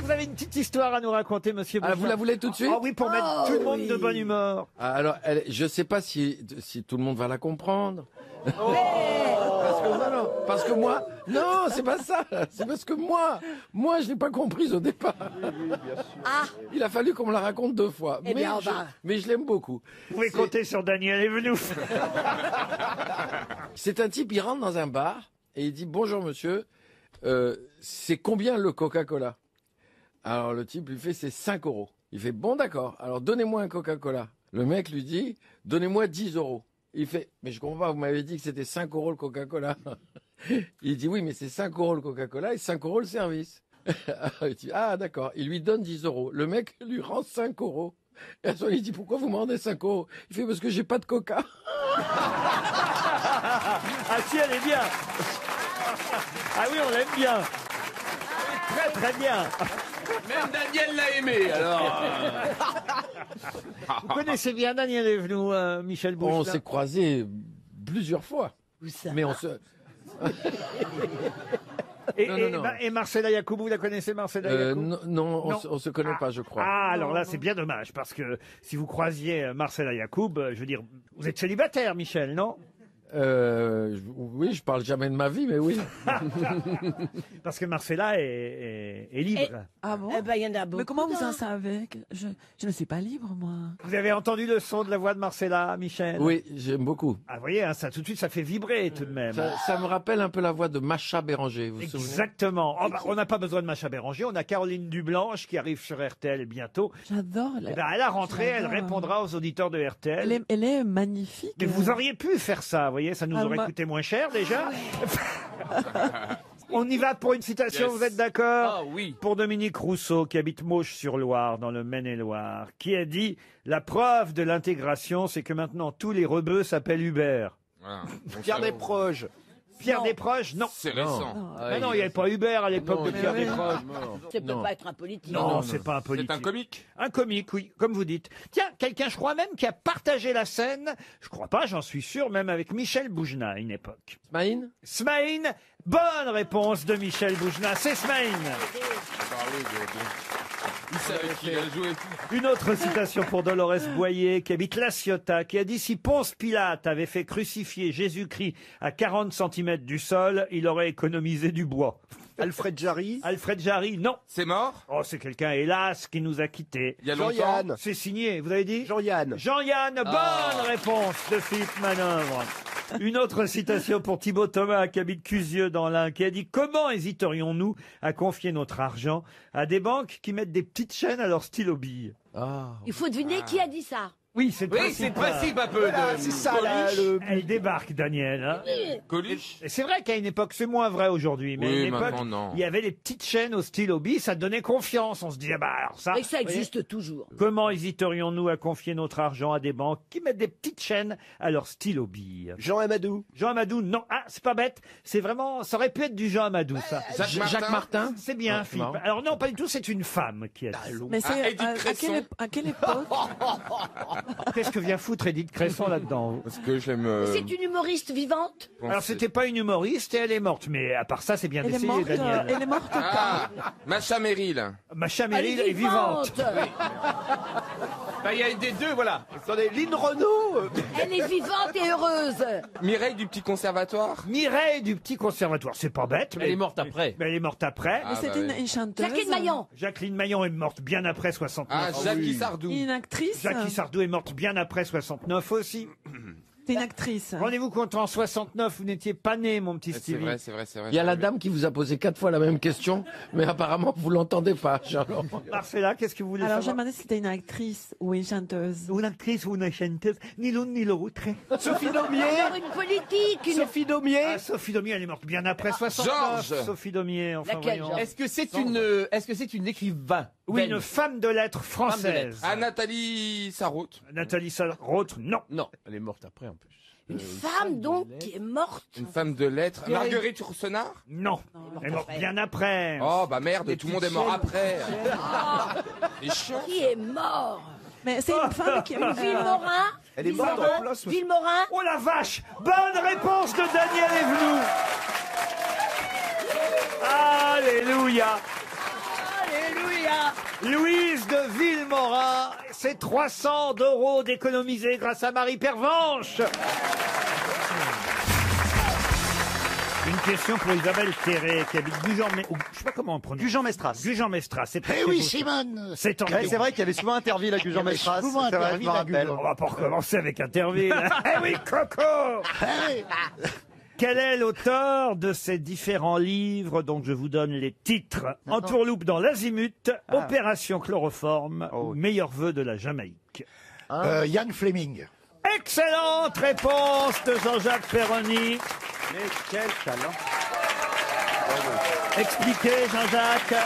vous avez une petite histoire à nous raconter, monsieur Ah, Bouchard. vous la voulez tout de suite? Ah oui, pour mettre tout le monde de bonne humeur. Ah, alors, je sais pas si tout le monde va la comprendre. Parce que moi, non, c'est pas ça. C'est parce que moi, je l'ai pas comprise au départ. Ah, Il a fallu qu'on me la raconte 2 fois. Eh bien, on va. Mais je l'aime beaucoup. Vous pouvez compter sur Daniel Evenou. C'est un type, il rentre dans un bar et il dit bonjour monsieur, c'est combien le Coca-Cola? Alors le type lui fait c'est 5 euros. Il fait bon d'accord, alors donnez-moi un Coca-Cola. Le mec lui dit donnez-moi 10 euros. Il fait mais je comprends pas, vous m'avez dit que c'était 5 euros le Coca-Cola. Il dit oui mais c'est 5 euros le Coca-Cola et 5 euros le service. Il dit, ah d'accord, il lui donne 10 euros. Le mec lui rend 5 euros. Et à ce moment, il dit pourquoi vous me rendez 5 euros? Il fait parce que j'ai pas de Coca. Ah si, elle est bien. Ah oui, on l'aime bien. Très très bien. Même Daniel l'a aimé, alors. Vous connaissez bien Daniel Evenou, Michel Bouchard? On s'est croisés plusieurs fois. où ça? Mais on se... Non. Et Marcella Yacoub, vous la connaissez, Marcella Yacoub? Non, on se connaît pas, je crois. Ah, alors là, c'est bien dommage, parce que si vous croisiez Marcella Yacoub, je veux dire, vous êtes célibataire, Michel, non? Oui, je parle jamais de ma vie, mais oui. Parce que Marcella est libre. Ah bon? Eh ben, il y en a beaucoup. Mais comment vous en hein. savez? Je ne suis pas libre, moi. Vous avez entendu le son de la voix de Marcella, Michel? Oui, j'aime beaucoup. Ah, vous voyez, hein, ça tout de suite, ça fait vibrer tout de même. Ça me rappelle un peu la voix de Macha Béranger, vous vous souvenez? Exactement. Oh, bah, on n'a pas besoin de Macha Béranger, on a Caroline Dublanche qui arrive sur RTL bientôt. J'adore. Eh ben, à la rentrée, elle répondra aux auditeurs de RTL. Elle est magnifique. Mais vous auriez pu faire ça, vous voyez, ça nous Ah, aurait moi- coûté moins cher déjà. On y va pour une citation, Yes. vous êtes d'accord? Ah oui. Pour Dominique Rousseau, qui habite Mauches-sur-Loire, dans le Maine-et-Loire, qui a dit « La preuve de l'intégration, c'est que maintenant tous les rebeux s'appellent Hubert Pierre Desproges. ». Pierre Desproges, non. C'est récent. Ah non, il n'y avait pas Hubert à l'époque de Pierre Desproges. Ça peut pas être un politique. Non, c'est pas un politique. C'est un comique. Un comique, oui, comme vous dites. Tiens, quelqu'un, je crois même, qui a partagé la scène, je crois pas, j'en suis sûr, même avec Michel Boujna à une époque. Smaïn? Smaïn, bonne réponse de Michel Boujna, c'est Smaïn. Il savait qu'il allait jouer. Une autre citation pour Dolores Boyer, qui habite La Ciotat, qui a dit « Si Ponce Pilate avait fait crucifier Jésus-Christ à 40 cm du sol, il aurait économisé du bois. » Alfred Jarry. Alfred Jarry, non. C'est mort? Oh, c'est quelqu'un, hélas, qui nous a quittés. Il y a longtemps. Jean-Yann. C'est signé, vous avez dit? Jean-Yann. Jean-Yann, bonne réponse de Philippe Manœuvre. Une autre citation pour Thibaut Thomas, qui habite Cusieux dans l'Ain, qui a dit « Comment hésiterions-nous à confier notre argent à des banques qui mettent des petites chaînes à leur stylo bille ?» Il faut deviner qui a dit ça. Oui, c'est le Oui, c'est le principe un peu Voilà, de. c'est ça, là, Coluche. le... Elle débarque, Daniel. Hein. Coluche. Et c'est vrai qu'à une époque, c'est moins vrai aujourd'hui, mais Oui, à une époque, maintenant, non. il y avait les petites chaînes au stylo bille, ça donnait confiance. On se disait, bah alors ça. Et ça vous voyez, existe toujours. comment hésiterions-nous à confier notre argent à des banques qui mettent des petites chaînes à leur stylo bille? Jean Amadou. Jean Amadou, non. Ah, c'est pas bête. C'est vraiment, ça aurait pu être du Jean Amadou, ça. Jacques Martin? C'est bien, Ah, Philippe. marrant. Alors non, pas du tout, c'est une femme qui a dit. Mais c'est Edith à Cresson. à quelle époque? Qu'est-ce que vient foutre Edith Cresson là-dedans vous Parce que j'aime. C'est une humoriste vivante. Alors c'était pas une humoriste et elle est morte, mais à part ça, c'est bien Elle est d'essayer, morte. Daniel. Elle est morte Ah, Macha Merrill. Macha Elle Merrill est est vivante. Bah, il y a des deux, voilà. Attendez, Lynn Renault. Elle est vivante et heureuse. Mireille du petit conservatoire. Mireille du petit conservatoire, c'est pas bête. Mais Elle est morte après. Mais elle est morte après. Ah, Mais c'était bah une chanteuse. Jacqueline Maillan. Jacqueline Maillan est morte bien après 69. Ah, Jackie Sardou. Une actrice. Jackie Sardou est morte bien après 69 aussi. C'est une actrice. Rendez-vous compte, en 69, vous n'étiez pas né, mon petit C'est Stevie. vrai, c'est vrai, c'est vrai. Il y a la dame qui vous a posé 4 fois la même question, mais apparemment vous l'entendez pas, Charles. Marcella, qu'est-ce que vous voulez Alors j'ai savoir? demandé si c'était une actrice ou une chanteuse. Ou une actrice ou une chanteuse, ni l'une ni l'autre. Sophie Daumier. Alors une politique, une... Sophie Daumier. Ah, Sophie Daumier, elle est morte bien après 69. Georges. Sophie Daumier, enfin Laquelle, voyons. Georges Est-ce que c'est une écrivain? Oui, belge une femme de lettres française. Ah, Nathalie Sarraute. Nathalie Sarraute, non. Non, elle est morte après en plus. Une femme donc qui est morte. Une femme de lettres. Marguerite Yourcenar. Non. Elle est morte bien après. Oh, bah merde, tout le monde est mort après. Ah, C'est chiant. qui est mort. Mais c'est une femme qui a une Villemorin. Elle est morte en plein soixante- Villemorin. Oh la vache! Bonne réponse de Daniel Evenou. Alléluia. Alléluia. Louise de Villemorin, c'est 300 € d'économiser grâce à Marie Pervenche. Une question pour Isabelle Terré, qui habite Gujan, mais je sais pas comment on prononce. Gujan-Mestras. Gujan-Mestras, c'est Eh oui, Simone. C'est en Ouais, c'est vrai qu'il y avait souvent Interville à Gujan-Mestras. souvent C'est vrai, je Interville me à rappelle. Gujan. On va pas recommencer avec Interville. Eh oui, Coco. Quel est l'auteur de ces différents livres dont je vous donne les titres? Entourloupe dans l'Azimut, Opération Chloroforme, ou Meilleurs vœux de la Jamaïque. Ian Fleming. Excellente réponse de Jean-Jacques Perroni. Mais quel talent. Expliquez, Jean-Jacques.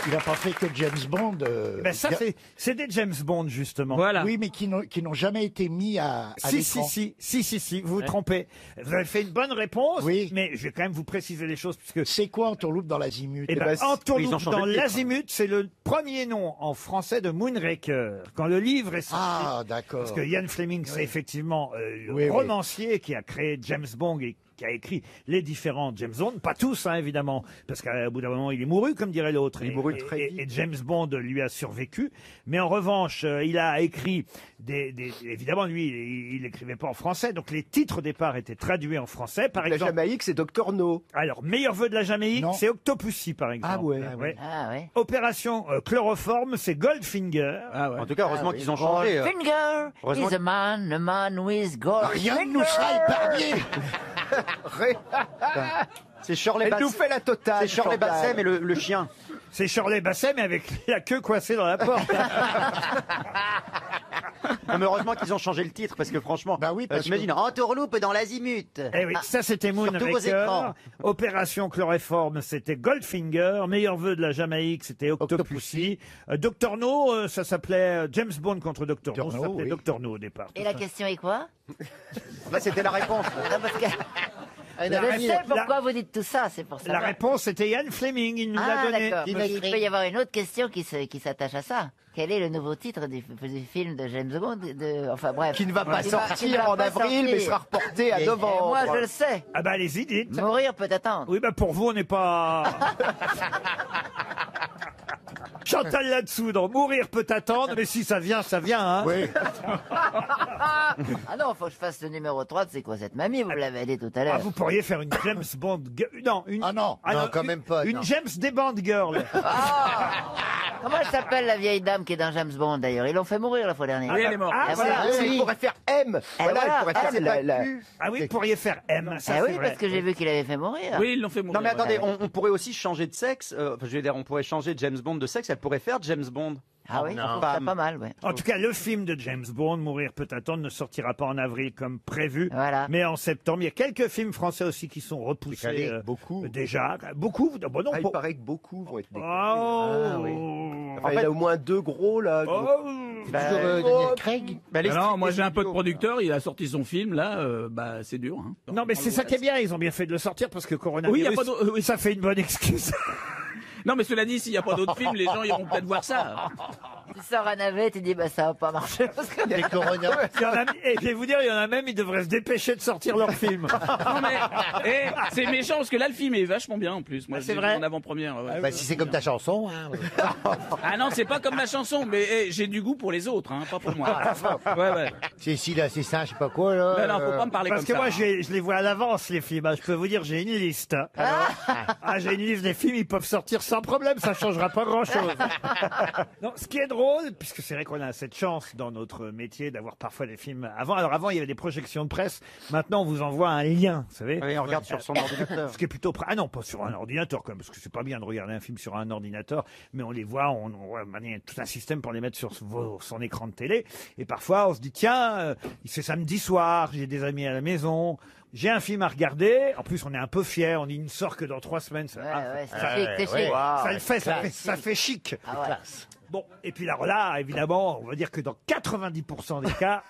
Il n'a pas fait que James Bond. Ben ça, c'est des James Bond, justement. Voilà. Oui, mais qui n'ont jamais été mis à l'écran. Si, vous vous trompez. Vous avez fait une bonne réponse, Oui. mais je vais quand même vous préciser les choses, puisque C'est quoi Entourloupe dans l'Azimut? eh ben, ben, ils ont Entourloupe changé dans le titre. l'Azimut, c'est le premier nom en français de Moonraker. Quand le livre est sorti, Ah, d'accord. parce que Ian Fleming, c'est effectivement le Oui, oui. romancier qui a créé James Bond et qui a écrit les différents James Bond, pas tous hein, évidemment, parce qu'au bout d'un moment il est mouru, comme dirait l'autre. Il est mouru très vite. Et James Bond lui a survécu, mais en revanche il a écrit évidemment lui il écrivait pas en français, donc les titres au départ étaient traduits en français. Par La exemple, Jamaïque, c'est Docteur No. alors meilleur vœu de la Jamaïque, Non. c'est Octopussy par exemple. Ah ouais. Ouais. Ah ouais. Opération Chloroforme, c'est Goldfinger. Ah ouais. En tout cas, heureusement qu'ils ont changé. Finger Heureusement- is a man with gold. Rien ne nous sera épargné. C'est Shirley Elle nous Bassey. fait la totale. C'est Shirley Chantal. Bassey, mais le chien. C'est Shirley Bassey, mais avec la queue coincée dans la porte. Non, mais heureusement qu'ils ont changé le titre, parce que franchement, Bah oui, parce t'imagines, Entourloupe dans l'Azimut. Eh oui, ça c'était Sur tous vos Moonraker. écrans. Opération Chloroforme, c'était Goldfinger. Meilleur vœu de la Jamaïque, c'était Octopussy. Dr No, ça s'appelait James Bond contre Dr No. Dr. Ça No, s'appelait oui. Dr No au départ. Et la question est quoi? Là, c'était la réponse. Non, parce que... La Je réponse- sais pourquoi vous dites tout ça, c'est pour ça. La réponse c'était Ian Fleming, il nous l'a Ah donné. d'accord. monsieur. Il peut y avoir une autre question qui s'attache à ça. Quel est le nouveau titre du film de James Bond enfin bref. Qui ne va pas Qui va sortir en pas avril, mais sortir. sera reporté à Et novembre. moi je le sais. Ah bah allez-y, dites. Mourir peut attendre. Oui, bah pour vous, on n'est pas... Chantal là-dessous, dans Mourir peut attendre, mais si ça vient, ça vient. Hein. Oui. Ah non, faut que je fasse le numéro 3 de C'est quoi cette mamie, vous l'avez dit tout à Ah, l'heure. vous pourriez faire une James Bond... Non, une... Ah non. Non, quand une- même pas, Une non. James Bond girl. Comment elle s'appelle la vieille dame qui est dans James Bond d'ailleurs? Ils l'ont fait mourir la fois dernière. Oui, elle est morte. Ah, Ah, voilà. Ah oui, il pourrait faire M. Voilà, voilà. il pourrait faire Ah, la- Ah oui, vous pourriez faire M, ça Ah c'est oui, vrai. parce que j'ai vu qu'il avait fait mourir. Oui, ils l'ont fait mourir. Non, mais attendez, ouais. on pourrait aussi changer de sexe. Enfin, je veux dire, on pourrait changer James Bond de sexe. Elle pourrait faire James Bond. Ah oui, je trouve ça pas mal, ouais. En tout cas, le film de James Bond, Mourir peut attendre, ne sortira pas en avril comme prévu, Voilà. mais en septembre. Il y a quelques films français aussi qui sont repoussés. Décalés, beaucoup. Déjà. Beaucoup. Bon, non, Ah, il pas- paraît que beaucoup vont être décalés. Oh. Enfin, il y en a au moins 2 gros là. Oh. Daniel Craig. Bah, les Ah non, styles- moi les j'ai un pote studios. producteur, il a sorti son film là, bah c'est dur. Hein. Non, mais c'est ça qui est bien. Ils ont bien fait de le sortir parce que coronavirus, Oui, y a pas d'autre- oui. ça fait une bonne excuse. Non, mais cela dit, s'il n'y a pas d'autres films, les gens iront peut-être voir ça. Tu sors un navet, tu dis bah ça va pas marcher parce que Les Corona. Il y en a- et je vais vous dire, il y en a même, ils devraient se dépêcher de sortir leur film. Non mais, c'est méchant parce que là le film est vachement bien en plus. Moi, Ah, c'est j'ai vrai vu en avant-première. Ouais. Bah, si c'est comme ta chanson. Hein. Ah non, c'est pas comme ma chanson, mais j'ai du goût pour les autres, hein, pas pour moi. Ouais, ouais. C'est l'assistant, je sais pas quoi, là. Non, non, faut pas me parler Parce comme que ça. moi, je les vois à l'avance, les films. Ah, je peux vous dire, j'ai une liste. Ah, j'ai une liste des films, ils peuvent sortir sans problème, ça changera pas grand-chose. Non, ce qui est drôle, puisque c'est vrai qu'on a cette chance dans notre métier d'avoir parfois des films avant. Alors avant, il y avait des projections de presse. Maintenant, on vous envoie un lien, vous savez. Oui, on regarde sur son ordinateur. Ce qui est plutôt... Ah non, pas sur un ordinateur, quand même, parce que c'est pas bien de regarder un film sur un ordinateur, mais on les voit, il y a tout un système pour les mettre sur son écran de télé. Et parfois, on se dit, tiens, c'est samedi soir, j'ai des amis à la maison, j'ai un film à regarder. En plus, on est un peu fiers, on dit, il ne sort que dans 3 semaines. Ça, ouais, ah, ouais, c'est chic, c'est chic. ça le fait, ça fait chic. Ah ouais. Bon, et puis là, évidemment, on va dire que dans 90% des cas,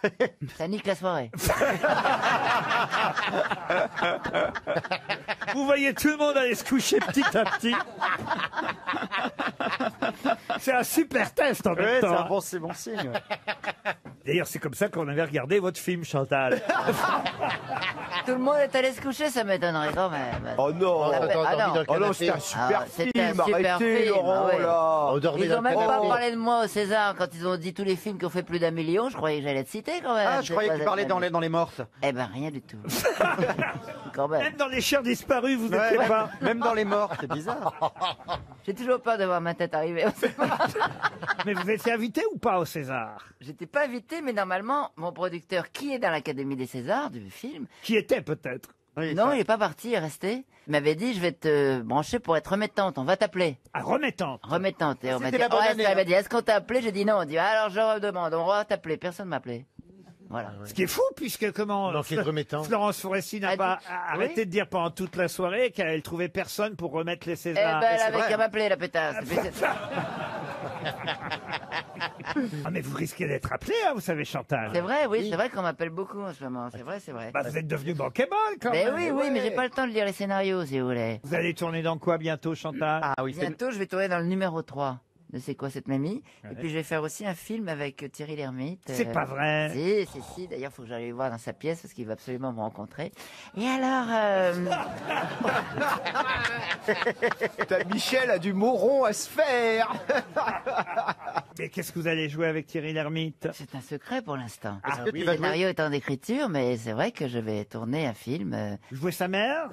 Ça nique la soirée. vous voyez tout le monde aller se coucher petit à petit. C'est un super test en même Ouais, temps. c'est bon signe. ouais. D'ailleurs, c'est comme ça qu'on avait regardé votre film, Chantal. Tout le monde est allé se coucher, ça m'étonnerait quand même. Oh non. Ah, non. Oh non, c'était un super C'était un film. super Arrêtez, film, Laurent, ah ouais. là. On dormait Ils dans ont le même pas canapé. parlé de moi au César quand ils ont dit tous les films qui ont fait plus d'1 million. Je croyais que j'allais te citer quand même. Ah, je croyais que tu C'est parlais pas dans les mortes. Eh ben rien du tout. Quand même. Même dans les chiens disparus, vous Ouais, n'étiez pas. même dans les morts, c'est bizarre. J'ai toujours peur de voir ma tête arriver. Mais vous étiez invité ou pas au César? J'étais pas invité, mais normalement, mon producteur, qui est dans l'Académie des Césars du film, Qui était peut-être? non, il est pas parti, il est resté. Il m'avait dit, je vais te brancher pour être remettante, on va t'appeler. Ah, remettante. Remettante. Et on m'a dit, la bonne année, il m'a dit, est-ce qu'on t'a appelé? J'ai dit non. On dit, alors je redemande, on va t'appeler. Personne m'a appelé. Voilà. Ce qui est fou, puisque comment Donc, il est remettant. Florence Foresti n'a Ah, pas oui. arrêté de dire pendant toute la soirée qu'elle trouvait personne pour remettre les Eh Césars. ben, elle Et c'est avait vrai. qu'à m'appeler, la pétasse. Ah, mais vous risquez d'être appelé, hein, vous savez, Chantal. C'est vrai, oui, c'est vrai qu'on m'appelle beaucoup en ce moment. C'est vrai, c'est vrai. Bah, vous êtes devenu bankable quand Mais même. oui, oui, mais j'ai pas le temps de lire les scénarios, si vous voulez. Vous allez tourner dans quoi bientôt, Chantal? Ah oui, c'est Bientôt, je vais tourner dans le numéro 3 de C'est quoi cette mamie. Et puis, je vais faire aussi un film avec Thierry Lhermitte. C'est pas vrai. Si. D'ailleurs, il faut que j'aille le voir dans sa pièce parce qu'il va absolument me rencontrer. Et alors, T'as Michel a du moron à se faire. Et qu'est-ce que vous allez jouer avec Thierry Lhermitte? c'est un secret pour l'instant. Ah Le oui. scénario est en écriture, mais c'est vrai que je vais tourner un film. Jouer sa mère?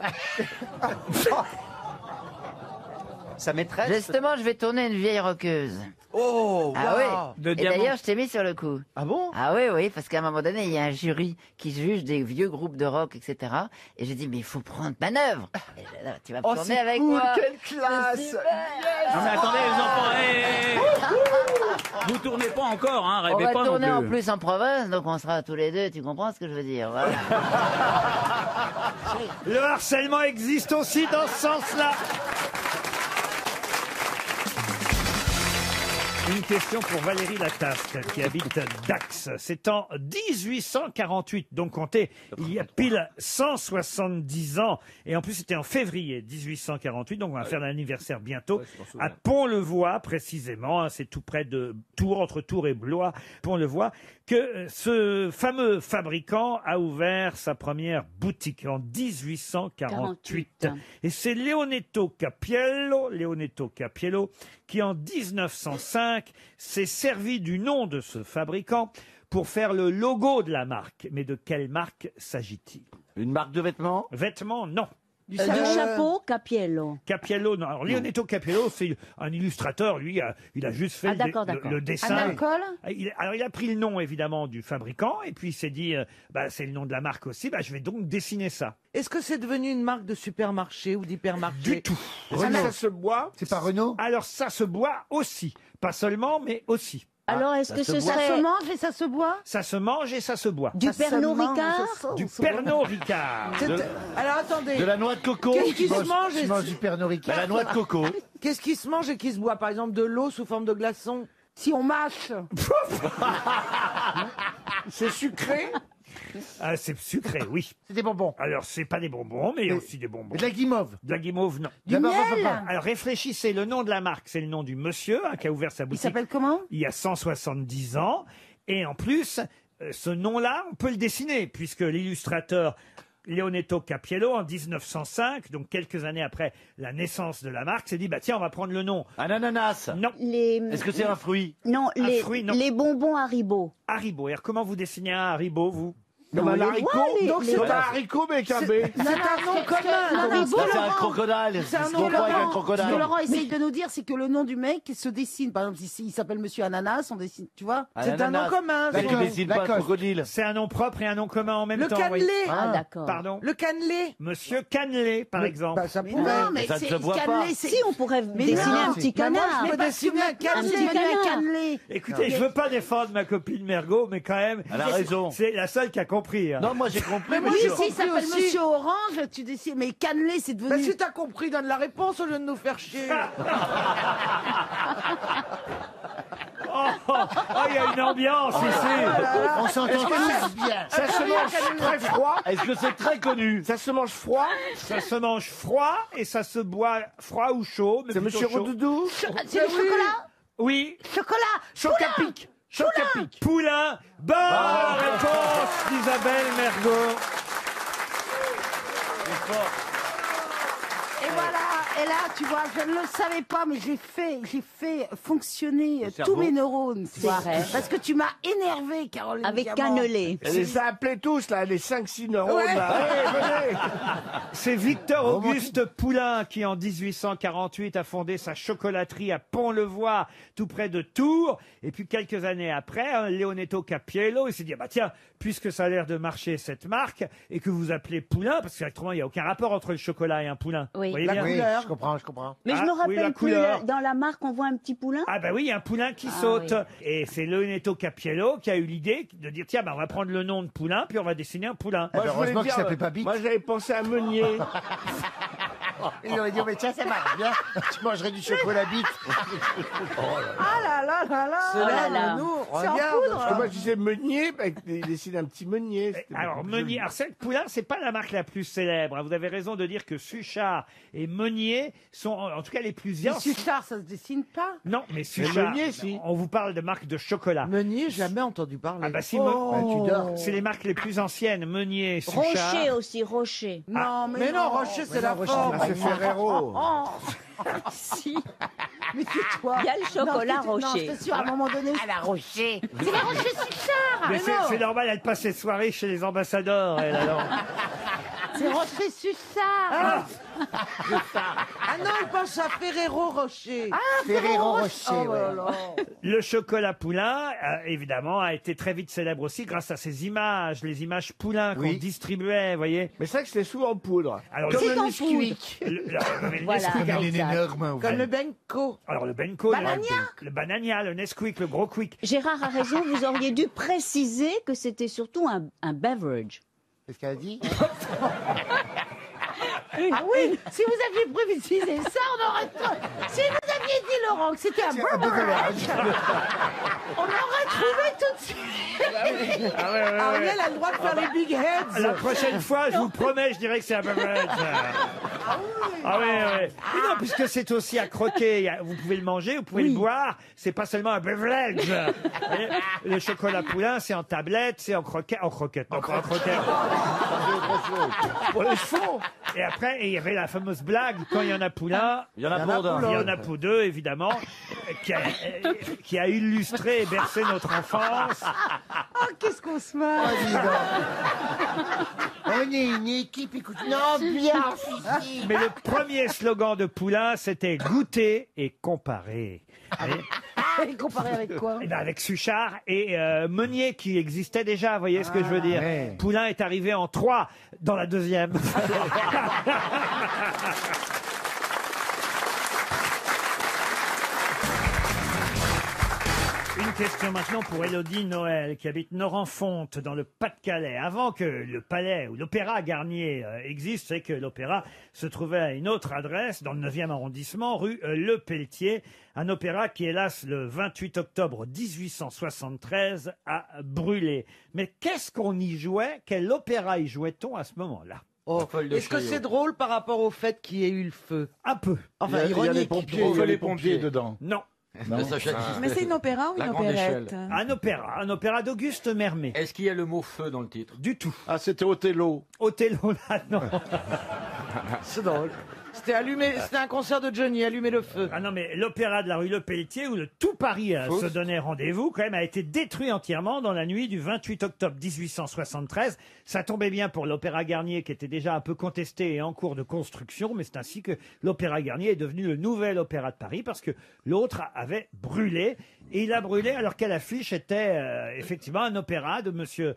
sa maîtresse. Justement, je vais tourner une vieille roqueuse. Oh, Ah oui. De Et diamant. d'ailleurs, je t'ai mis sur le coup. Ah bon? Ah oui, oui, parce qu'à un moment donné, il y a un jury qui juge des vieux groupes de rock, etc. Et j'ai dit, mais il faut prendre manœuvre. Et là, tu vas Oh, tourner c'est avec cool, moi. quelle classe. C'est super. Non mais attendez les enfants, vous tournez pas encore, hein, On rêvez va pas tourner non en plus. plus en province, donc on sera tous les deux, tu comprends ce que je veux dire, voilà. Le harcèlement existe aussi dans ce sens-là. Une question pour Valérie Lataste, qui habite Dax. C'est en 1848, donc comptez, il y a pile 170 ans. Et en plus, c'était en février 1848, donc on va faire l'anniversaire bientôt. À Pont-le-Voix, précisément, hein, c'est tout près de Tours, entre Tours et Blois, Pont-le-Voix, que ce fameux fabricant a ouvert sa première boutique en 1848. Et c'est Leonetto Capiello, qui en 1905 s'est servi du nom de ce fabricant pour faire le logo de la marque. Mais de quelle marque s'agit-il? Une marque de vêtements? Vêtements, non. Du chapeau, Capiello. Capiello, non. Alors, Leonetto Capiello, c'est un illustrateur. Lui, il a juste fait Ah, d'accord, le d'accord. dessin. Un alcool? Alors, il a pris le nom, évidemment, du fabricant. Et puis, il s'est dit, c'est le nom de la marque aussi. Je vais donc dessiner ça. Est-ce que c'est devenu une marque de supermarché ou d'hypermarché? Du tout. Ça se boit? C'est pas Renault? Alors, ça se boit aussi. Pas seulement, mais aussi. Alors, est-ce que ce Ça serait se mange et ça se boit? Ça se mange et ça se boit. du Pernod Ricard? Du Pernod Ricard. Alors attendez, De la noix de coco? qu'est-ce qui se Tu mange et manges du Pernod Ricard? La noix de coco. qu'est-ce qui se mange et qui se boit? Par exemple de l'eau sous forme de glaçon? Si on mâche. C'est sucré? Ah, c'est sucré, oui. C'est des bonbons. Alors, c'est pas des bonbons, mais il y a aussi des bonbons. De la guimauve. De la guimauve, non. Du miel. Alors, réfléchissez, le nom de la marque, c'est le nom du monsieur qui a ouvert sa Il boutique s'appelle comment? il y a 170 ans. Et en plus, ce nom-là, on peut le dessiner, puisque l'illustrateur Leonetto Capiello, en 1905, donc quelques années après la naissance de la marque, s'est dit, tiens, on va prendre le nom. Un ananas? Non, Est-ce que c'est un fruit? Non, Un les, fruit, non. les bonbons Haribo. Haribo. Et alors, comment vous dessinez un Haribo, vous? Comme un les haricot? voit, les- Donc les- c'est un haricot mais avec un B. C'est un nom commun. Haribo, Là, c'est un Laurent. crocodile. C'est un Je nom comprends avec un Ce que crocodile. Laurent essaye de nous dire, c'est que le nom du mec se dessine. Par exemple, il s'appelle Monsieur Ananas, on dessine, tu vois? C'est un nom commun. Mais tu c'est- dessines pas un crocodile. C'est un nom propre et un nom commun en même Le temps. cannelé. oui. Ah, d'accord. Pardon. Le cannelé. Monsieur Cannelé, par exemple. Ça Mais pourrait. non, mais Ça ne c'est se voit cannelé, pas. c'est... Si, on pourrait Mais dessiner non, un petit Mais moi, canard. je peux parce dessiner que un ma- cannelé. c'est devenu un canard. cannelé. Écoutez, je veux pas défendre ma copine Mergot, mais quand même, Elle a raison. c'est la seule qui a compris. hein. Non, moi j'ai compris. Mais moi, monsieur. ici, il s'appelle aussi. Monsieur Orange, tu dessines. Mais cannelé, c'est devenu... Bah, si t'as compris, donne la réponse au lieu de nous faire chier. Il y a une ambiance ici. On s'entend tous bien. Ça se mange très froid? Est-ce que c'est très connu? Ça se mange froid? Ça se mange froid et ça se boit froid ou chaud. mais C'est plutôt Monsieur chaud. Redoudou? C'est le chocolat? Oui, Chocolat! Choc-à-pic. Choc-à-pic. Poulain. Bonne réponse d'Isabelle Mergot. Et voilà, et là, tu vois, je ne le savais pas, mais j'ai fait fonctionner tous mes neurones. C'est vrai. Parce que tu m'as énervé, Caroline. Avec Diamant. cannelé. Elle les a appelés tous, là, les 5-6 neurones. Là. Allez, venez. C'est Victor Auguste Poulain qui, en 1848, a fondé sa chocolaterie à Pont-le-Voix, tout près de Tours. Et puis, quelques années après, Leonetto Capiello, il s'est dit, ah bah tiens, puisque ça a l'air de marcher cette marque, et que vous appelez Poulain, parce qu'autrement, il n'y a aucun rapport entre le chocolat et un poulain. Oui. Vous voyez La bien couleur. Je comprends. Mais je Ah, me oui, rappelle la plus, couleur. dans la marque, on voit un petit poulain. Ah bah oui, il y a un poulain qui Ah saute. oui. Et c'est Leonetto Capiello qui a eu l'idée de dire, tiens, bah, on va prendre le nom de poulain, puis on va dessiner un poulain. Moi, je voulais heureusement qu'il dire, s'appelait pas Bic. Moi, j'avais pensé à Meunier. Il aurait dit, oh, mais tiens, ça marche bien. Tu mangerais du chocolat Bic. Ah là là là là. Oh là là. Nous, C'est en regarde. poudre. Parce que moi, je disais Meunier, bah, il décide un petit Meunier. C'était Alors, beaucoup plus Meunier, joli. alors cette poulain, c'est pas la marque la plus célèbre. hein. Vous avez raison de dire que Suchard et Meunier sont, en tout cas, les plus Mais anciens. Suchard, ça se dessine pas. Non, mais Suchard, Meunier, si. on vous parle de marques de chocolat. Meunier, jamais entendu parler. Ah bah si, tu dors. c'est les marques les plus anciennes, Meunier, Suchard. Rocher aussi, Rocher. Non, Mais non, Rocher, c'est la forme. Ah, c'est Ferrero. Si. Mais tais-toi. Il y a le chocolat Non, Rocher. je te sûr, à un moment donné. À la Rocher. C'est la Rocher Suchard. Mais c'est normal, elle passe ses soirées chez les ambassadeurs, elle, alors. C'est Rocher Suchard. Ah non, elle pense à Ferrero Rocher. Ferrero Rocher, Oh là ouais. là. Le chocolat Poulain, évidemment, a été très vite célèbre aussi grâce à ces images, les images Poulain qu'on Oui. distribuait, vous voyez. Mais c'est vrai que c'était souvent en poudre. Alors, Comme C'est le en Nesquik. le Voilà. Nesquik, Comme il est Exact. énorme. Comme le Benko. alors le Benko, Banania. le Banania, le Nesquik, le Gros Quick. Gérard a raison, vous auriez dû préciser que c'était surtout un beverage. Qu'est-ce qu'elle a dit? Ah oui, si vous aviez précisé ça, on aurait. Si vous aviez dit, Laurent, que c'était un beverage, on aurait trouvé tout de suite. Ariel a le droit de faire les big heads. La prochaine fois, je vous promets, je dirais que c'est un beverage. Ah oui, oui. Mais non, puisque c'est aussi à croquer. Vous pouvez le manger, vous pouvez le boire. C'est pas seulement un beverage. Vous voyez, le chocolat Poulain, c'est en tablette, c'est en croquette. En croquette, non, pas en croquette. Pour les chevaux. Et après, il y avait la fameuse blague, quand il y en a Poulain, Il y en a pour d'un. il y en a pour deux, évidemment, qui a illustré et bercé notre enfance. Oh, qu'est-ce qu'on se marre. On est une équipe, écoute. Non, bien, Fifi. Mais le premier slogan de Poulain, c'était goûter et comparer. Et comparé avec quoi? Eh ben, avec Suchard et Meunier qui existait déjà, vous voyez ce que je veux dire. ouais. Poulain est arrivé en 3 dans la deuxième. Une question maintenant pour Élodie Noël qui habite Norenfonte dans le Pas-de-Calais. Avant que le palais ou l'opéra Garnier existe, c'est que l'opéra se trouvait à une autre adresse dans le 9e arrondissement, rue Le Pelletier. Un opéra qui, hélas, le 28 octobre 1873 a brûlé. Mais qu'est-ce qu'on y jouait? Quel opéra y jouait-on à ce moment-là? Oh, est-ce que c'est drôle par rapport au fait qu'il y ait eu le feu? Un peu. Enfin, Il y a les ironique. pompiers, il y a les pompiers dedans. Non. Mais c'est une opéra ou La une grande opérette? Un opéra d'Auguste Mermet. Est-ce qu'il y a le mot feu dans le titre? Du tout. Ah, c'était Othello. Othello, là, non. C'est drôle. C'était un concert de Johnny, allumer le feu. Ah non, mais l'opéra de la rue Le Pelletier, où le tout Paris se donnait rendez-vous, quand même, a été détruit entièrement dans la nuit du 28 octobre 1873. Ça tombait bien pour l'opéra Garnier, qui était déjà un peu contesté et en cours de construction, mais c'est ainsi que l'opéra Garnier est devenu le nouvel opéra de Paris, parce que l'autre avait brûlé. Et il a brûlé alors qu'à l'affiche était effectivement un opéra de monsieur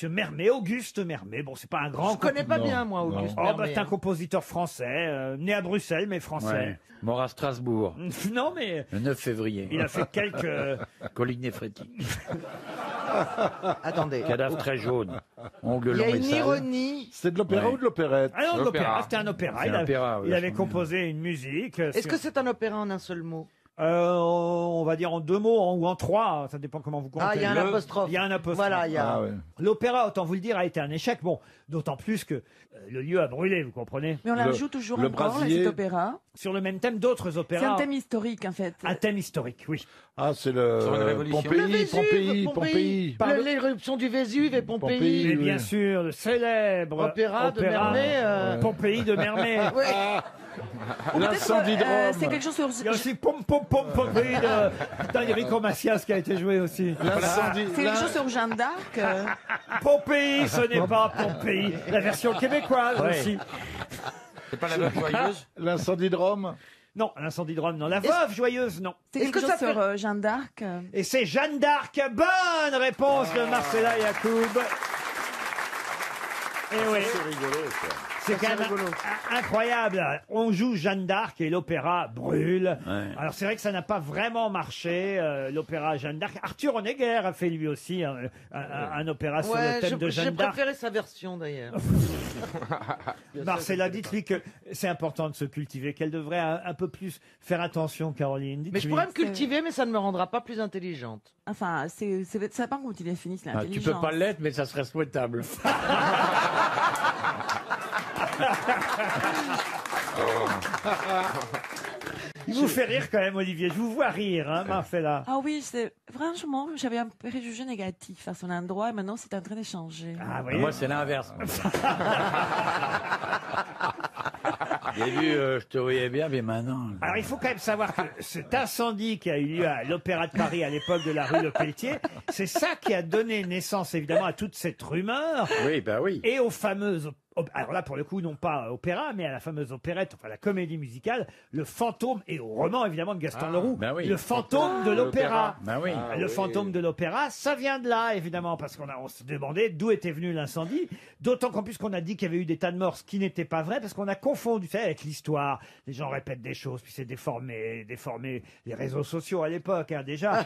Mermet, Auguste Mermet. Bon, c'est pas un grand... Je connais pas bien, moi, Auguste Oh, bah, Mermet, c'est un hein. compositeur français, né à Bruxelles, mais français. Ouais. Mort à Strasbourg, Non, mais le 9 février. il a fait quelques... Colline-Néfréti. Attendez. Cadavre très jaune. Ongles Il y a longs et une sales. ironie. C'est de l'opéra Ouais. ou de l'opérette? Ah non, de l'opéra, L'opéra. c'était un opéra. C'est Il, un opéra, il avait vachement composé une musique. Est-ce que c'est un opéra en un seul mot? On va dire en 2 mots ou en 3, ça dépend comment vous comptez. Ah, il y a un apostrophe. Il y a un apostrophe. Voilà, il y a. Ah ouais. L'opéra, autant vous le dire, a été un échec. Bon, d'autant plus que le lieu a brûlé, vous comprenez? Mais on la Le- joue toujours le encore, là, brasier. cet opéra. sur le même thème d'autres opéras. C'est un thème historique, en fait. Un thème historique, oui. Ah, c'est Sur une le révolution. Pompéi. L'éruption du Vésuve et Pompéi. Et bien sûr, le célèbre Opéra de Mermet, Pompéi de Mermet. Oui. L'incendie de Rome. C'est quelque chose sur... Il y a aussi Pompéi de... Putain, il y a Rico Macias qui a été joué aussi. C'est quelque chose sur Jeanne d'Arc. Pompéi, ce n'est pas Pompéi. La version québécoise aussi. C'est pas la veuve joyeuse? L'incendie de Rome. Non, l'incendie de Rome, non. La veuve joyeuse, non. C'est quelque chose sur Jeanne d'Arc. Et c'est Jeanne d'Arc. Bonne réponse de Marcella Yacoub. Et oui. C'est rigolo, ça. C'est quand même incroyable. On joue Jeanne d'Arc et l'opéra brûle. Ouais. Alors c'est vrai que ça n'a pas vraiment marché, l'opéra Jeanne d'Arc. Arthur Honegger a fait lui aussi un opéra sur le thème de J'ai Jeanne d'Arc. préféré sa version d'ailleurs. Marcella, dites-lui que c'est important de se cultiver, qu'elle devrait un peu plus faire attention, Caroline. Mais je pourrais me cultiver, mais ça ne me rendra pas plus intelligente. Enfin, ça dépend comment tu définis Ah, l'intelligence. tu peux pas l'être, mais ça serait souhaitable. Il vous fait rire quand même, Olivier. Je vous vois rire, hein, Marcella. Ah oui, franchement, j'avais un préjugé négatif à son endroit et maintenant c'est en train de changer. Ah, oui. Moi, c'est l'inverse. Au début, je te voyais bien, mais maintenant... Alors, il faut quand même savoir que cet incendie qui a eu lieu à l'Opéra de Paris à l'époque de la rue Le Pelletier, c'est ça qui a donné naissance, évidemment, à toute cette rumeur. Oui, bah oui. Et aux fameuses... Alors là, pour le coup, non pas opéra, mais à la fameuse opérette, enfin la comédie musicale, Le Fantôme, et au roman, évidemment, de Gaston Leroux, bah oui. Le Fantôme de l'Opéra. Bah oui. Le Fantôme de l'Opéra, ça vient de là, évidemment, parce on se demandait d'où était venu l'incendie. D'autant qu'en plus qu'on a dit qu'il y avait eu des tas de morts, ce qui n'était pas vrai, parce qu'on a confondu ça avec l'histoire. Les gens répètent des choses, puis c'est déformé les réseaux sociaux à l'époque, hein, déjà.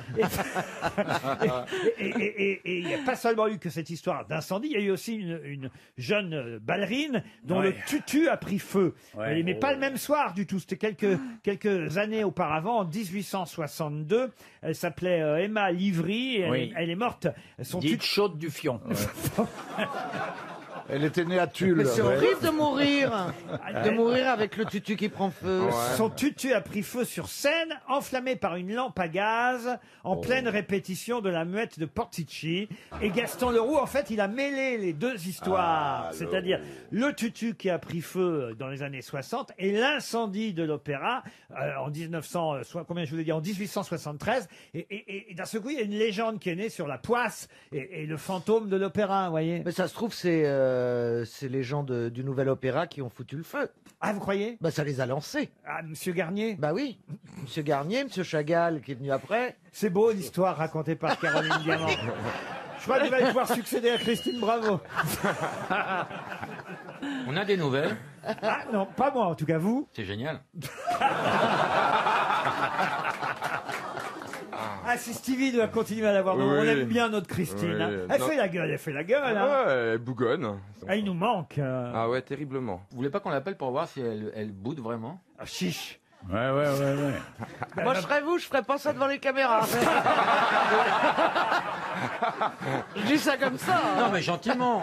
Et il n'y a pas seulement eu que cette histoire d'incendie, il y a eu aussi une jeune ballerine dont le tutu a pris feu. Ouais. Mais pas le même soir du tout. C'était quelques années auparavant, en 1862. Elle s'appelait Emma Livry. Et Oui. elle est morte. Son Dite tutu... chaude du fion. Elle était née à Tulle. Mais c'est ouais. horrible de mourir. De mourir avec le tutu qui prend feu. Son tutu a pris feu sur scène, enflammé par une lampe à gaz, en pleine répétition de la muette de Portici. Et Gaston Leroux, en fait, il a mêlé les deux histoires. C'est-à-dire le tutu qui a pris feu dans les années 60 et l'incendie de l'opéra en 1873. Et d'un seul coup, il y a une légende qui est née sur la poisse et le fantôme de l'opéra, vous voyez. Mais ça se trouve, c'est les gens du Nouvel Opéra qui ont foutu le feu. Ah, vous croyez? Bah, ça les a lancés. Ah, Monsieur Garnier? Bah oui. Monsieur Garnier, Monsieur Chagall qui est venu après. C'est beau l'histoire racontée par Caroline Diamant. Je crois qu'il va pouvoir succéder à Christine Bravo. On a des nouvelles. Ah non, pas moi en tout cas, vous. C'est génial. Ah, si Stevie doit continuer à l'avoir, Oui. on aime bien notre Christine. Oui. Hein. Elle Non. fait la gueule, hein. Ouais, elle bougonne. Ah, il nous manque. Ah ouais, terriblement. Vous voulez pas qu'on l'appelle pour voir si elle boude vraiment? Ah, chiche. Ouais. Moi, je serais vous, je ferais pas ça devant les caméras. Je dis ça comme ça. Non, mais gentiment.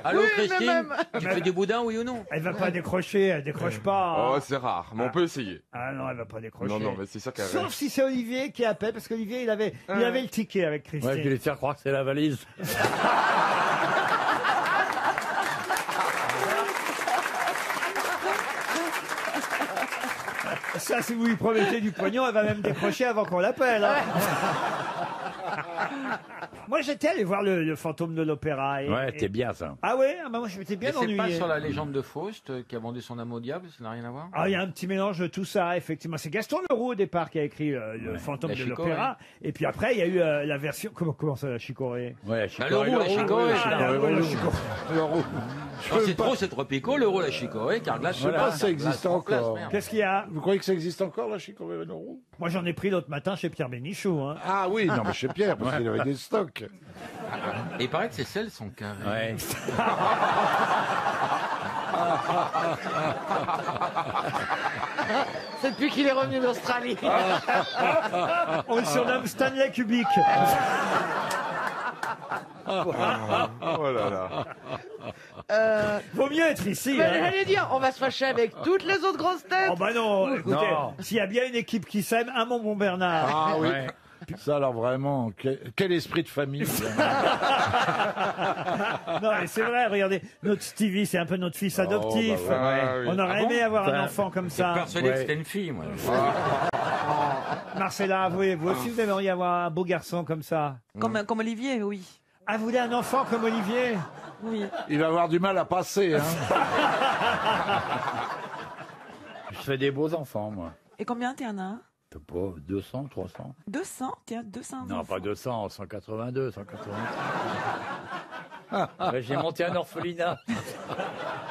Allô, Oui, mais Christine, même. tu fais du boudin, oui ou non? Elle va pas décrocher, elle décroche pas. Oh, c'est rare, mais on peut essayer. Ah non, elle va pas décrocher. Non, mais c'est ça qu'elle Sauf si c'est Olivier qui appelle, parce qu'Olivier, il avait le ticket avec Christine. Ouais, je vais lui faire croire que c'est la valise. Ça, si vous lui promettez du pognon, elle va même décrocher avant qu'on l'appelle. Hein. Moi, j'étais allé voir le fantôme de l'opéra. Ouais, c'était bien ça. Ah ouais, ah bah moi, je m'étais bien Mais c'est pas ennuyé. sur la légende de Faust qui a vendu son âme au diable, ça n'a rien à voir? Ah, il y a un petit mélange de tout ça, effectivement. C'est Gaston Leroux, au départ, qui a écrit le fantôme La de chicorée. l'opéra. Et puis après, il y a eu la version... Comment ça, la chicorée? Ouais, la Bah, chicorée. le roux, la chicorée. La chicorée. Quand c'est trop, c'est tropico, l'euro, la chicorée, car glace, Je sais pas si ça existe encore. Qu'est-ce qu'il y a? Vous croyez que ça existe encore, la chicorée Leroux? Moi, j'en ai pris l'autre matin chez Pierre Bénichou. Hein. Ah oui, non, mais chez Pierre, parce qu'il avait des stocks. Et il paraît que ces selles sont carrées. Ouais. C'est depuis qu'il est revenu d'Australie. On le surnomme Stanley Kubrick. Oh là là. Vaut mieux être ici. Mais hein. j'allais dire, on va se fâcher avec toutes les autres grosses têtes. Oh bah non, écoutez, Non. s'il y a bien une équipe qui s'aime, un mon Bernard. Ah oui. Ça alors vraiment, quel esprit de famille. Non, mais c'est vrai, regardez, notre Stevie, c'est un peu notre fils adoptif. bah ouais. Ah oui. On aurait Ah aimé bon avoir un enfant comme ça. Persuadé que Ouais. c'était une fille, moi. Marcella, avouez, vous aussi, vous aimeriez avoir un beau garçon comme ça. Comme Olivier, oui. Ah, vous voulez un enfant comme Olivier? Oui. Il va avoir du mal à passer. Hein. Je fais des beaux enfants, moi. Et combien t'en as? Je sais pas, 200, 300. 200? Tiens, 200 Non, enfants. pas 200, 182, 183. Ouais, j'ai monté un orphelinat.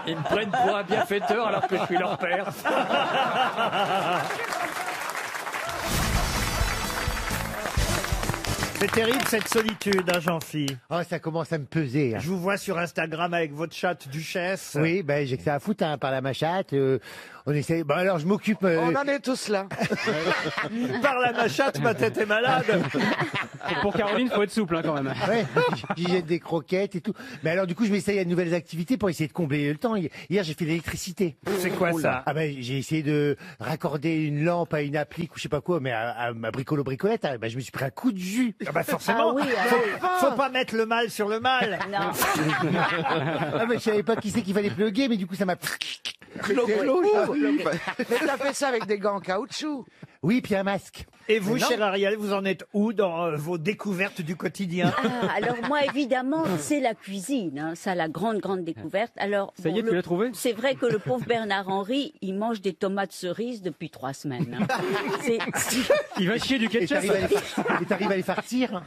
Ils me prennent pour un bienfaiteur alors que je suis leur père. C'est terrible cette solitude, hein, Jean-Phi. Oh, ça commence à me peser. hein. Je vous vois sur Instagram avec votre chatte Duchesse. Oui, ben j'ai que ça à foutre hein, par la machate. On essaie. Bon alors je m'occupe. On en est tous là. Par la machate, ma tête est malade. Pour Caroline, faut être souple hein, quand même. Ouais, j'y jette des croquettes et tout. Mais alors du coup, je m'essaye à de nouvelles activités pour essayer de combler le temps. Hier, j'ai fait de l'électricité. C'est quoi ça? Ah ben j'ai essayé de raccorder une lampe à une applique ou je sais pas quoi, mais à ma bricolette. Ah, ben, je me suis pris un coup de jus. Ah bah forcément, Ah oui, faut pas mettre le mal sur le mal. Non. Ah mais je savais pas qui c'est qu'il fallait plugger, mais du coup ça m'a. Mais t'as fait ça avec des gants en caoutchouc. Oui, puis un masque. Et vous, Mais non. cher Ariel, vous en êtes où dans vos découvertes du quotidien? Ah, alors moi, évidemment, c'est la cuisine. Hein, ça, la grande découverte. Alors, Ça y est, tu l'as trouvé? C'est vrai que le pauvre Bernard-Henri, il mange des tomates cerises depuis 3 semaines. hein. Il va chier du Et ketchup. t'arrives à les farcir.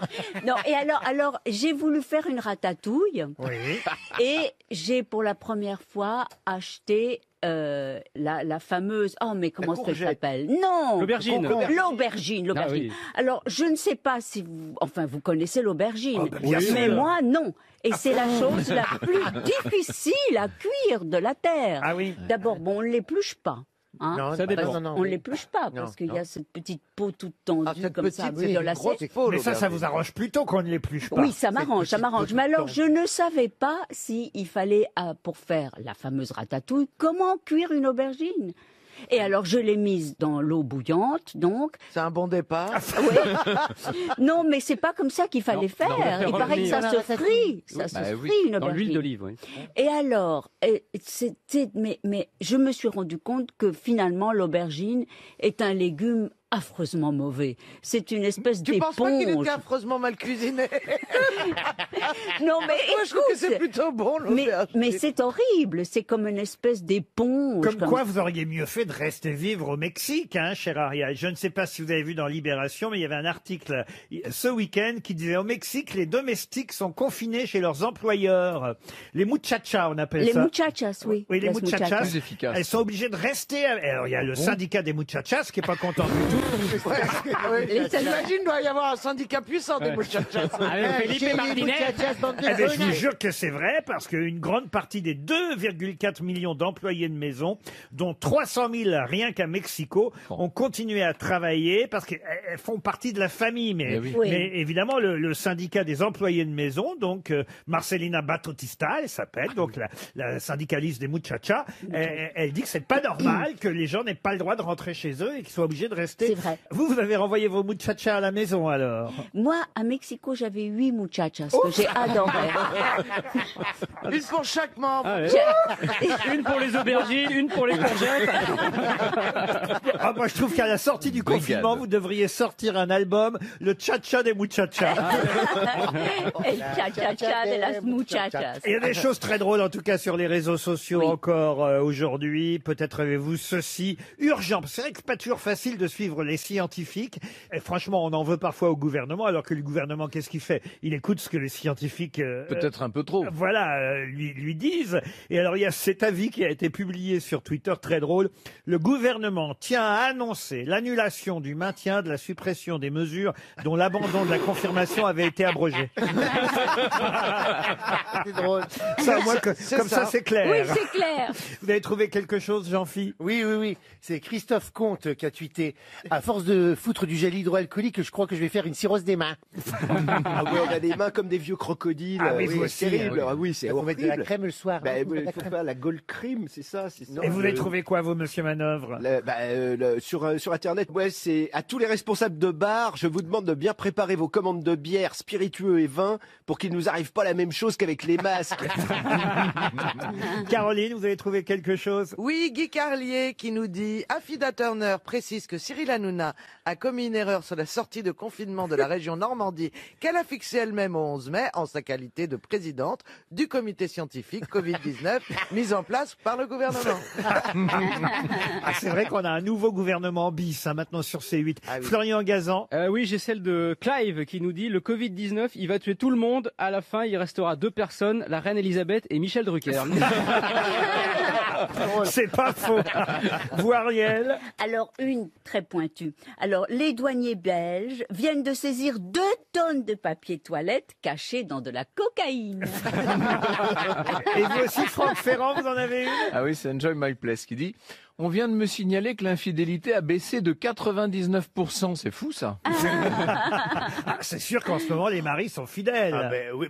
Non, et alors, j'ai voulu faire une ratatouille. Oui. Et j'ai pour la première fois acheté la fameuse. Oh, mais comment ça s'appelle? Non! L'aubergine. L'aubergine. Ah oui. Alors, je ne sais pas si vous. Enfin, vous connaissez l'aubergine. Oh, ben, bien sûr. Mais moi, non. Et c'est la chose la plus difficile à cuire de la terre. Ah oui. D'abord, bon, on ne l'épluche pas. Hein, Non, Ça dépend. parce- on ne l'épluche pas parce qu'il y a cette petite peau toute tendue cette comme ça, petite, de c'est la une grosse sèche. peau, Mais ça l'aubergine. vous arrange plutôt qu'on ne l'épluche pas. Oui, ça m'arrange, ça m'arrange. Mais alors, je ne savais pas si il fallait, pour faire la fameuse ratatouille, comment cuire une aubergine. Et alors, je l'ai mise dans l'eau bouillante, donc. C'est un bon départ. Ouais. Non, mais c'est pas comme ça qu'il fallait faire. Il paraît que ça se frit. Ça se frit, une Dans l'huile aubergine. d'olive, oui. Et alors, mais je me suis rendu compte que finalement, l'aubergine est un légume affreusement mauvais. C'est une espèce Tu penses pas qu'il d'éponge. était affreusement mal cuisiné? Non, mais Moi, je trouve que c'est écoute, plutôt bon, l'aubergine. mais c'est horrible. C'est comme une espèce d'éponge. Comme quoi, vous auriez mieux fait de rester vivre au Mexique, hein, cher Ariel. Je ne sais pas si vous avez vu dans Libération, mais il y avait un article ce week-end qui disait au Mexique, les domestiques sont confinés chez leurs employeurs. Les muchachas, on appelle Les ça. muchachas, oui. Oui, les Las muchachas, Plus efficace. elles sont obligées de rester. Alors, il y a le syndicat des muchachas qui est pas content du tout. J'imagine, doit y avoir un syndicat puissant des muchachas. Avec Felipe Martinez. Eh ben, je vous jure que c'est vrai, parce qu'une grande partie des 2,4 millions d'employés de maison, dont 300 000 rien qu'à Mexico, ont continué à travailler parce qu'elles font partie de la famille. Mais, oui. Oui. mais évidemment, le syndicat des employés de maison, donc Marcelina Batotista, elle s'appelle, donc la syndicaliste des muchachas, elle dit que c'est pas normal que les gens n'aient pas le droit de rentrer chez eux et qu'ils soient obligés de rester. C'est vrai. Vous avez renvoyé vos muchachas à la maison alors? Moi, à Mexico, j'avais 8 muchachas que j'ai adorées. Une pour chaque membre. Ah ouais. Une pour les aubergines, une pour les courgettes. Ah, moi, je trouve qu'à la sortie du confinement, vous devriez sortir un album, le Cha-Cha des Muchachas. El cha-cha-cha de las muchachas. Il y a des choses très drôles, en tout cas, sur les réseaux sociaux encore aujourd'hui. Peut-être avez-vous ceci. Urgent. C'est vrai que c'est pas toujours facile de suivre les scientifiques. Et franchement, on en veut parfois au gouvernement, alors que le gouvernement, qu'est-ce qu'il fait? Il écoute ce que les scientifiques... Peut-être un peu trop. Voilà, lui disent. Et alors, il y a cet avis qui a été publié sur Twitter, très drôle. Le gouvernement tient à annoncer l'annulation du maintien de la suppression des mesures dont l'abandon de la confirmation avait été abrogé. C'est drôle. Ça, moi, comme ça, c'est clair. Oui, c'est clair. Vous avez trouvé quelque chose, Jean-Phi? Oui. C'est Christophe Comte qui a tweeté. À force de foutre du gel hydroalcoolique, je crois que je vais faire une cirrhose des mains. Ah ouais, on a des mains comme des vieux crocodiles. Ah oui, vous c'est aussi, terrible. oui. Ah oui, c'est Faut mettre de la horrible. crème le soir. Bah, hein, faut mettre de il la faut crème. faire la Gold Cream, c'est ça. Et vous avez trouvé quoi, vous, monsieur Manœuvre? Sur Internet, ouais, c'est à tous les responsables de bar, je vous demande de bien préparer vos commandes de bière, spiritueux et vin pour qu'il ne nous arrive pas la même chose qu'avec les masques. Caroline, vous avez trouvé quelque chose? Oui, Guy Carlier qui nous dit « Affida Turner précise que Cyril Hanouna a commis une erreur sur la sortie de confinement de la région Normandie qu'elle a fixée elle-même au 11 mai en sa qualité de présidente du comité scientifique Covid-19 mis en place par le gouvernement. » Ah, c'est vrai qu'on a un nouveau gouvernement bis maintenant sur C8. Florian Gazan. Oui, j'ai celle de Clive qui nous dit le Covid-19, il va tuer tout le monde. À la fin, il restera 2 personnes, la reine Elisabeth et Michel Drucker. C'est pas faux. Vous, Ariel? Alors, une très pointue. Alors, les douaniers belges viennent de saisir 2 tonnes de papier toilette cachés dans de la cocaïne. Et vous aussi, Franck Ferrand, vous en avez une? Ah oui, c'est Enjoy My Place qui dit « On vient de me signaler que l'infidélité a baissé de 99%. C'est fou, ça. Ah, c'est sûr qu'en ce moment, les maris sont fidèles.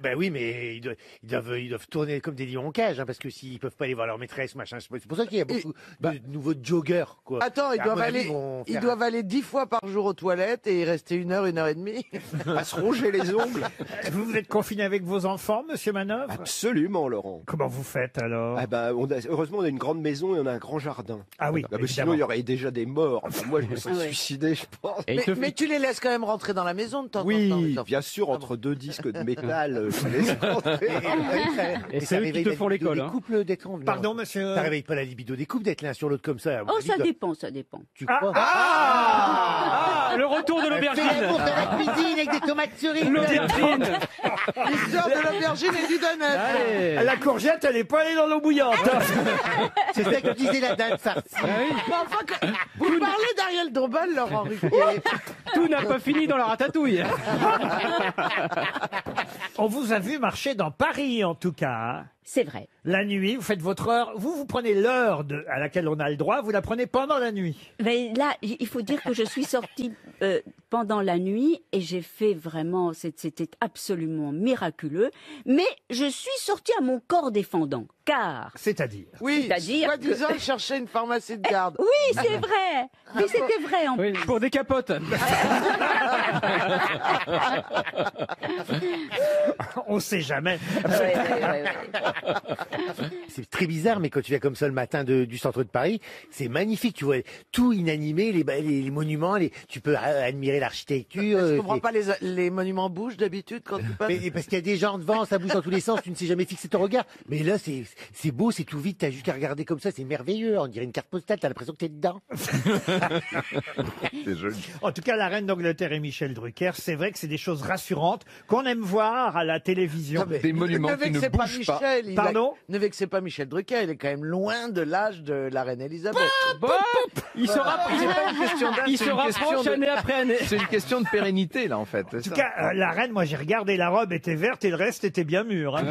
Ah oui, mais ils doivent tourner comme des lions en cage, hein, parce que s'ils peuvent pas aller voir leur maîtresse, machin, c'est pour ça qu'il y a beaucoup de nouveaux joggers, quoi. Attends, ils À doivent mon avis, aller, vont ils faire- doivent aller 10 fois par jour aux toilettes et y rester 1 heure, 1 heure et demie. À se ronger les ongles. Vous êtes confiné avec vos enfants, monsieur Manœuvre? Absolument, Laurent. Comment vous faites alors? Ah bah, heureusement, on a une grande maison et on a un grand jardin. Ah oui, mais évidemment. sinon, il y aurait déjà des morts. Enfin, moi, je me serais Ah ouais. suicidé, je pense. Mais tu les laisses quand même rentrer dans la maison de temps en temps. les Oui, enfants. bien sûr, entre 2 disques de métal, je les laisse rentrer. Et c'est eux qui te font l'école, Des hein. couples d'être l'un. Pardon, monsieur? Ça réveille pas la libido des couples d'être l'un sur l'autre comme ça. à mon Oh, avis, ça doit- dépend, ça dépend. Tu crois Ah, le retour de l'aubergine. Fais l'amour dans la cuisine avec des tomates cerises. L'aubergine. L'histoire de l'aubergine et du donut. Allez. La courgette, elle est pas allée dans l'eau bouillante. C'est ça que disait la dame farcie. Mais enfin, vous parlez d'Ariel Dombal, Laurent Ruquier. Tout n'a pas fini dans la ratatouille. On vous a vu marcher dans Paris, en tout cas. Hein. C'est vrai. La nuit, vous faites votre heure. Vous prenez l'heure à laquelle on a le droit. Vous la prenez pendant la nuit. Mais là, il faut dire que je suis sortie pendant la nuit et j'ai fait vraiment, c'était absolument miraculeux. Mais je suis sortie à mon corps défendant, car... C'est-à-dire? Oui, C'est-à-dire soi-disant, que- il cherchait une pharmacie de garde. Oui, c'est vrai. Mais c'était vrai en Oui, plus. pour des capotes. On sait jamais. Ouais. C'est très bizarre, mais quand tu viens comme ça le matin du centre de Paris, c'est magnifique. Tu vois tout inanimé, les monuments, tu peux admirer l'architecture. Je comprends pas, les monuments bougent d'habitude quand tu passes. Mais parce qu'il y a des gens devant, ça bouge dans tous les sens, tu ne sais jamais fixer ton regard. Mais là, c'est beau, c'est tout vite, t'as juste qu'à regarder comme ça, c'est merveilleux. On dirait une carte postale, t'as l'impression que t'es dedans. C'est joli. En tout cas, la reine d'Angleterre et Michel Drucker, c'est vrai que c'est des choses rassurantes qu'on aime voir à la télévision. Des monuments qui ne bougent pas. Pardon? Ne vexez pas Michel Drucker, il est quand même loin de l'âge de la reine Elisabeth. Bon, il se rapproche. C'est pas une question d'âge, Il c'est se une question rapproche de- année après année. C'est une question de pérennité, là, en fait. En tout cas, la reine, moi j'ai regardé, la robe était verte et le reste était bien mûr. Hein.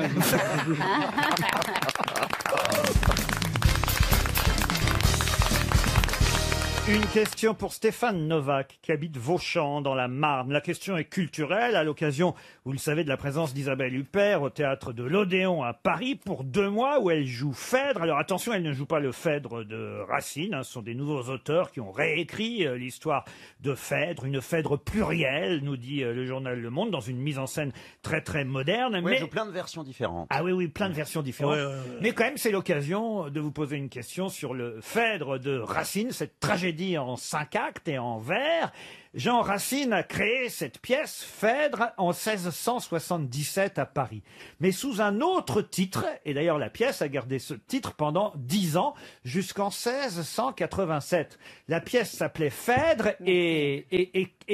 Une question pour Stéphane Novak, qui habite Vauchamp, dans la Marne. La question est culturelle, à l'occasion, vous le savez, de la présence d'Isabelle Huppert au théâtre de l'Odéon à Paris pour 2 mois où elle joue Phèdre. Alors attention, elle ne joue pas le Phèdre de Racine, hein, ce sont des nouveaux auteurs qui ont réécrit l'histoire de Phèdre, une Phèdre plurielle, nous dit le journal Le Monde, dans une mise en scène très très moderne. Ouais, mais... ils ont plein de versions différentes. Ah oui, plein de versions différentes. Ouais. Mais quand même, c'est l'occasion de vous poser une question sur le Phèdre de Racine, cette tragédie en 5 actes et en vers. Jean Racine a créé cette pièce Phèdre en 1677 à Paris. Mais sous un autre titre, et d'ailleurs la pièce a gardé ce titre pendant 10 ans, jusqu'en 1687. La pièce s'appelait Phèdre et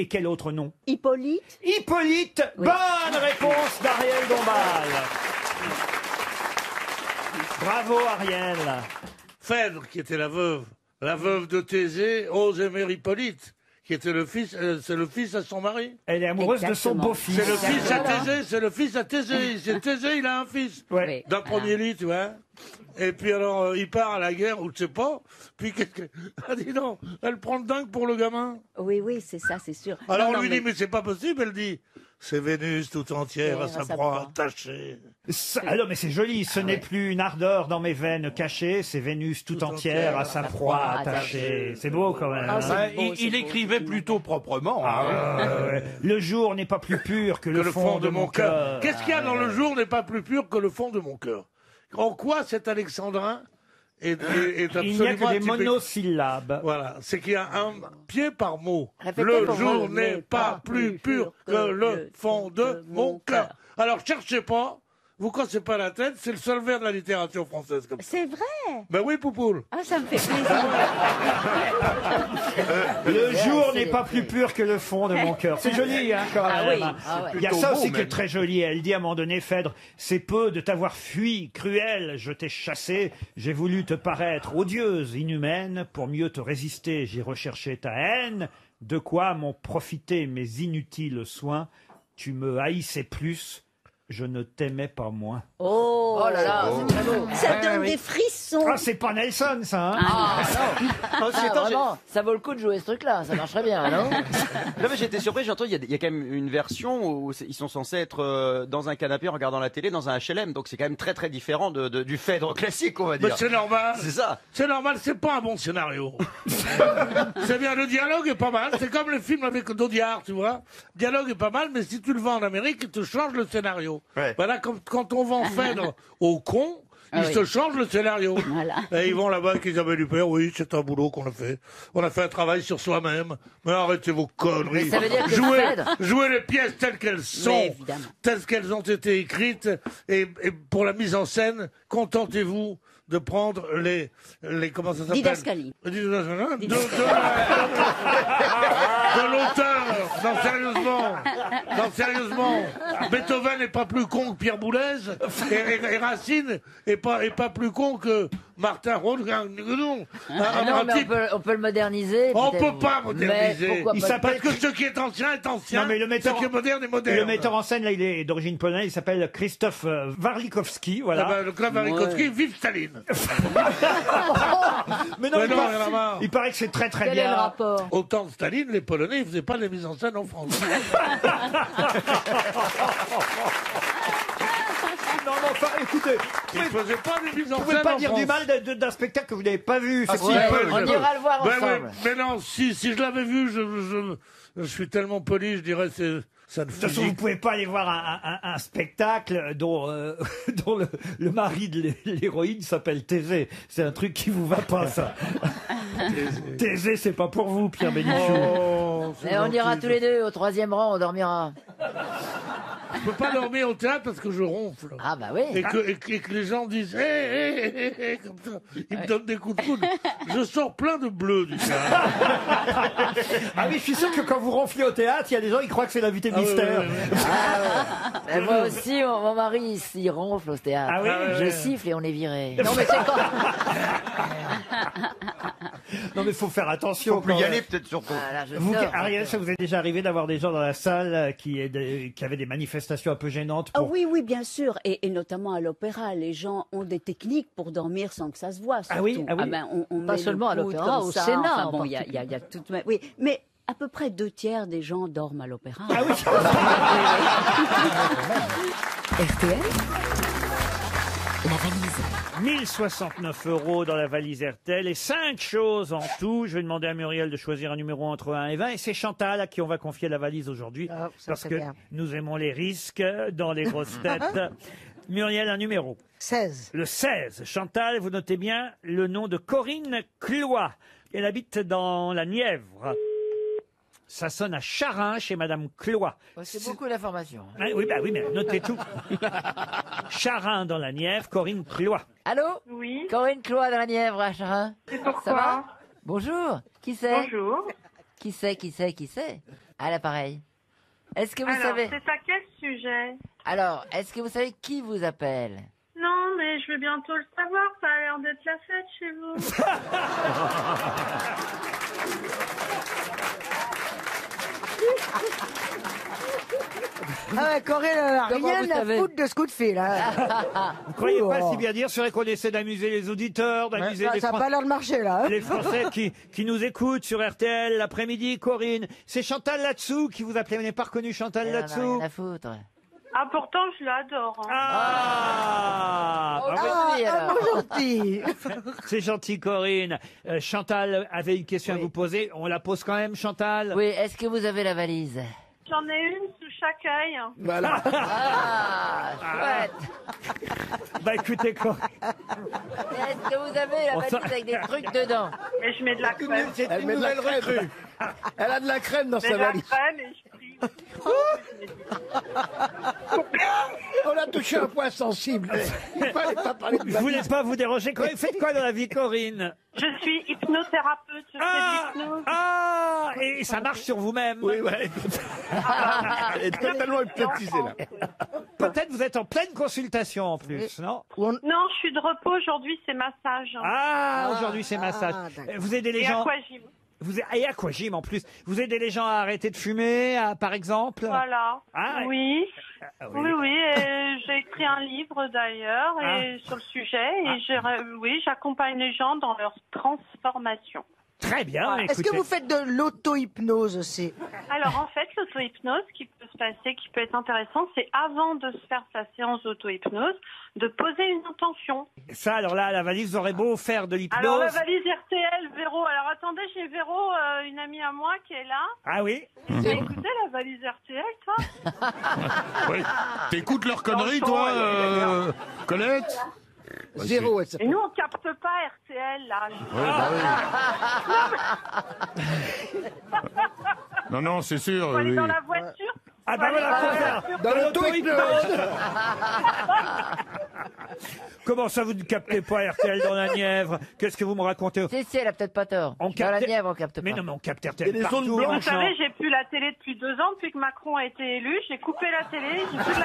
quel autre nom? Hippolyte. Hippolyte. Oui. Bonne réponse d'Ariel Dombal. Bravo Ariel. Phèdre, qui était la veuve de Thésée, ose aimer Hippolyte, qui était le fils, c'est le fils à son mari. Elle est amoureuse de son beau-fils. C'est le fils à Thésée, c'est le fils à Thésée. C'est Thésée, il a un fils. Ouais. D'un premier lit, tu vois. Et puis alors, il part à la guerre, ou je sais pas. Puis qu'est-ce que... Ah, dis donc, elle prend le dingue pour le gamin. Oui, oui, c'est ça, c'est sûr. Alors Non, on lui non, dit, mais c'est pas possible, elle dit. C'est Vénus tout entière à sa proie attachée. Alors, mais c'est joli. Ce n'est plus une ardeur dans mes veines cachées, c'est Vénus tout entière à sa proie attachée. C'est beau quand même. hein. Il écrivait plutôt proprement. hein. Ouais. Le jour n'est pas plus pur que le fond de mon cœur. Qu'est-ce qu'il y a dans le jour n'est pas plus pur que le fond de mon cœur? En quoi cet alexandrin est absolument Il n'y a que des atypique. monosyllabes. Voilà, c'est qu'il y a un pied par mot. Répétez Le pour jour moi. n'est pas plus pur que le fond de mon cœur. Alors cherchez pas, vous cassez pas la tête, c'est le seul vers de la littérature française comme ça. C'est vrai. Ben oui, Poupoule. Ah, ça me fait plaisir. Le jour n'est pas plus pur que le fond de mon cœur. C'est joli, hein, quand Ah même. oui, ah ouais. Il y a ça aussi qui est très joli. Elle dit à un moment donné, Phèdre, c'est peu de t'avoir fui, cruel, je t'ai chassé, j'ai voulu te paraître odieuse, inhumaine, pour mieux te résister, j'ai recherché ta haine, de quoi m'ont profité mes inutiles soins, tu me haïssais plus, je ne t'aimais pas moins. Oh, là là, c'est très beau. Ça donne des frissons. Ah, c'est pas Nelson, ça, hein Ah, Oh, ça, vraiment, ça vaut le coup de jouer ce truc-là, ça marcherait bien, non? Non mais j'étais surpris, j'ai entendu, il y a quand même une version où ils sont censés être dans un canapé en regardant la télé dans un HLM, donc c'est quand même très très différent du Phèdre classique, on va dire. Mais c'est normal. C'est ça. C'est normal, c'est pas un bon scénario. C'est bien, le dialogue est pas mal. C'est comme le film avec Dodiard, tu vois. Le dialogue est pas mal, mais si tu le vends en Amérique, ils te changent le scénario. Ouais. Voilà, quand on vend Phèdre au con, Ah ils oui. te changent le scénario. Voilà. Et ils vont là-bas avec Isabelle Huppert, oui, c'est un boulot qu'on a fait. On a fait un travail sur soi-même. Mais arrêtez vos conneries. Mais ça veut dire que jouez, Phèdre- jouez les pièces telles qu'elles sont, Mais évidemment. telles qu'elles ont été écrites. Et pour la mise en scène, contentez-vous de prendre les comment ça s'appelle? Didascalie. De l'auteur. Non, sérieusement. Non, sérieusement. Beethoven n'est pas plus con que Pierre Boulez. Et Racine est pas plus con que Martin Rodin. Non, Non, mais on peut le moderniser. On peut-être. peut pas moderniser. Mais pourquoi Il pas- s'appelle- Parce que ce qui est ancien est ancien. Non, mais le metteur ce qui est moderne est moderne. Le metteur en scène, là, il est d'origine polonaise, il s'appelle Krzysztof Warlikowski, voilà. Ah ben, le club Warlikowski, vive Staline. Mais non, Mais il, non, paraît- il y en a marre. il paraît que c'est très très Quel est le bien. rapport? Au temps de Staline, les Polonais, ils faisaient pas les mises en scène en France. Non, mais enfin, écoutez, Ils faisaient pas les mises en vous scène pouvez pas en dire France. du mal d'un spectacle que vous n'avez pas vu. C'est si, on ira le voir Ben ensemble. ouais, mais non, si je l'avais vu, je suis tellement poli, je dirais, ça ne De toute fait façon, vous pouvez pas aller voir un spectacle dont, dont le mari de l'héroïne s'appelle Thésée. C'est un truc qui vous va pas, ça. Thésée, c'est pas pour vous, Pierre Bénichou. Oh, c'est Mais on ira gentil. tous les deux au 3e rang, on dormira. Je peux pas dormir au théâtre parce que je ronfle. Ah bah oui. Et que les gens disent hé, comme ça. Ils me donnent des coups de coude. Je sors plein de bleu du théâtre. Ah oui, je suis sûr que quand vous ronflez au théâtre, il y a des gens qui croient que c'est l'invité Ah oui, mystère. oui, oui, oui. Et moi aussi, mon mari, il ronfle au théâtre. Ah oui Je siffle et on est viré. Non, mais c'est quand. Non, mais faut faire attention. Faut plus quand y même. aller peut-être surtout. Ah, là, je Vous, sors. Ariel, ça vous est déjà arrivé d'avoir des gens dans la salle qui avaient des manifestations un peu gênantes Ah pour... oui, oui, bien sûr. Et notamment à l'opéra, les gens ont des techniques pour dormir sans que ça se voit. Ah oui, surtout. ah oui. ben, on Pas met le seulement à coude l'opéra, comme au ça. Sénat, Enfin, en bon, il y a tout. Oui, mais à peu près 2/3 des gens dorment à l'opéra. Ah oui. RTL, la valise. 1069 € dans la valise RTL et 5 choses en tout. Je vais demander à Muriel de choisir un numéro entre 1 et 20. Et c'est Chantal à qui on va confier la valise aujourd'hui. Ah, ça, parce c'est que bien. nous aimons les risques dans les grosses têtes. Muriel, un numéro. 16. Le 16. Chantal, vous notez bien le nom de Corinne Cloy. Elle habite dans la Nièvre. Ça sonne à Charin chez Madame Cloy. C'est beaucoup d'informations. Ah, oui, bah oui, mais notez tout. Charin dans la Nièvre, Corinne Cloy. Allô? Oui. Corinne Cloy de la Nièvre à Charin. C'est pourquoi? Ça va? Bonjour. Qui c'est? Bonjour. Qui c'est? À l'appareil. Est-ce que vous Alors, savez... c'est à quel sujet? Alors, est-ce que vous savez qui vous appelle? Non, mais je vais bientôt le savoir, ça a l'air d'être la fête chez vous. Ah ouais, Corinne, elle a Comment rien vous à savez foutre de ce coup de fil. Hein. Vous croyez pas Oh. si bien dire, c'est vrai qu'on essaie d'amuser les auditeurs, d'amuser les Ça n'a pas l'air de marcher, là. Hein. les Français qui nous écoutent sur RTL l'après-midi. Corinne, c'est Chantal Latsou qui vous appelait. Vous n'avez pas reconnu Chantal Elle en a Latsou? rien à foutre. Ah, pourtant, je l'adore. Hein. Ah, oui, alors. Gentil. c'est gentil, Corinne. Chantal avait une question à vous poser. On la pose quand même, Chantal. Oui, est-ce que vous avez la valise? J'en ai une sous chaque œil. Voilà. Ah, chouette. Bah écoutez, Corinne. Est-ce que vous avez la On valise s'en- avec des trucs dedans? Et je mets de la crème. C'est une nouvelle recrue. Elle a de la crème dans Je mets sa de la valise. crème et je prie. On a touché un point sensible. Il fallait pas parler de Je voulais pas vous déranger. Corinne, faites quoi dans la vie, Corinne? Je suis hypnothérapeute, je fais de l'hypnose. Ah, et ça marche sur vous-même. Oui, ouais. Elle est totalement hypnotisée, là. Peut-être vous êtes en pleine consultation en plus, non? Non, je suis de repos aujourd'hui, c'est massage. Ah, aujourd'hui c'est massage. Vous aidez les Et gens. aquagym. Et aquagym en plus. Vous aidez les gens à arrêter de fumer, par exemple. Voilà. Ah, oui. oui. Oui, et j'ai écrit un livre d'ailleurs et sur le sujet et j'accompagne les gens dans leur transformation. Très bien. Est-ce que vous faites de l'auto-hypnose aussi? Alors en fait, l'auto-hypnose, qui peut se passer, qui peut être intéressant, c'est avant de se faire sa séance d'auto-hypnose, de poser une intention. Ça, alors là, la valise, vous aurez beau faire de l'hypnose. Alors la valise RTL, Véro. Alors attendez, j'ai Véro, une amie à moi qui est là. Ah oui. T'as écouté la valise RTL, toi? Oui. T'écoutes leurs conneries, Non, toi, elle est Colette? Zéro, elle Et s'appelle. nous, on capte pas RTL, là. Non, non, c'est sûr. Faut aller oui. dans la voiture. Ah bah voilà, faut faire Dans l'auto-hypnose. Comment ça, vous ne captez pas RTL dans la Nièvre? Qu'est-ce que vous me racontez? Si, elle a peut-être pas tort. On Dans la capte- Nièvre, on capte pas. Mais non, mais on capte Il y a RTL des partout. ondes blanches. Vous maintenant. savez, j'ai plus la télé depuis 2 ans, depuis que Macron a été élu. J'ai coupé la télé, j'ai plus de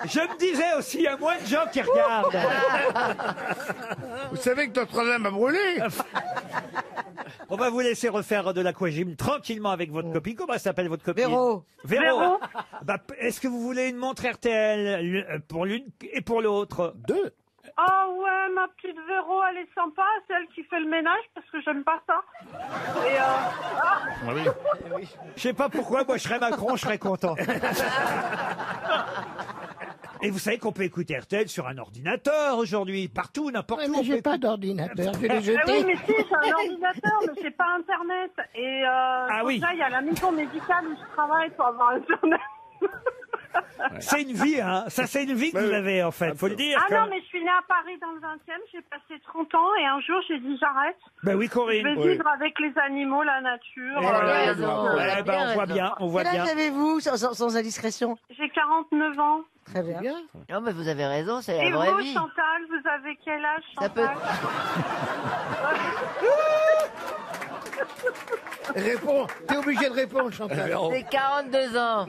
Je me disais aussi, il y a moins de gens qui regardent. Vous savez que Notre-Dame a brûlé? On va vous laisser refaire de l'aquagym tranquillement avec votre copine. Comment elle s'appelle votre copine? Véro. Véro. Bah, est-ce que vous voulez une montre RTL pour l'une et pour l'autre? Deux. Oh ouais, ma petite Véro, elle est sympa, c'est elle qui fait le ménage parce que j'aime pas ça. Et Ah oui. Je sais pas pourquoi, moi je serais Macron, je serais content. Et vous savez qu'on peut écouter RTL sur un ordinateur aujourd'hui, partout, n'importe où. Mais on j'ai peut pas écouter. d'ordinateur, je l'ai Ah oui, jeté. mais si, j'ai un ordinateur, mais c'est pas Internet. Et oui. déjà, il y a la maison médicale où je travaille pour avoir Internet. C'est une vie, hein. Ça, c'est une vie que vous avez, en fait. Faut le dire. Ah quand non, même. mais je suis née à Paris dans le 20e, j'ai passé 30 ans et un jour j'ai dit j'arrête. Ben oui, Je Corinne. vais vivre avec les animaux, la nature. Eh ben, ouais, ben, on voit bien, on voit Quel bien. âge avez-vous, sans indiscrétion? J'ai 49 ans. Très bien. Non, mais vous avez raison, c'est la Et vraie vous, vie. Chantal, vous avez quel âge, Ça peut- Chantal Réponds, t'es obligé de répondre, Chantal. C'est 42 ans.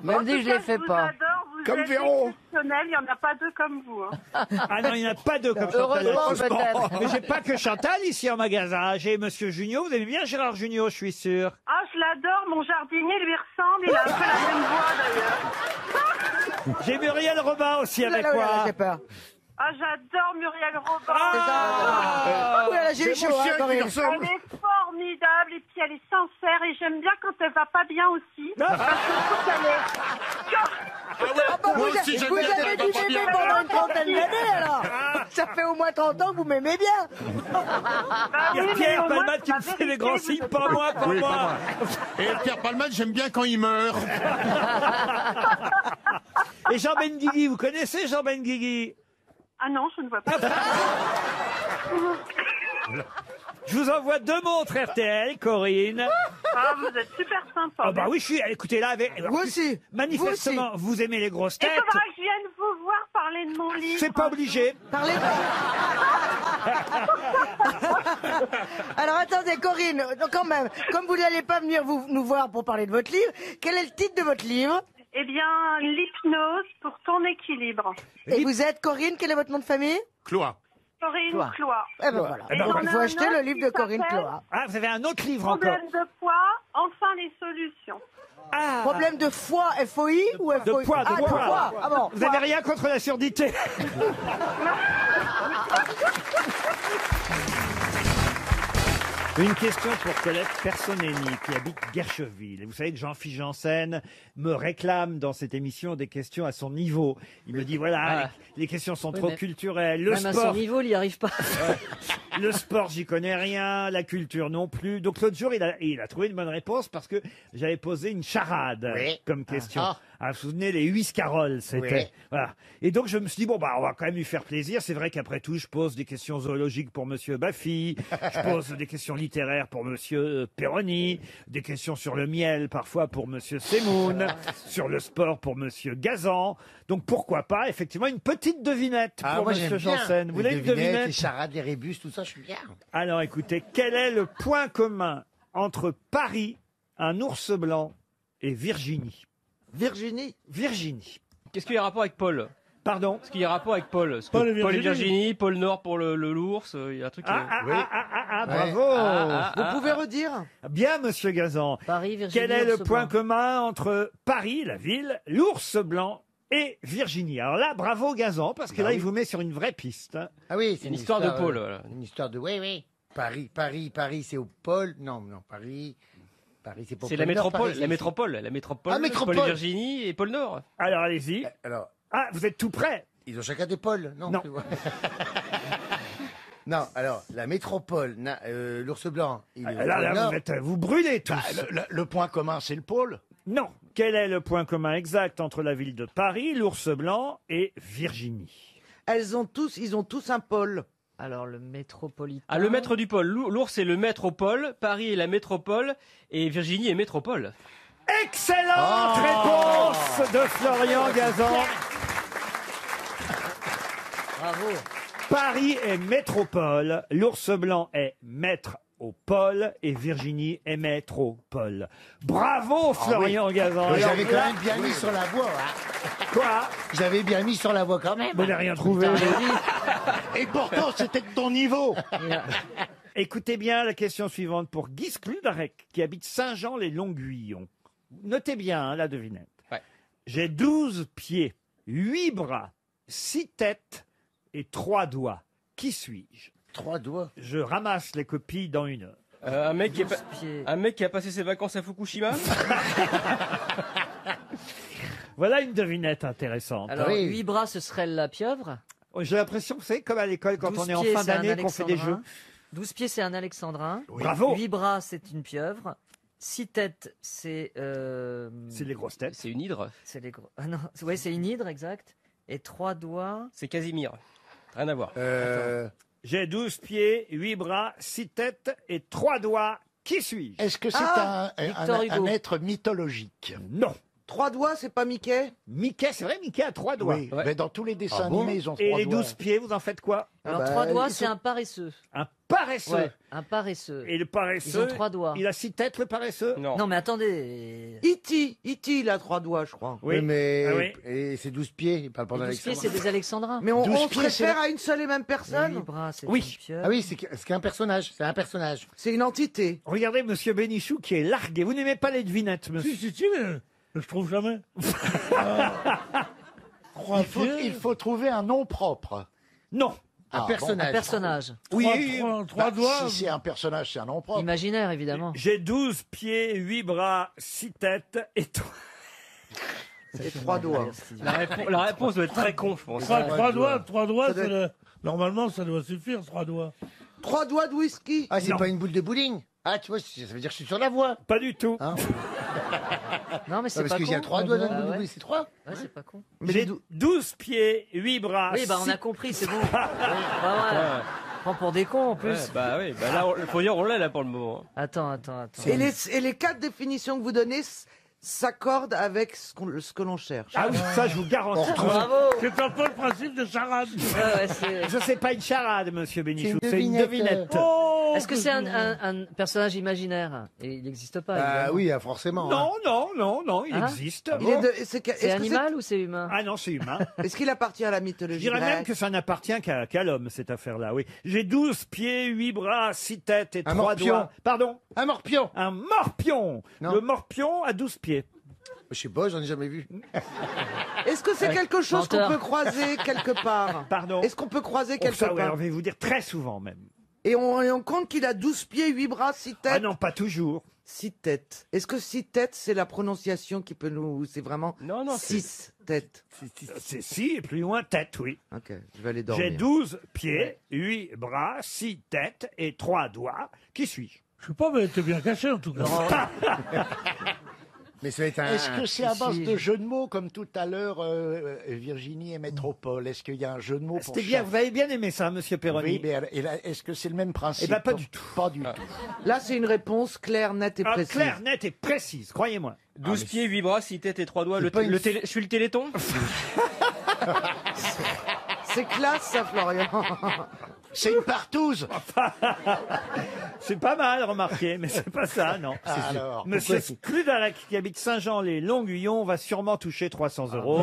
Même dit, je les fais vous pas. adore, vous Comme êtes Véro. exceptionnel, il n'y en a pas deux comme vous. Hein. Ah non, il n'y en a pas deux comme Chantal. Heureusement, peut-être. Mais j'ai pas que Chantal ici en magasin. J'ai Monsieur Junio. Vous aimez bien Gérard Junio, je suis sûr. Ah, je l'adore, mon jardinier lui ressemble, il a un peu la même voix d'ailleurs. J'ai Muriel Robin aussi avec Là, là, moi. j'ai peur. Ah, j'adore Muriel Robin. Oh là là, j'ai eu C'est chaud, mon chien hein, qui Corinne. lui ressemble. Elle est formidable et puis elle est sincère et j'aime bien quand elle va pas bien aussi. Parce que je trouve qu'elle est... Ah bah, Moi vous aussi, j'aime vous bien avez quand elle dû va pas m'aimer bien. pendant une trentaine d'années alors. Ça fait au moins 30 ans que vous m'aimez bien. Il y a oui, mais Pierre au moins, Palmade qui la me fait vérité, des grands vous signes, êtes pas moi, pas Oui, moi. pas moi. Et Pierre Palmade, j'aime bien quand il meurt. Et Jean Benguigui, vous connaissez Jean Benguigui? Ah non, je ne vois pas. Je vous envoie 2 montres RTL, Corinne. Ah, vous êtes super sympa. Ah bah oui, je suis. Écoutez là, avec. Vous aussi. Manifestement, vous aimez les grosses Il têtes. faudra que je vienne vous voir parler de mon livre. C'est pas obligé. Parlez. Alors attendez, Corinne, donc quand même, comme vous n'allez pas venir nous voir pour parler de votre livre, quel est le titre de votre livre? Eh bien, l'hypnose pour ton équilibre. Et vous êtes Corinne, quel est votre nom de famille? Cloa. Corinne Cloa. Cloa. Eh ben voilà. Et Donc, j'en il ai faut un acheter autre le livre qui de Corinne s'appelle Cloa. Ah, vous avez un autre livre encore. Problème de poids, enfin les solutions. Ah. Problème de foie, FOI ou FOI? De poids, Ah, de poids. Ah bon. Vous n'avez rien contre la surdité. Une question pour Colette Personelli qui habite Guercheville. Et vous savez que Jean-Philippe Janssen me réclame dans cette émission des questions à son niveau. Il me dit voilà, les questions sont Oui, trop mais culturelles. Le même à son sport, niveau, il n'y arrive pas. le sport, j'y connais rien. La culture non plus. Donc l'autre jour, il a trouvé une bonne réponse parce que j'avais posé une charade comme question. Ah, vous vous souvenez, les 8 caroles, c'était. Voilà. Et donc, je me suis dit, bon, bah, on va quand même lui faire plaisir. C'est vrai qu'après tout, je pose des questions zoologiques pour Monsieur Baffy. Je pose des questions littéraires pour Monsieur Perroni. Des questions sur le miel, parfois, pour Monsieur Semoun. Sur le sport, pour Monsieur Gazan. Donc, pourquoi pas, effectivement, une petite devinette pour Monsieur Janssen. Vous voulez une devinette? Les charades, les rébus, tout ça, je suis bien. Alors, écoutez, quel est le point commun entre Paris, un ours blanc et Virginie? Virginie. Qu'est-ce qu'il y a rapport avec Paul? Pardon? Est-ce qu'il y a rapport avec Paul? Parce que Paul et Paul et Virginie. Virginie, pôle Nord pour l'ours, il y a un truc. Bravo! Vous pouvez redire? Bien, Monsieur Gazan. Paris, Virginie, Quel est le ours point blanc. commun entre Paris, la ville, l'ours blanc et Virginie? Alors là, bravo Gazan, parce que là, il vous met sur une vraie piste. hein. Ah oui, c'est Une histoire de pôle, voilà. Une histoire de... Oui. Paris, c'est au pôle. Non, Paris, c'est pas au C'est pôle la Nord, métropole, Paris, la c'est- métropole, la métropole, Ah, métropole. Paul et Virginie et pôle Nord. Alors, allez-y. Alors, Ah, vous êtes tout prêt? ils ont chacun des pôles, non? Non. Non, alors, la métropole, l'ours blanc, il est au Là, pôle Nord. vous brûlez tous. Le point commun, c'est le pôle. Non. Quel est le point commun exact entre la ville de Paris, l'ours blanc et Virginie? Ils ont tous un pôle. Alors, le métropolitain. Ah, le maître du pôle. L'ours est le maître au pôle, Paris est la métropole et Virginie est métropole. Excellente réponse de Florian Gazan. Bravo. Paris est métropole, l'ours blanc est maître au pôle et Virginie est maître au pôle. Bravo Florian Gazan. Mais Alors j'avais quand là- même bien mis sur la voie. Hein. Quoi? J'avais bien mis sur la voie quand même. Vous n'avez rien trouvé. Et pourtant, c'était de ton niveau. Écoutez bien la question suivante pour Guy Skludarek, qui habite Saint-Jean-les-Longuillons. Notez bien la devinette. Ouais. J'ai 12 pieds, 8 bras, 6 têtes et 3 doigts. Qui suis-je? 3 doigts. Je ramasse les copies dans une heure. Un mec qui a passé ses vacances à Fukushima. Voilà une devinette intéressante. Alors, 8 bras, ce serait la pieuvre. J'ai l'impression, vous savez, comme à l'école, quand 12 on est en pieds, fin c'est un d'année, qu'on fait des jeux. alexandrin. 12 pieds, c'est un alexandrin. Bravo. 8 bras, c'est une pieuvre. 6 têtes, c'est... C'est les grosses têtes. C'est une hydre. C'est les gros... Ah non, ouais, c'est une hydre, exact. Et 3 doigts... C'est Casimir. Rien à voir. J'ai 12 pieds, 8 bras, 6 têtes et 3 doigts. Qui suis-je? Est-ce que c'est Victor Hugo. un être mythologique? Non. 3 doigts, c'est pas Mickey? Mickey, c'est vrai, Mickey a 3 doigts. Oui, mais dans tous les dessins Ah bon? animés, ils ont Et 3 les doigts. 12 pieds, vous en faites quoi? Alors, bah, 3 doigts, ils c'est sont- un paresseux. Un paresseux. Ouais, un paresseux. Et le paresseux, Ils ont 3 doigts. il a 6 têtes, le paresseux? Non. Non, mais attendez. E.T., il a 3 doigts, je crois. Oui. Mais Ah oui. et c'est 12 pieds, il parle pas Les 12 pieds, d'Alexandre. c'est des alexandrins. Mais on 12 se pieds, c'est réfère la- à une seule et même Les personne? 8 bras, c'est Oui. une pieuvre. Ah oui, c'est un personnage, c'est un personnage. C'est une entité. Regardez Monsieur Bénichou qui est largué. Vous n'aimez pas les devinettes, monsieur? Si, mais je trouve jamais. Il faut trouver un nom propre. Non. Un Ah, personnage. Un personnage. Oui. Trois doigts. Bah, Si c'est un personnage, c'est un nom propre. Imaginaire, évidemment. J'ai 12 pieds, 8 bras, 6 têtes et 3... C'est 3 doigts. La réponse doit être très con, je pense. Trois doigts, Ça doit c'est normalement, ça doit suffire, 3 doigts. 3 doigts de whisky. Ah, c'est Non. pas une boule de bowling. Ah, tu vois, ça veut dire que je suis sur la voie. Pas du tout. Hein Non, mais c'est parce pas qu'il y a con. 3 doigts dans une Ah boule de ouais. bowling, c'est 3. Ouais, c'est pas con. J'ai 12 pieds, 8 bras. Oui, bah on a 6 compris, c'est bon. Bah ouais. Prends pour des cons en plus. Ouais, bah oui, bah là, faut dire on l'a là pour le moment. Attends. Et les 4 définitions que vous donnez s'accordent avec ce que l'on cherche. Ah oui, ça je vous garantis. Bravo. C'est un peu le principe de charade. Ouais, c'est... Ça c'est pas une charade, monsieur Bénichou, C'est c'est une une devinette. devinette. Est-ce que c'est un personnage imaginaire? Et il n'existe pas. Ah évidemment. oui, forcément. Non, il Ah. existe. Il est de- C'est animal ou c'est humain? Ah non, c'est humain. Est-ce qu'il appartient à la Je mythologie dirais même grecque? que ça n'appartient qu'à l'homme, cette affaire-là, oui. J'ai 12 pieds, 8 bras, 6 têtes et 3 morpion. doigts. Pardon? Un morpion. Un morpion. Non. Le morpion a 12 pieds. Je sais pas, j'en ai jamais vu. Est-ce que c'est quelque chose qu'on Menteur. peut croiser quelque part? Pardon? Est-ce qu'on peut croiser Oh, quelque ça, ouais, part? on va vous dire très souvent même. Et on compte qu'il a 12 pieds, 8 bras, 6 têtes? Ah non, pas toujours. 6 têtes. Est-ce que 6 têtes, c'est la prononciation qui peut nous... C'est vraiment Non, 6 têtes? C'est si, et plus loin, tête, oui. Ok, je vais aller dormir. J'ai 12 pieds, 8 bras, 6 têtes et 3 doigts. Qui suis-je? Je sais pas, mais t'es bien caché en tout cas. Mais ça va être un. Est-ce que c'est à base de jeux de mots, comme tout à l'heure, Virginie et Métropole? Est-ce qu'il y a un jeu de mots pour C'était bien, chaque- vous avez bien aimé ça, monsieur Perroni. Oui, mais et là, est-ce que c'est le même principe? Eh ben, pas du tout. Pas du tout. Là, c'est une réponse claire, nette et Ah, précise. claire, nette et précise, croyez-moi. 12 pieds, 8 bras, 6 têtes et 3 doigts. Je suis le téléthon? C'est classe, ça, Florian. C'est une partouze. C'est pas mal, remarqué, mais c'est pas ça, non. Alors, Monsieur pourquoi Scludalac, qui habite Saint-Jean-les-Longuillons, va sûrement toucher 300 €. On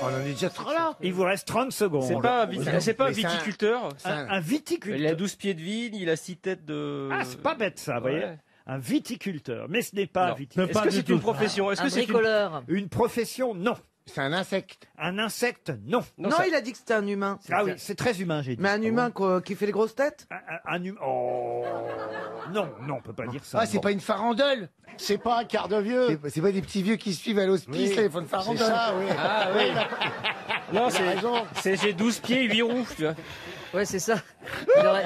en est déjà trop là. Il vous reste 30 secondes. C'est pas un, c'est pas un Mais c'est un- viticulteur. Un viticulteur. Il a 12 pieds de vigne, il a 6 têtes de. Ah, c'est pas bête ça, vous voyez. Ouais. Un viticulteur. Mais ce n'est pas Non. un viticulteur. Est-ce que c'est une profession? Est-ce Un que c'est bricoleur. Une profession, non. C'est un insecte. Un insecte, non. Non, il a dit que c'était un humain. Ah oui, c'est très humain, j'ai dit. Mais un humain qui fait les grosses têtes? Un humain. Oh. Non, on peut pas dire ça. Ah, c'est pas une farandole. C'est pas un quart de vieux. C'est pas des petits vieux qui se suivent à l'hospice, Oui, là, ils font une c'est farandole. ça, oui. Ah oui. Non, Il a raison. j'ai 12 pieds, 8 roues, tu vois. Ouais, c'est ça.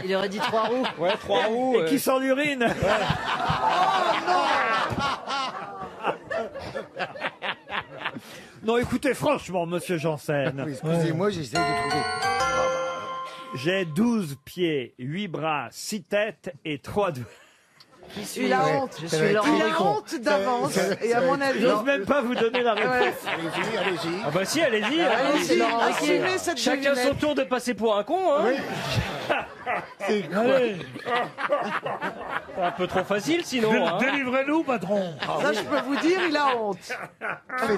Il aurait dit 3 roues. Ouais, 3 roues. Et qui sent l'urine. Non, écoutez, franchement, monsieur Janssen. Oui, excusez-moi, j'essaie de trouver. J'ai 12 pieds, 8 bras, 6 têtes et 3 doigts. Il a honte. Je suis Laurent Il a Ruquier. honte d'avance. Et à mon avis... J'ose même pas vous donner la réponse. Ouais. Allez-y, allez-y. Ah bah si, allez-y. Allez-y, Laurent Ruquier. assumez cette Chacun devinette. son tour de passer pour un con, hein. Allez, Un peu trop facile sinon. Hein. délivrez-nous, patron. Ça, je peux vous dire, il a honte.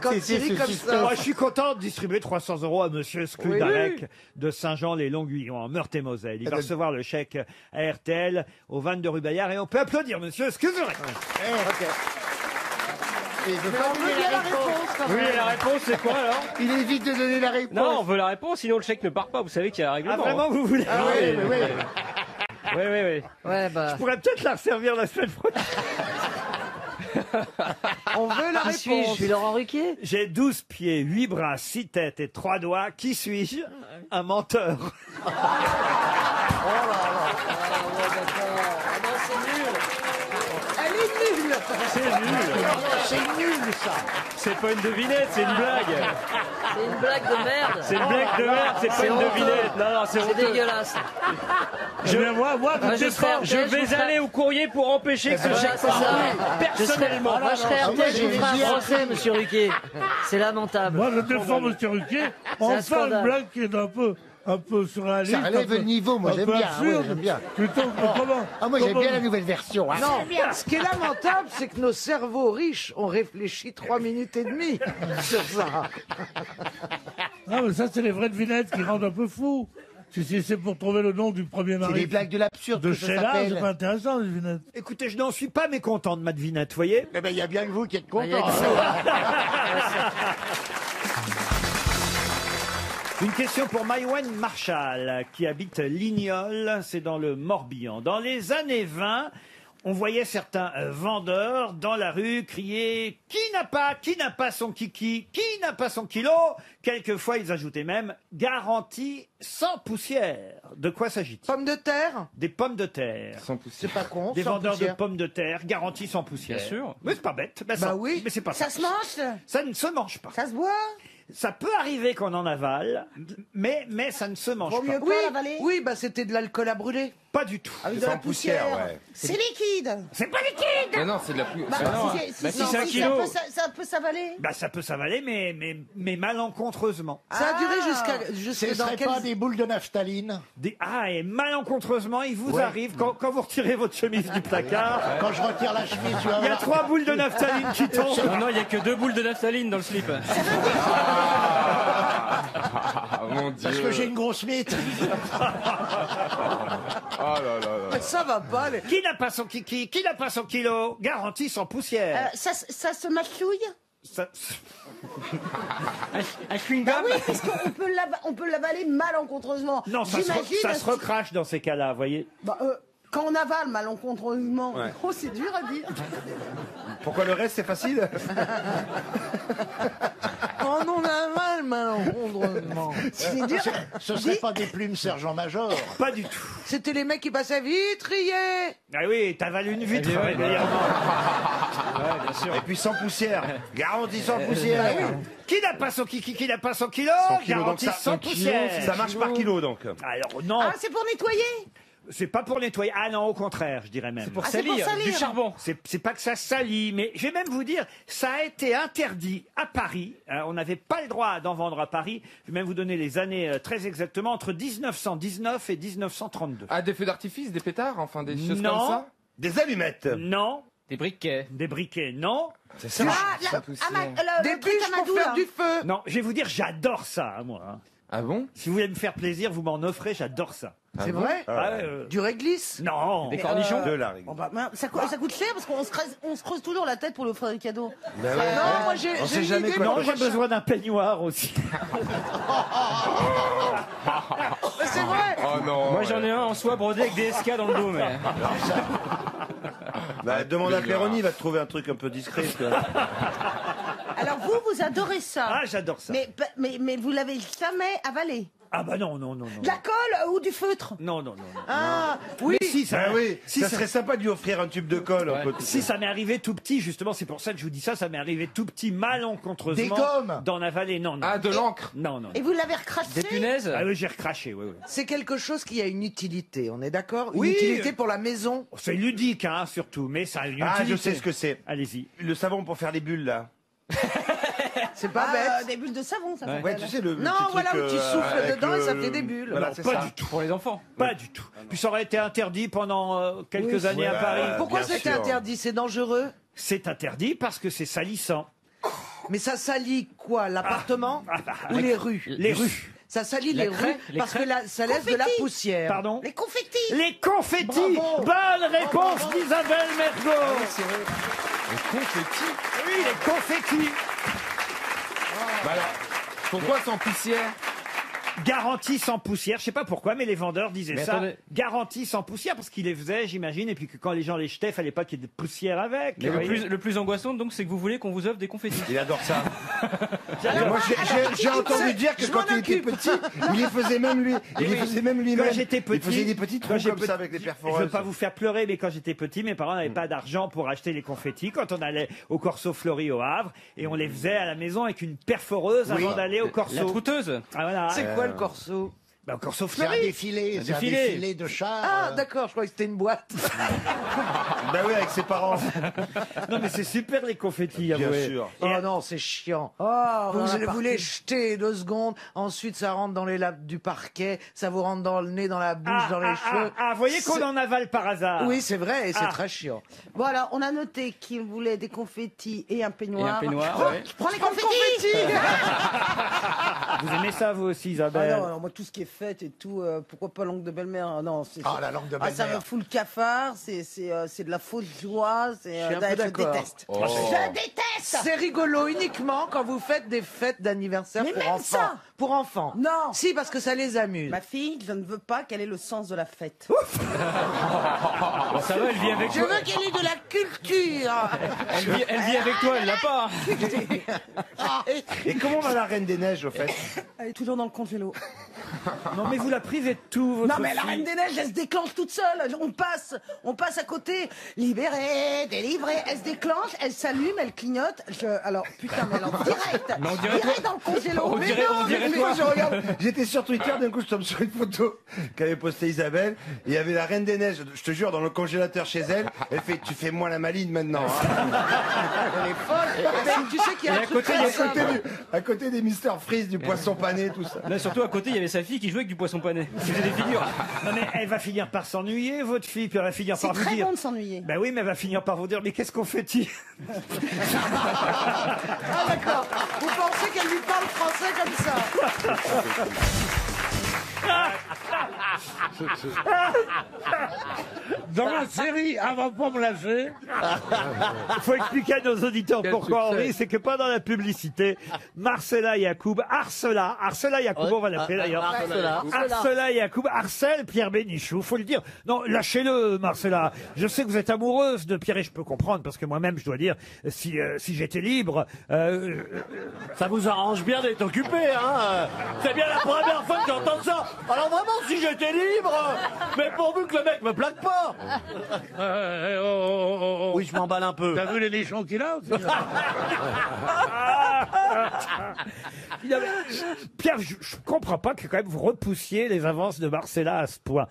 Quand il rit comme ça. Moi, je suis content de distribuer 300 € à monsieur Scludalec de Saint-Jean-les-Longuillons, en Meurthe-et-Moselle. Il va recevoir le chèque à RTL au 22 rue Bayard et on peut applaudir monsieur Scludalec. Et il veut Mais pas on veut bien la réponse, quand Oui, même. la réponse c'est quoi alors? Il évite de donner la réponse. Non, on veut la réponse, sinon le chèque ne part pas. Vous savez qu'il y a un règlement. Ah, vraiment, vous voulez? Ah oui, mais oui. Oui. Ouais, bah. Je pourrais peut-être la resservir la semaine prochaine. On veut la Qui suis-je? Je réponse. suis Laurent Ruquier. J'ai 12 pieds, 8 bras, 6 têtes et 3 doigts. Qui suis-je? Un menteur. Elle est nulle. C'est nul. C'est nul, ça. C'est pas une devinette, c'est une blague. C'est une blague de merde. C'est une blague de merde, c'est pas C'est une honteux. devinette. Non, c'est C'est honteux. dégueulasse. Moi, Moi, je serais Je RTL, vais aller au courrier pour empêcher que ce Voilà, chèque c'est parte. ça. Personnellement. Moi, je serais moi, RTL, je j'ai vous ferai dit un procès, monsieur Ruquier. C'est lamentable. Moi, je défends monsieur Ruquier. un Enfin, scandale. une blague qui est un peu surréaliste. Ça relève un peu- le niveau, moi, un j'aime peu bien, absurde. ouais, j'aime bien. Plutôt que comment? Ah, moi, j'aime comment- bien la nouvelle version. Hein. Non, ce qui est lamentable, c'est que nos cerveaux riches ont réfléchi 3 minutes et demie sur ça. Ah, mais ça, c'est les vraies devinettes qui rendent un peu fou. Si c'est pour trouver le nom du premier C'est mari les blagues de l'absurde de que ça Sheila, s'appelle. c'est pas intéressant, les devinettes. Écoutez, je n'en suis pas mécontent de ma devinette, vous voyez? Eh ben, il y a bien que vous qui êtes Il y a content. que ça. Une question pour Maïwen Marshall, qui habite Lignol, c'est dans le Morbihan. Dans les années 20, on voyait certains vendeurs dans la rue crier « Qui n'a pas son kiki? Qui n'a pas son kilo ?» Quelquefois, ils ajoutaient même « Garantie sans poussière ». De quoi s'agit-il? Pommes de terre? Des pommes de terre. C'est pas con. Des sans vendeurs poussière. de pommes de terre, garantie sans poussière. Bien sûr. Mais c'est pas bête. Ben, Bah ça- oui. Mais c'est pas ça. Ça se mange? Ça ne se mange pas. Ça se boit? Ça peut arriver qu'on en avale, mais ça ne se mange Vaut pas. mieux Oui, pas l'avaler? oui, bah c'était de l'alcool à brûler. Pas du tout. Avec de la poussière. C'est liquide. C'est pas liquide. Mais non, c'est de la pluie. Bah, si c'est un kilo. Ça peut s'avaler. Bah, ça peut s'avaler, mais malencontreusement. Ça a duré jusqu'à Ce dans serait quel... pas des boules de naphtaline? Ah, et malencontreusement, il vous arrive, quand vous retirez votre chemise du placard. Quand je retire la chemise, tu vas Il y a voir. 3 boules de naphtaline qui tombent. Non, il y a que 2 boules de naphtaline dans le slip. Ah, mon Dieu. Parce que j'ai une grosse mythe. Oh là là là. Ça va pas. Qui n'a pas son kiki? Qui n'a pas son kilo? Garantie sans poussière. Ça se mâchouille. Ça- Un chewing Bah gum. oui, parce qu'on peut l'avaler malencontreusement. Non, ça se recrache dans ces cas-là, vous voyez. Bah, quand on avale malencontreusement, Ouais. oh, c'est dur à dire. Pourquoi le reste, c'est facile? Quand on avale malencontreusement. C'est dur. Ce serait pas des plumes sergent-major. Pas du tout. C'était les mecs qui passaient vite, riaient. Ah oui, t'avales une vitre Eh bien, ouais. régulièrement. Ouais, bien sûr. Et puis sans poussière. Garantie sans poussière. Qui n'a pas son kiki? Qui n'a pas son kilo? 100 kilos, donc Garantie ça- sans 1 kilo, poussière. ça marche par kilo, donc. Alors non, Ah, c'est pour nettoyer. c'est pas pour nettoyer. Ah non, au contraire, je dirais même. Pour Ah, c'est pour salir, salir. du charbon. C'est pas que ça salit, mais je vais même vous dire, ça a été interdit à Paris. On n'avait pas le droit d'en vendre à Paris. Je vais même vous donner les années très exactement, entre 1919 et 1932. Ah, des feux d'artifice, des pétards, enfin des choses Non. comme ça. Des allumettes. Non. Des briquets. Des briquets, non. C'est ça. Des bûches pour faire du feu. Non, je vais vous dire, j'adore ça, moi. Hein. Ah bon? Si vous voulez me faire plaisir, vous m'en offrez, j'adore ça. C'est vrai? Ah, Du réglisse? Non. Des cornichons. De la Bon, bah, ça coûte cher parce qu'on se creuse toujours la tête pour lui offrir des cadeaux. Ben ouais. Non, moi j'ai On sait une jamais idée quoi. Non, pour j'ai le prochain. besoin d'un peignoir aussi. Mais c'est vrai. Oh non. Moi j'en ai un en soie brodé avec des SK dans le dos, mais. Bah, demande à Péroni, il va te trouver un truc un peu discret. Alors vous adorez ça. Ah, j'adore ça. Mais vous l'avez jamais avalé. Ah bah non, non, non, non. De la colle ou du feutre? Non, non, non. non. Ah, oui. Mais si, ça, Ah oui, si, ça serait sympa de lui offrir un tube de colle. un peu. Si ça m'est arrivé tout petit, justement, c'est pour ça que je vous dis ça, ça m'est arrivé tout petit, malencontreusement. Des gommes. D'en avaler, non, non. Ah, de l'encre. Non, non. Et vous l'avez recraché? Des punaises. Ah oui, j'ai recraché, oui, oui. C'est quelque chose qui a une utilité, on est d'accord? Oui. Une utilité pour la maison. C'est ludique, hein, surtout, mais ça a une Ah, utilité. je sais ce que c'est. Allez-y. Le savon pour faire les bulles, là. C'est pas bête. Des bulles de savon, ça Ouais, tu sais, le Non, petit voilà, truc, où tu souffles avec dedans et ça le- fait des bulles. Voilà, Non, c'est pas ça. du tout. Pour les enfants. Pas du tout. Puis ça aurait été interdit pendant quelques années à Paris. Pourquoi bien c'était sûr. interdit? C'est dangereux? C'est interdit parce que c'est salissant. Mais ça salit quoi? L'appartement ou les rues? Les rues. Ça salit La les craie, rues les parce que crêpes. ça laisse de la Confetti. poussière. Pardon? Les confettis. Les confettis. Bravo. Bonne réponse d'Isabelle Mergo. Les confettis. Oui, les confettis. Bah alors, pourquoi sans poussière? Garantie sans poussière. Je sais pas pourquoi, mais les vendeurs disaient Mais ça. attendez. Garantie sans poussière parce qu'ils les faisaient, j'imagine, et puis que quand les gens les jetaient, fallait pas qu'il y ait de poussière avec. Mais vous voyez. le plus angoissant, donc, c'est que vous voulez qu'on vous offre des confettis. Il adore ça. Alors, Moi, j'ai entendu dire que je quand m'en il était occupe. petit, il les faisait même lui. Il les faisait même lui-même. Quand j'étais petit, il faisait des petits quand trous j'ai comme petit- ça avec des Je perforeuses. veux pas vous faire pleurer, mais quand j'étais petit, mes parents n'avaient pas d'argent pour acheter les confettis. Quand on allait au Corso Fleury au Havre, et on les faisait à la maison avec une perforeuse avant d'aller au Corso. La trouteuse. Ah, voilà. C'est quoi le corso? Bah, au Corso C'est un Fleury. défilé, c'est un défilé. défilé de chars. Ah, d'accord, je croyais que c'était une boîte. Bah oui, avec ses parents. Non, mais c'est super les confettis, Bien avouez. sûr. Oh non, c'est chiant. Oh, Vous les jetez 2 secondes, ensuite ça rentre dans les lattes du parquet, ça vous rentre dans le nez, dans la bouche, dans les cheveux. vous voyez qu'on en avale par hasard. Oui, c'est vrai, et c'est Ah. très chiant. Bon, alors, on a noté qu'il voulait des confettis et un peignoir. Et un peignoir, Oh, ouais. je prends les confettis. Vous aimez ça, vous aussi, Ah Isabelle? non, alors, moi, tout ce qui est fête et tout, pourquoi pas langue de belle-mère? Non, c'est Ah, la langue de Ah, ça belle-mère. me fout le cafard, c'est de la fausse joie, Je suis un peu je d'accord. déteste. Oh. Je déteste. C'est rigolo uniquement quand vous faites des fêtes d'anniversaire Mais pour même enfants. ça. Pour enfants. Non. Si, parce que ça les amuse. Ma fille, je ne veux pas qu'elle ait le sens de la fête. Bon, ça va, elle vit avec Je toi. veux qu'elle ait de la culture. Elle vit avec toi, elle l'a pas. Et comment va la Reine des Neiges, au fait? Elle est toujours dans le compte vélo. Non, mais vous la privez de tout, votre Non, mais la fille. Reine des Neiges, elle se déclenche toute seule. On passe à côté. Libérée, délivrée. Elle se déclenche, elle s'allume, elle clignote. Alors, putain, mais alors, direct. Mais on dirait direct toi. dans le congélo. On Mais dirait- non, on dirait mais toi. moi, je regarde. J'étais sur Twitter, d'un coup je tombe sur une photo qu'avait postée Isabelle. Et il y avait la Reine des Neiges, je te jure, dans le congélateur chez elle. Elle fait, tu fais moins la maline maintenant. hein. Elle est folle. Tu sais qu'il y a un truc très simple. à côté des Mister Freeze, du poisson pané, tout ça. Là, surtout à côté, il y avait sa fille qui jouait avec du poisson pané. Qui faisait des figures. Non, mais elle va finir par s'ennuyer, votre fille, puis elle va finir C'est par vous très dire. bon de s'ennuyer. Ben oui, mais elle va finir par vous dire, mais qu'est-ce qu'on fait-il? Ah, d'accord. Vous pensez qu'elle lui parle français comme ça? Dans la série, avant pas me lâcher. Il faut expliquer à nos auditeurs Quel pourquoi on succès. rit. C'est que pendant la publicité, Marcella Yacoub, Arsela Yacoub, on va l'appeler d'ailleurs. Arsela Yacoub harcèle Pierre Bénichou, faut le dire. Non, lâchez-le, Marcella. Je sais que vous êtes amoureuse de Pierre et je peux comprendre parce que moi-même, je dois dire, si j'étais libre, Ça vous arrange bien d'être occupé, hein. C'est bien la première fois que j'entends ça. Alors vraiment, si j'étais libre, mais pourvu que le mec me plaque pas. Oui, je m'emballe un peu. T'as vu les nichons qu'il a aussi? Non, mais, Pierre, je comprends pas que quand même vous repoussiez les avances de Marcella à ce point.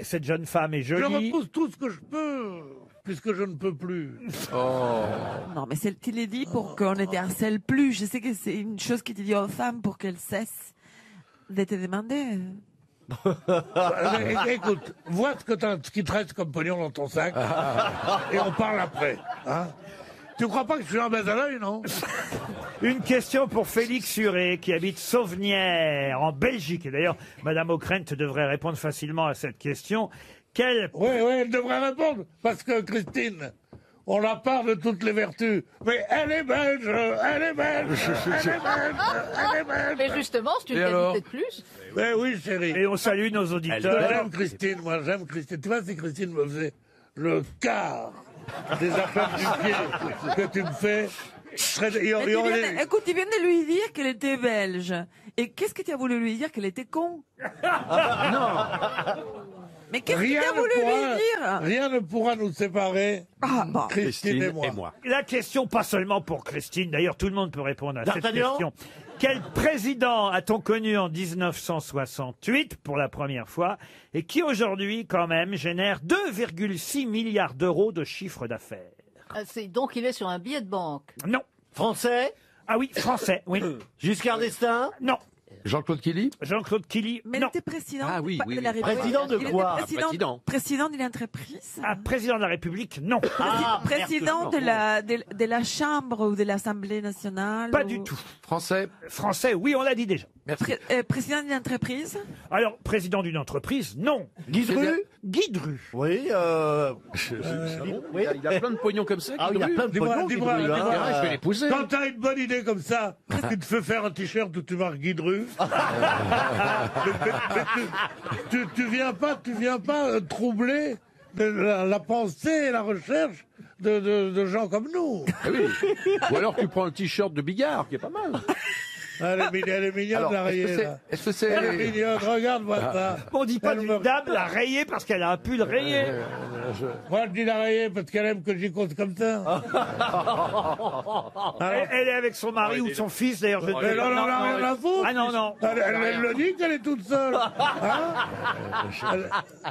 Cette jeune femme est Je jolie. repousse tout ce que je peux, puisque je ne peux plus. Non, mais c'est il est dit pour qu'on ne te harcèle plus. Je sais que c'est une chose qui te dit aux femmes pour qu'elles cessent de te demander. Écoute, vois ce qui te reste comme pognon dans ton sac, et on parle après. Hein. Tu crois pas que je suis un baiser à l'œil, non? Une question pour Félix Suré, qui habite Sauvenière, en Belgique. Et d'ailleurs, Madame O'Krent devrait répondre facilement à cette question. Oui, elle devrait répondre, parce que Christine, on la parle de toutes les vertus. Mais elle est belge, elle est belge, elle est belge, elle est belge. Mais justement, c'est une Et alors qualité de plus. Ben oui, chérie. Et on salue nos auditeurs. J'aime Christine, moi, j'aime Christine. Tu vois, si Christine me faisait le quart des affaires du pied que tu me fais, je serais... Écoute, tu viens de lui dire qu'elle était belge. Et qu'est-ce que tu as voulu lui dire? Qu'elle était con? Mais qu'est-ce que tu as voulu lui dire? Rien ne pourra nous séparer, bon. Christine et moi. La question, pas seulement pour Christine, d'ailleurs tout le monde peut répondre à cette D'Artagnan question. Quel président a-t-on connu en 1968 pour la première fois et qui aujourd'hui quand même génère 2,6 milliards d'euros de chiffre d'affaires? Donc il est sur un billet de banque. Non. Français? Ah oui, français, oui. Giscard d'Estaing? Non. Jean-Claude Killy? Jean-Claude Killy, Mais non. il était président Ah oui, oui, de la oui. République. Président de Il était quoi? président d'une entreprise. Ah, président de la République, non. Président de la Chambre ou de l'Assemblée nationale. Pas du tout. Français? Français, oui, on l'a dit déjà. Président d'une entreprise. Alors, président d'une entreprise, non. Guidru? Guidru. Oui, Il a plein de pognons comme ça. Ah, il a plein de pognon, Dis-moi, Guidru, hein. Je vais l'épouser. Quand t'as une bonne idée comme ça, tu te fais faire un t-shirt où tu marques Guidru. Mais tu viens pas troubler la pensée et la recherche de gens comme nous. Ah oui. Ou alors tu prends le t-shirt de Bigard, qui est pas mal. Elle est mignonne, Alors, la rayée. est-ce que c'est... Elle est mignonne, regarde-moi ça. On dit pas d'une dame la rayée parce qu'elle a un pull rayé. Moi, je dis la rayée parce qu'elle aime que j'y compte comme ça. Elle est avec son mari ou son fils, d'ailleurs. Je ne Mais sais pas. non, rien à foutre. Ah non, non. Elle le dit qu'elle est toute seule. Hein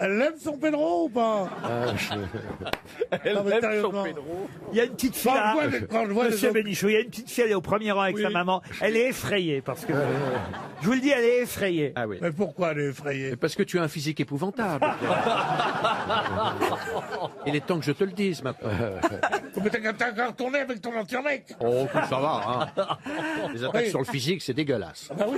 elle aime son Pedro ou pas? Non, mais sérieusement. Il y a une petite fille là, Quand je vois les Monsieur autres- Bénichou, il y a une petite fille, elle est au premier rang avec sa maman. Elle est effrayée parce que, je vous le dis, elle est effrayée. Ah oui. Mais pourquoi elle est effrayée? Parce que tu as un physique épouvantable. Il est temps que je te le dise maintenant. Mais t'as qu'à retourner avec ton ancien mec. Oh, ça va, hein. Les attaques Oui. sur le physique, c'est dégueulasse. Bah oui.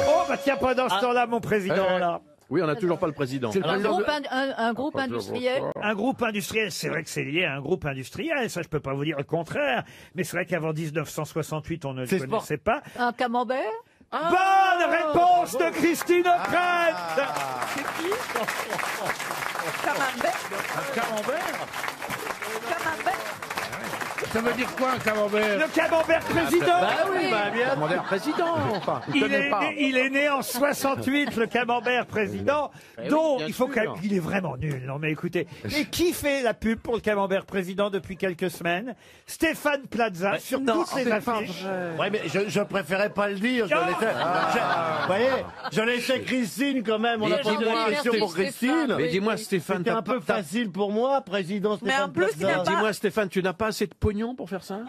Oh, bah tiens, pendant ce temps-là, mon président, là. Oui, on n'a toujours pas le président. Un groupe industriel. Un groupe industriel, c'est vrai que c'est lié à un groupe industriel, ça je peux pas vous dire le contraire, mais c'est vrai qu'avant 1968, on ne le connaissait pas. Un camembert. Bonne réponse de Christine O'Krent. C'est qui? Camembert. Un camembert? Camembert. Ça veut dire quoi un camembert? Le camembert président. Bah oui, bah bien. Camembert président, enfin. Il est né en 68, le camembert président, Eh dont oui, bien il faut sûr. il est vraiment nul. Non mais écoutez, et qui fait la pub pour le camembert président depuis quelques semaines? Stéphane Plaza sur toutes les affiches. Ouais, mais je préférais pas le dire. Vous voyez, je laissais Christine quand même. On a posé la question pour Christine. Mais dis-moi, Stéphane, C'était un peu facile pour moi, président Stéphane en plus, il Plaza. n'a pas- Dis-moi, Stéphane, tu n'as pas assez de pognon pour faire ça?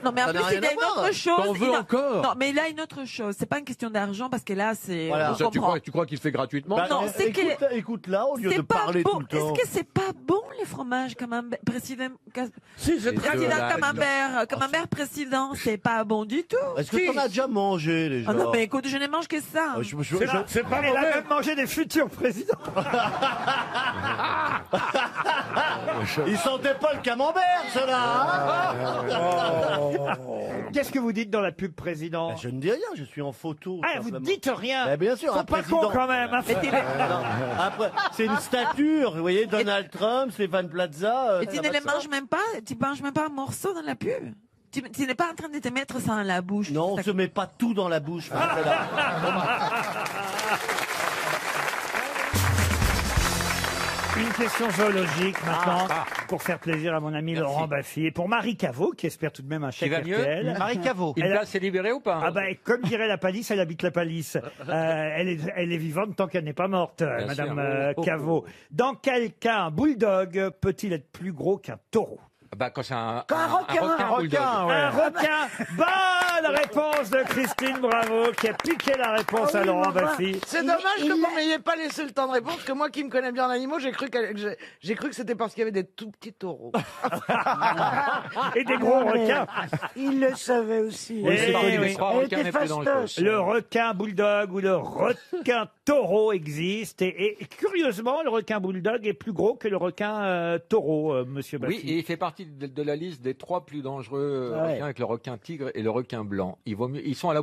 Non, mais en Ça plus, n'a rien il a à une voir. autre chose. T'en veux Il a- encore? Non, mais il a une autre chose. C'est pas une question d'argent parce que là, c'est. Voilà. on Ça, comprend. tu crois qu'il fait gratuitement? Bah, Non, c'est que- écoute là, au lieu C'est de pas parler bon. tout le temps. Est-ce que c'est pas bon les fromages camembert président? Si, c'est très Président bon. camembert président, c'est pas bon du tout. Est-ce que t'en as déjà mangé, les gens? Ah non, mais écoute, je ne mange que ça. C'est pas Elle a mauvais. même mangé des futurs présidents. Ils sentaient pas le camembert, ceux-là. Qu'est-ce que vous dites dans la pub président? Je ne dis rien, je suis en photo. Ah, vous ne dites rien. Ben, bien sûr, Faut un pas président. con quand même. hein. Non, après, c'est une stature, vous voyez, Donald Trump, Stéphane Plaza. Et tu ne les manges même pas, tu manges même pas un morceau dans la pub. Tu n'es pas en train de te mettre ça dans la bouche. Non, on se met pas tout dans la bouche. Une question zoologique maintenant, pour faire plaisir à mon ami Laurent Baffy et pour Marie Caveau, qui espère tout de même un chèque va mieux RTL. Marie Caveau. Une Elle a- place est libérée ou pas? Ah bah, comme dirait la palisse, elle habite la palisse. Elle est vivante tant qu'elle n'est pas morte, Bien Madame sûr. Caveau. Dans quel cas un bulldog peut-il être plus gros qu'un taureau? Bah, quand c'est un Un bulldog. requin. Bonne réponse de Christine Bravo, qui a piqué la réponse à Laurent Baffy. C'est dommage que vous m'ayez pas laissé le temps de répondre, parce que moi qui me connais bien en animaux, j'ai cru que c'était parce qu'il y avait des tout petits taureaux. Et des gros requins. Il le savait aussi. Oui, c'est connu. Les trois Elle requins était n'est plus dans le fastoche. Le requin bulldog ou le requin taureau existe. Et curieusement, le requin bulldog est plus gros que le requin taureau, monsieur Baffy. Oui, et il fait partie de la liste des trois plus dangereux Ouais. requins avec le requin tigre et le requin blanc. Ils sont à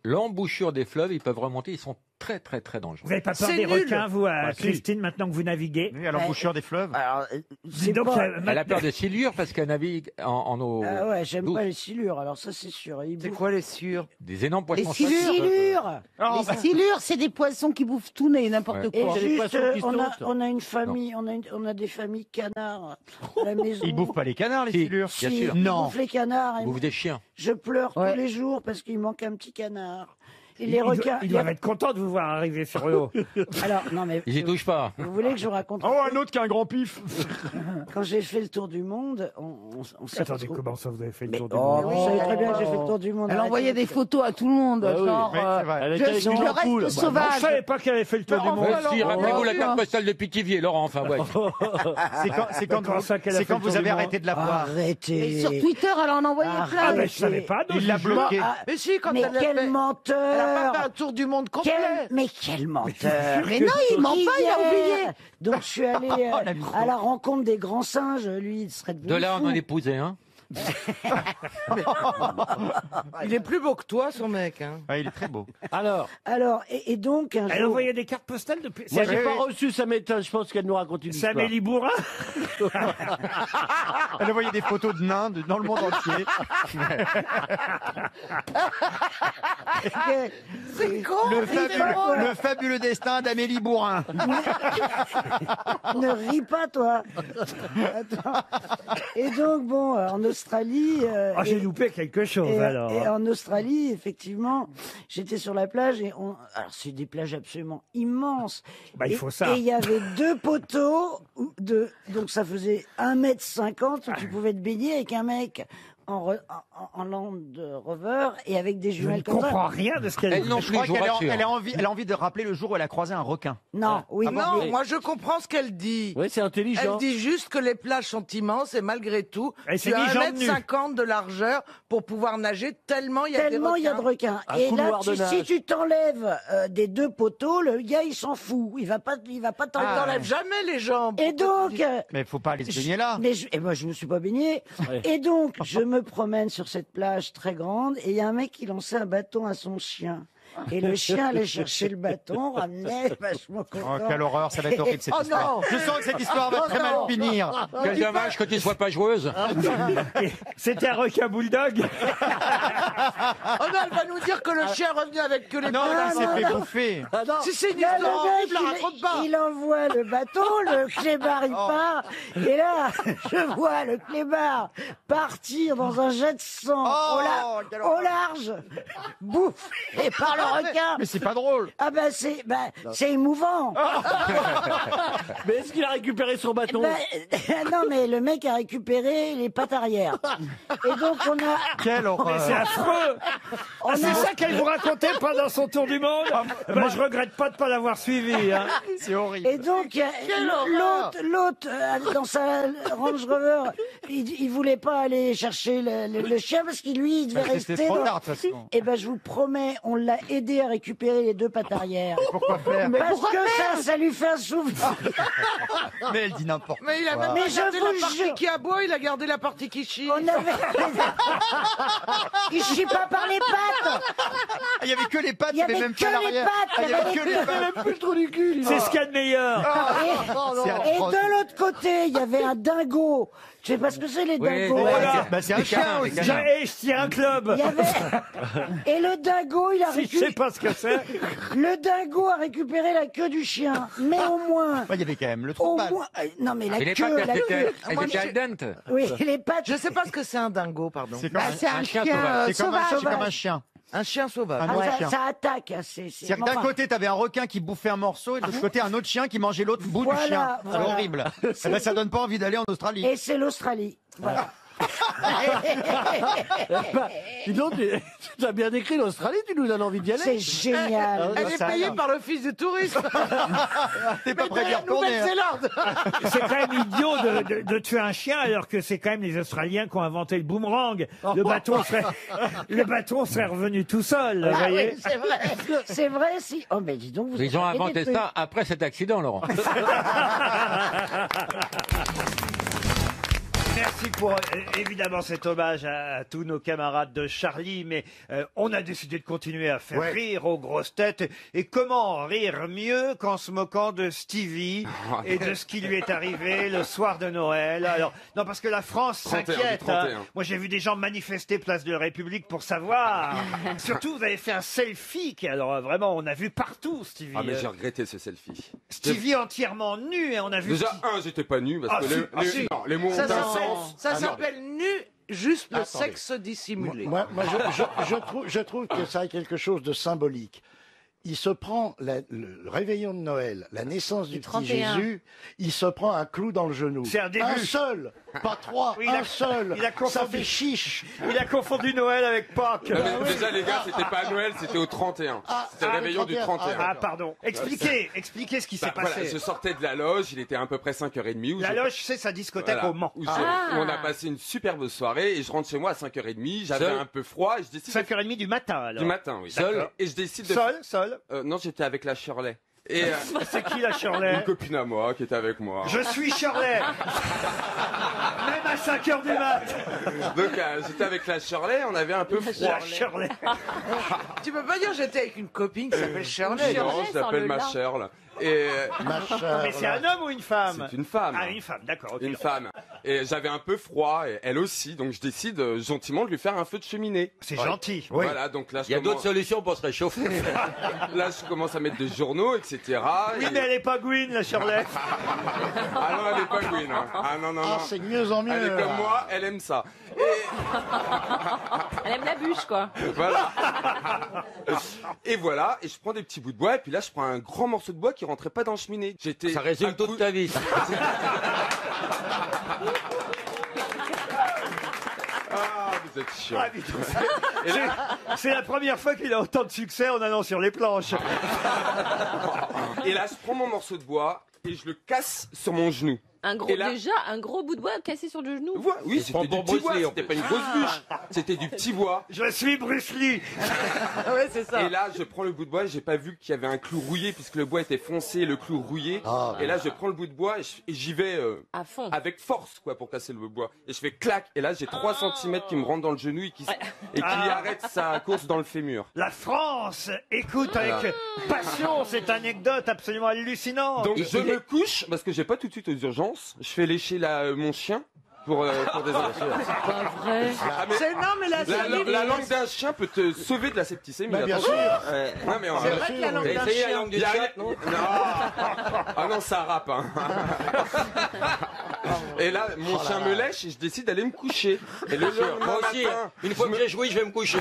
l'embouchure des fleuves, ils peuvent remonter, ils sont très très très dangereux. Vous n'avez pas peur C'est des nul. requins, vous, Bah, si. Christine, maintenant que vous naviguez? à l'embouchure des fleuves. Alors, Dis donc, Elle a peur des silures parce qu'elle navigue en eau. Ah ouais, j'aime douce. pas les silures, alors ça c'est sûr. C'est quoi les silures? Des énormes Les poissons. silures Les silures, c'est des poissons qui bouffent tout et n'importe Ouais. Et quoi. C'est les juste, poissons qui sautent. on a une famille, on a des familles canards à la maison. Ils bouffent pas les canards, les silures. Bien Si, sûr. ils bouffent les canards. Ils bouffent des chiens. Je pleure Ouais. tous les jours parce qu'il manque un petit canard. Et Ils les requins. doivent être contents de vous voir arriver sur le haut. Alors, non mais. Ils y touchent pas. Vous voulez que je vous raconte? Oh, un autre qui a un grand pif. Quand j'ai fait le tour du monde, on s'est Attendez, retrouvés- comment ça vous avez fait le Mais- tour du oh, monde? vous savez très bien que j'ai fait le tour du monde. Elle Arrêtez envoyait de- des photos à tout le monde, Bah oui, genre mais c'est vrai. Elle était je avec suis une le ampoule. reste Moi, je sauvage. savais pas qu'elle avait fait le tour du monde. Si, rappelez-vous la carte postale de Pithiviers, Laurent, enfin, ouais. Comment ça qu'elle a fait le tour du monde? Et Arrêtez. sur Twitter, elle en envoyait Arrête. plein. Ah, mais je savais pas. donc je joue. Mais si, quand Mais elle l'a quel fait, elle a menteur! pas fait un tour du monde complet. Mais quel menteur! Mais non, il ment pas, il a oublié. Donc je suis allé à la rencontre des grands singes. Lui, il serait devenu De là, on fou. en épousait, hein. Il est plus beau que toi, son mec. Hein. il est très beau. Alors, Et donc un Elle jour, envoyait des cartes postales depuis. moi, C'est j'ai pas reçu, ça m'étonne. Je pense qu'elle nous raconte une c'est histoire. Amélie Bourrin. Elle envoyait des photos de nains dans le monde entier. c'est con. Le fabuleux destin d'Amélie Bourrin. Ne ris pas, toi. Attends. Et donc, bon, en Australie. Ah, j'ai loupé quelque chose alors. Et en Australie, effectivement, j'étais sur la plage et alors c'est des plages absolument immenses. Bah, il Et- faut ça. Et il y avait deux poteaux donc ça faisait 1,50 m où tu pouvais te baigner avec un mec en Land Rover et avec des Je ne jumelles comme ça. comprends rien de ce qu'elle Elle dit. non plus, je vous rassure. Elle a envie de rappeler le jour où elle a croisé un requin. Non, oui, Non, mais- moi je comprends ce qu'elle dit. Oui, c'est Elle intelligent. dit juste que les plages sont immenses et malgré tout, Elle s'est tu as mis jambes nues. 1,50 m de largeur pour pouvoir nager tellement il y a Tellement il y a de requins. requins. Un Et là, couloir de si nage. tu t'enlèves des deux poteaux, le gars il s'en fout. Il va pas t'enlever. T'enlèves jamais les jambes. Et donc, Mais faut pas aller se baigner là. et moi je me suis pas baigné. Ouais. Et donc je me promène sur cette plage très grande et il y a un mec qui lançait un bâton à son chien. Et le chien allait chercher le bâton, ramenait, vachement content. Oh, quelle horreur, ça va être horrible cette Oh histoire. non. Je sens que cette histoire va Oh très mal non. finir. Quel dommage que tu ne sois pas joueuse. C'était un requin bulldog. Oh non, elle va nous dire que le chien est revenu avec que les Non, pattes. il s'est fait bouffer. Si c'est une Là, histoire le horrible, la mec, raconte pas. il envoie le bateau, le clébard il part, et là, je vois le clébard partir dans un jet de sang au large, bouffé par le requin. Mais c'est pas drôle. Ah ben c'est émouvant. Mais est-ce qu'il a récupéré son bâton Non mais le mec a récupéré les pattes arrière. Et donc on a... Quelle Mais horreur. c'est affreux. On C'est a- ça qu'elle vous racontait pendant son tour du monde. Je regrette pas de pas l'avoir suivi. Hein. C'est horrible. Et donc, l'autre, dans sa Range Rover, il voulait pas aller chercher le chien parce qu'il lui, il devait Parce que c'était rester. trop dans- tard, de toute façon. Eh ben, je vous promets, on l'a aidé à récupérer les deux pattes arrière. Pourquoi faire Parce que ça lui fait un souvenir. Mais elle dit n'importe quoi. Mais il a même Mais pas je gardé vous la partie jure. qui aboie, il a gardé la partie qui chie. On avait... Il chie pas par les pattes. Ah, il y avait que les pattes, Il y avait même que pas les l'arrière. pattes, Ah, il y avait que il y les avait pattes. même plus le trou du cul. C'est ce qu'il y a de meilleur. C'est Et atroce. de l'autre côté, il y avait un dingo. Je sais pas ce que c'est les Oui, dingos. ouais, Voilà. Bah, c'est un chien aussi. Je tiens un club. Il y avait... Et le dingo, il a Si je sais récupéré... pas ce que c'est. Le dingo a récupéré la queue du chien. Mais au moins... Ouais, il y avait quand même le trou Au de balle. moins... Non mais la Et les queue, pattes, la elles queue. étaient al dente. Oui, les pattes. Je sais pas ce que c'est un dingo, pardon. C'est comme c'est un chien sauvage. C'est comme un- sauvage. c'est comme un chien. Un chien sauvage. Un Ah, autre ça, chien. ça attaque. Hein, C'est-à-dire que d'un enfin, côté, t'avais un requin qui bouffait un morceau et de l'autre côté, un autre chien qui mangeait l'autre bout Voilà, du chien. voilà. C'est horrible. Eh ben, ça donne pas envie d'aller en Australie. Et c'est l'Australie. Voilà. Dis donc, tu as bien décrit l'Australie, tu nous donnes envie d'y aller. C'est génial. Elle est payée par l'office du tourisme. T'es pas prêt d'y D'ailleurs, retourner. hein. Nouvelle-Zélande. C'est quand même idiot de tuer un chien alors que c'est quand même les Australiens qui ont inventé le boomerang. Le bâton serait revenu tout seul, vous Ah voyez. oui, c'est vrai. C'est vrai, si. Oh, mais dis donc, vous Ils ont avez inventé des trucs. ça après cet accident, Laurent. Merci pour évidemment cet hommage à tous nos camarades de Charlie, mais on a décidé de continuer à faire rire aux grosses têtes. Et comment rire mieux qu'en se moquant de Stevie et de ce qui lui est arrivé le soir de Noël. Alors non, parce que la France 31, s'inquiète. du 31. Moi j'ai vu des gens manifester place de la République pour savoir. Surtout vous avez fait un selfie qui alors vraiment on a vu partout Stevie. Ah mais j'ai regretté ce selfie. Stevie entièrement nu et on a vu. Déjà, j'étais pas nu parce Ah, que si, si. non, les mots ont Ça un s'appelle- sens. Ça Ah, non. s'appelle nu, juste le Attendez. sexe dissimulé. Moi, je trouve que ça a quelque chose de symbolique. Il se prend le réveillon de Noël, la naissance du petit 31. Jésus, il se prend un clou dans le genou. C'est un début. Un seul, pas trois, Oui, un seul. il a Ça confondu. fait chiche. Il a confondu Noël avec Pâques. Non, mais déjà les gars, c'était pas à Noël, c'était au 31. C'était le réveillon du 31. Ah, pardon. Expliquez ce qui s'est Bah, voilà, passé. je sortais de la loge, il était à peu près 5h30. Où La je- loge, c'est sa discothèque Voilà, au Mans. où Ah. on a passé une superbe soirée et je rentre chez moi à 5h30, j'avais Seul un peu froid et je décide... 5h30 du matin, alors. Du matin, oui. D'accord. Et je décide de... Seul Non, j'étais avec la Shirley. Et, C'est qui la Shirley Une copine à moi qui était avec moi. Je suis Shirley. Même à 5h du mat. Donc j'étais avec la Shirley, on avait un peu froid. La Shirley. Tu peux pas dire j'étais avec une copine qui s'appelle Shirley. Non, je l'appelle ma Shirley. Et Mais c'est un homme ou une femme C'est une femme. Ah, une femme, d'accord. ok. Une femme. Et j'avais un peu froid, et elle aussi, donc je décide gentiment de lui faire un feu de cheminée. C'est gentil. Voilà, donc là, Il y a d'autres solutions pour se réchauffer. Là, je commence à mettre des journaux, etc. Oui, mais elle est pas Gwyn, la Shirley. Ah non, elle est pas Gwyn. Hein. Ah non, non, Ah, non. c'est de mieux en mieux. Elle est comme moi, elle aime ça. Elle aime la bûche, quoi. Voilà. Et voilà, et je prends des petits bouts de bois, et puis là, je prends un grand morceau de bois qui rentrait pas dans la cheminée. J'étais. Ça résume toute ta vie. Ah, vous êtes chiant. Ah, putain, c'est la première fois qu'il a autant de succès en allant sur les planches. Et là, je prends mon morceau de bois et je le casse sur mon genou. Un gros, Et là- déjà, un gros bout de bois cassé sur le genou. Oui, c'était du petit bois, c'était pas une grosse bûche. C'était du petit bois. Je suis Bruce Lee. Ouais, c'est ça. Et là, je prends le bout de bois, j'ai pas vu qu'il y avait un clou rouillé, puisque le bois était foncé, le clou rouillé. Et là, je prends le bout de bois et j'y vais À fond. avec force, quoi, pour casser le bois. Et je fais clac, et là, j'ai 3 cm qui me rentrent dans le genou et qui arrête sa course dans le fémur. La France écoute avec Voilà. passion cette anecdote absolument hallucinante. Donc je me couche, parce que j'ai pas tout de suite aux urgences, je fais lécher mon chien pour des C'est pas vrai. Ah, mais la langue d'un chien peut te sauver de la septicémie. Bah, bien attention. sûr. Non, mais C'est vrai que la langue d'un chien. langue du chat, non. Ah non, ça rappe. Hein. Et là, mon chien me lèche et je décide d'aller me coucher. Et le lendemain Moi aussi, matin, une fois que j'ai joué, je vais me coucher.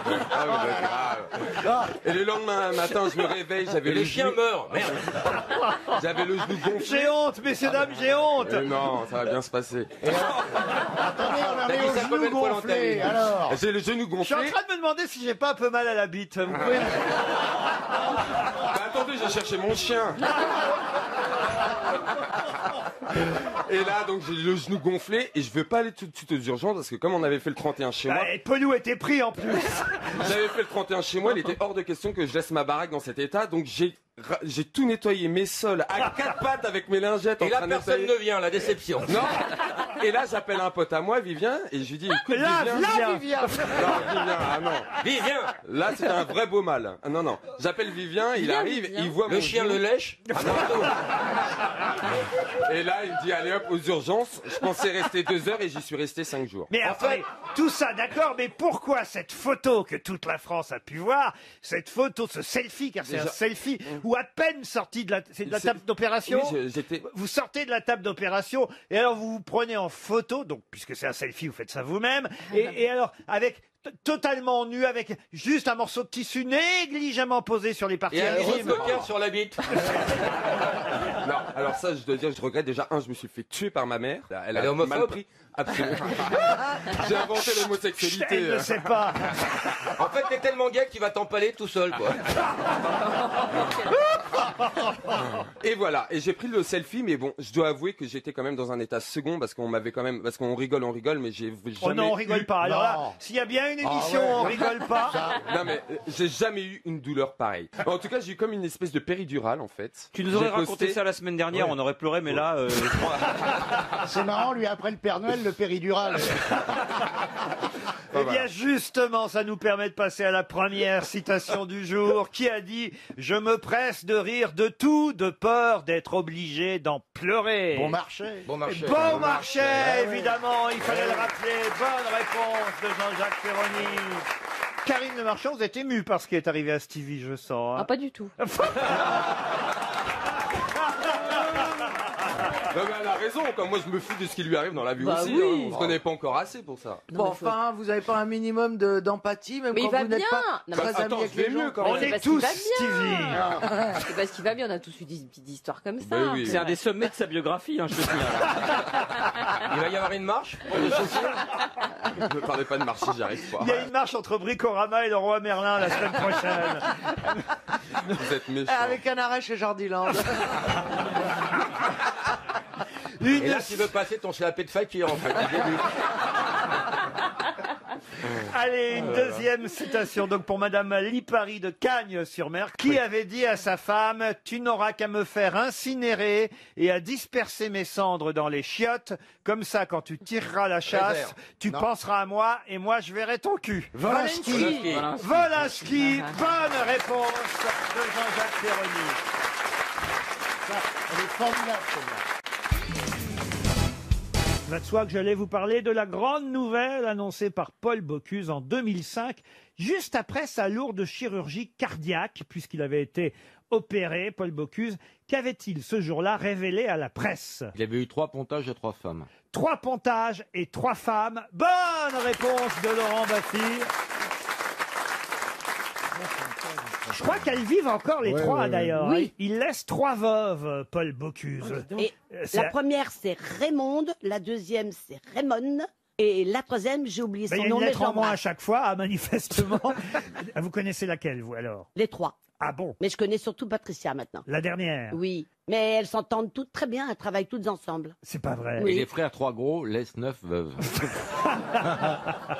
Ah, mais c'est grave. Et le lendemain matin, je me réveille, j'avais Et le chien meurt, merde. J'avais le genou gonflé. J'ai honte, messieurs, dames, j'ai honte. Non, ça va bien se passer. Attendez, on en T'as est dit au ça genou combien de fois dans ta gonflé, vie alors. J'ai le genou Je suis en gonflé. train de me demander si j'ai pas un peu mal à la bite. Vous pouvez... Bah, attendez, j'ai cherché mon chien. Et là, donc, j'ai le genou gonflé et je veux pas aller tout de suite aux urgences parce que comme on avait fait le 31 chez moi, Et Pelou était pris en plus. j'avais fait le 31 chez moi, il était hors de question que je laisse ma baraque dans cet état, donc j'ai tout nettoyé, mes sols, à 4 pattes avec mes lingettes en Et là, train de personne nettoyer. ne vient, la déception. Non. Et là, j'appelle un pote à moi, Vivien, et je lui dis, écoute, Là, Vivien. Non, Vivien, ah non. Vivien. Là, c'est un vrai beau mal. Ah, non, non. J'appelle Vivien, il arrive, il voit Le mon chien genou. le lèche. Et là, il me dit, allez hop, aux urgences. Je pensais rester 2 heures et j'y suis resté 5 jours. Mais après, tout ça, d'accord, mais pourquoi cette photo que toute la France a pu voir, cette photo, ce selfie, car c'est un Déjà- selfie, ou à peine sorti de la, c'est de la table d'opération. Oui, j'étais. Vous sortez de la table d'opération et alors vous vous prenez en photo, donc puisque c'est un selfie, vous faites ça vous-même, et alors avec totalement nu, avec juste un morceau de tissu négligemment posé sur les parties Et un gros intimes. smoker sur la bite. Non, alors ça, je dois dire, je regrette déjà. Je me suis fait tuer par ma mère. Elle Elle est a homophobe mal pris. Absolument. J'ai inventé l'homosexualité. Elle ne sait pas. En fait, t'es tellement gay que tu vas t'empaler tout seul, quoi. Et voilà. Et j'ai pris le selfie, mais bon, je dois avouer que j'étais quand même dans un état second parce qu'on m'avait quand même, parce qu'on rigole, mais j'ai jamais. Oh non, on rigole eu- pas. Alors là, s'il y a bien une émission où on rigole pas. Non mais j'ai jamais eu une douleur pareille. En tout cas, j'ai eu comme une espèce de péridurale en fait. Tu nous aurais J'ai raconté posté- ça la semaine dernière, Ouais. on aurait pleuré, mais là, C'est marrant, lui, après le Père Noël, le péridural. Eh bien, justement, ça nous permet de passer à la première citation du jour, qui a dit « Je me presse de rire de tout, de peur d'être obligé d'en pleurer. » Bon marché. Bon marché. Bon marché, évidemment, il fallait le rappeler. Bonne réponse de Jean-Jacques Perroni. Karine Le Marchand, vous êtes émue par ce qui est arrivé à Stevie, je sens. hein. Ah, pas du tout. Non mais elle a raison. Comme moi, je me fous de ce qui lui arrive dans la vie Bah aussi. oui. Hein. On se connaît pas encore assez pour ça. Bon, enfin, vous avez pas un minimum d'empathie, même Mais il quand va vous n'êtes bien. pas Non, très mais attends, amis avec je vais les gens. mieux quand On même. C'est est parce qu'il tous va bien. Stevie. C'est parce qu'il va bien, on a tous eu des petites histoires comme ça. Ben oui. c'est un des sommets de sa biographie, hein, je te dis. Il va y avoir une marche pour les chaussures. Ne parlez pas de marché, j'y arrive pas. Il y a une marche entre Bricorama et le Roi Merlin la semaine prochaine. Vous êtes méchants. Avec un arrêt chez Jardiland. Et là, tu veux passer ton slapé de facture, en fait, au début. Allez, une deuxième citation donc pour Madame Lipari de Cagnes-sur-Mer, qui avait dit à sa femme « Tu n'auras qu'à me faire incinérer et à disperser mes cendres dans les chiottes. Comme ça, quand tu tireras la chasse, Réserve. tu penseras à moi et moi je verrai ton cul. » Volinsky. Volinsky, bonne réponse de Jean-Jacques Perroni. Elle est formidable, celle-là. Il va de soi que j'allais vous parler de la grande nouvelle annoncée par Paul Bocuse en 2005, juste après sa lourde chirurgie cardiaque, puisqu'il avait été opéré, Paul Bocuse. Qu'avait-il ce jour-là révélé à la presse? Il avait eu 3 pontages et 3 femmes. 3 pontages et 3 femmes. Bonne réponse de Laurent Baffy. Je crois qu'elles vivent encore les 3 d'ailleurs. Oui. Il laisse 3 veuves, Paul Bocuse. Et C'est- la première, c'est Raymonde. La deuxième, c'est Raymond. Et la troisième, j'ai oublié Ben, son il y a nom, une mais lettre en moins à j'embrasse. chaque fois, ah, manifestement. Vous connaissez laquelle, vous, alors? Les 3. Ah bon? Mais je connais surtout Patricia maintenant. La dernière? Oui. Mais elles s'entendent toutes très bien, elles travaillent toutes ensemble. C'est pas vrai. Oui. Et les frères trois gros laissent 9 veuves.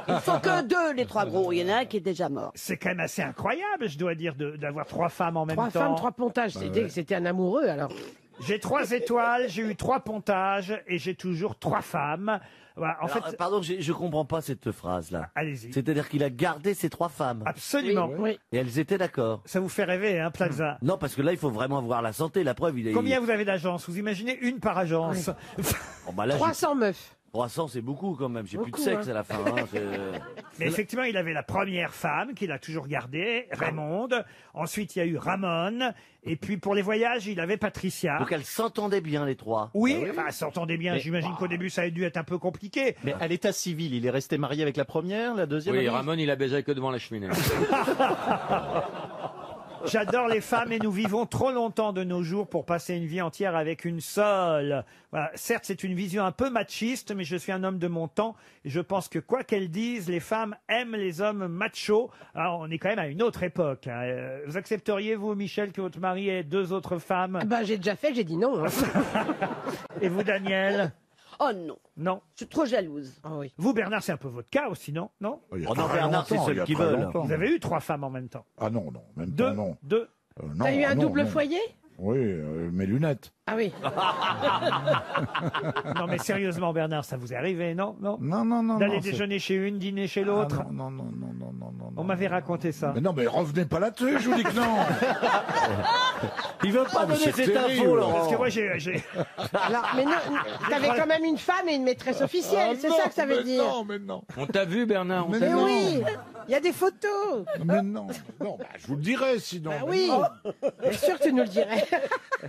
Ils sont que deux, les trois gros. Il y en a un qui est déjà mort. C'est quand même assez incroyable, je dois dire, d'avoir 3 femmes en même temps. 3 femmes, 3 pontages. C'était un amoureux, alors. J'ai 3 étoiles, j'ai eu 3 pontages et j'ai toujours 3 femmes. Voilà, en Alors, fait, pardon, je comprends pas cette phrase-là. allez-y. C'est-à-dire qu'il a gardé ses 3 femmes. Absolument. Oui. Et elles étaient d'accord. Ça vous fait rêver, hein, Plaza? Non, parce que là, il faut vraiment avoir la santé. La preuve, il est. Combien vous avez d'agences? Vous imaginez une par agence? Oh, bah là, 300 meufs. 300, c'est beaucoup quand même. J'ai plus de Beaucoup, sexe hein. à la fin. Hein. Mais effectivement, il avait la première femme qu'il a toujours gardée, Raymonde. Ensuite, il y a eu Ramon. Et puis, pour les voyages, il avait Patricia. Donc elles s'entendaient bien, les 3. Oui, enfin, s'entendait bien. Mais- J'imagine qu'au début, ça a dû être un peu compliqué. Mais à l'état civil, il est resté marié avec la première, la deuxième. Oui, amie Ramon, il a baisé que devant la cheminée. J'adore les femmes et nous vivons trop longtemps de nos jours pour passer une vie entière avec une seule. Voilà. Certes, c'est une vision un peu machiste, mais je suis un homme de mon temps et je pense que quoi qu'elles disent, les femmes aiment les hommes machos. Alors, on est quand même à une autre époque. Hein. Vous accepteriez, vous, Michel, que votre mari ait 2 autres femmes? Ben, j'ai déjà fait, j'ai dit non. Hein. Et vous, Daniel? Oh non, Non. je suis trop jalouse. Ah oui. Vous, Bernard, c'est un peu votre cas aussi, non? Non? Oh non, Bernard, c'est ceux qui veulent. Vous avez eu 3 femmes en même temps? Ah non, non, même 2? pas, non. 2? Non, T'as eu un non, double non. foyer? Oui, mes lunettes. Ah oui. Non, mais sérieusement, Bernard, ça vous est arrivé, non? Non, non. D'aller non, c'est- déjeuner chez une, dîner chez l'autre? Ah non, non, non, non, non, non. On m'avait raconté ça. Mais non, mais revenez pas là-dessus, je vous dis que non. Il veut pas mais donner c'est cette info, terrible. Laurent. Parce que moi, j'ai... Alors, mais non, t'avais quand même une femme et une maîtresse officielle, c'est ça que ça veut dire. Non, mais non. On t'a vu, Bernard? Mais Mais non. oui, il y a des photos. Mais non, non, bah, je vous le dirai sinon. Bah mais oui, non. bien sûr que tu nous le dirais.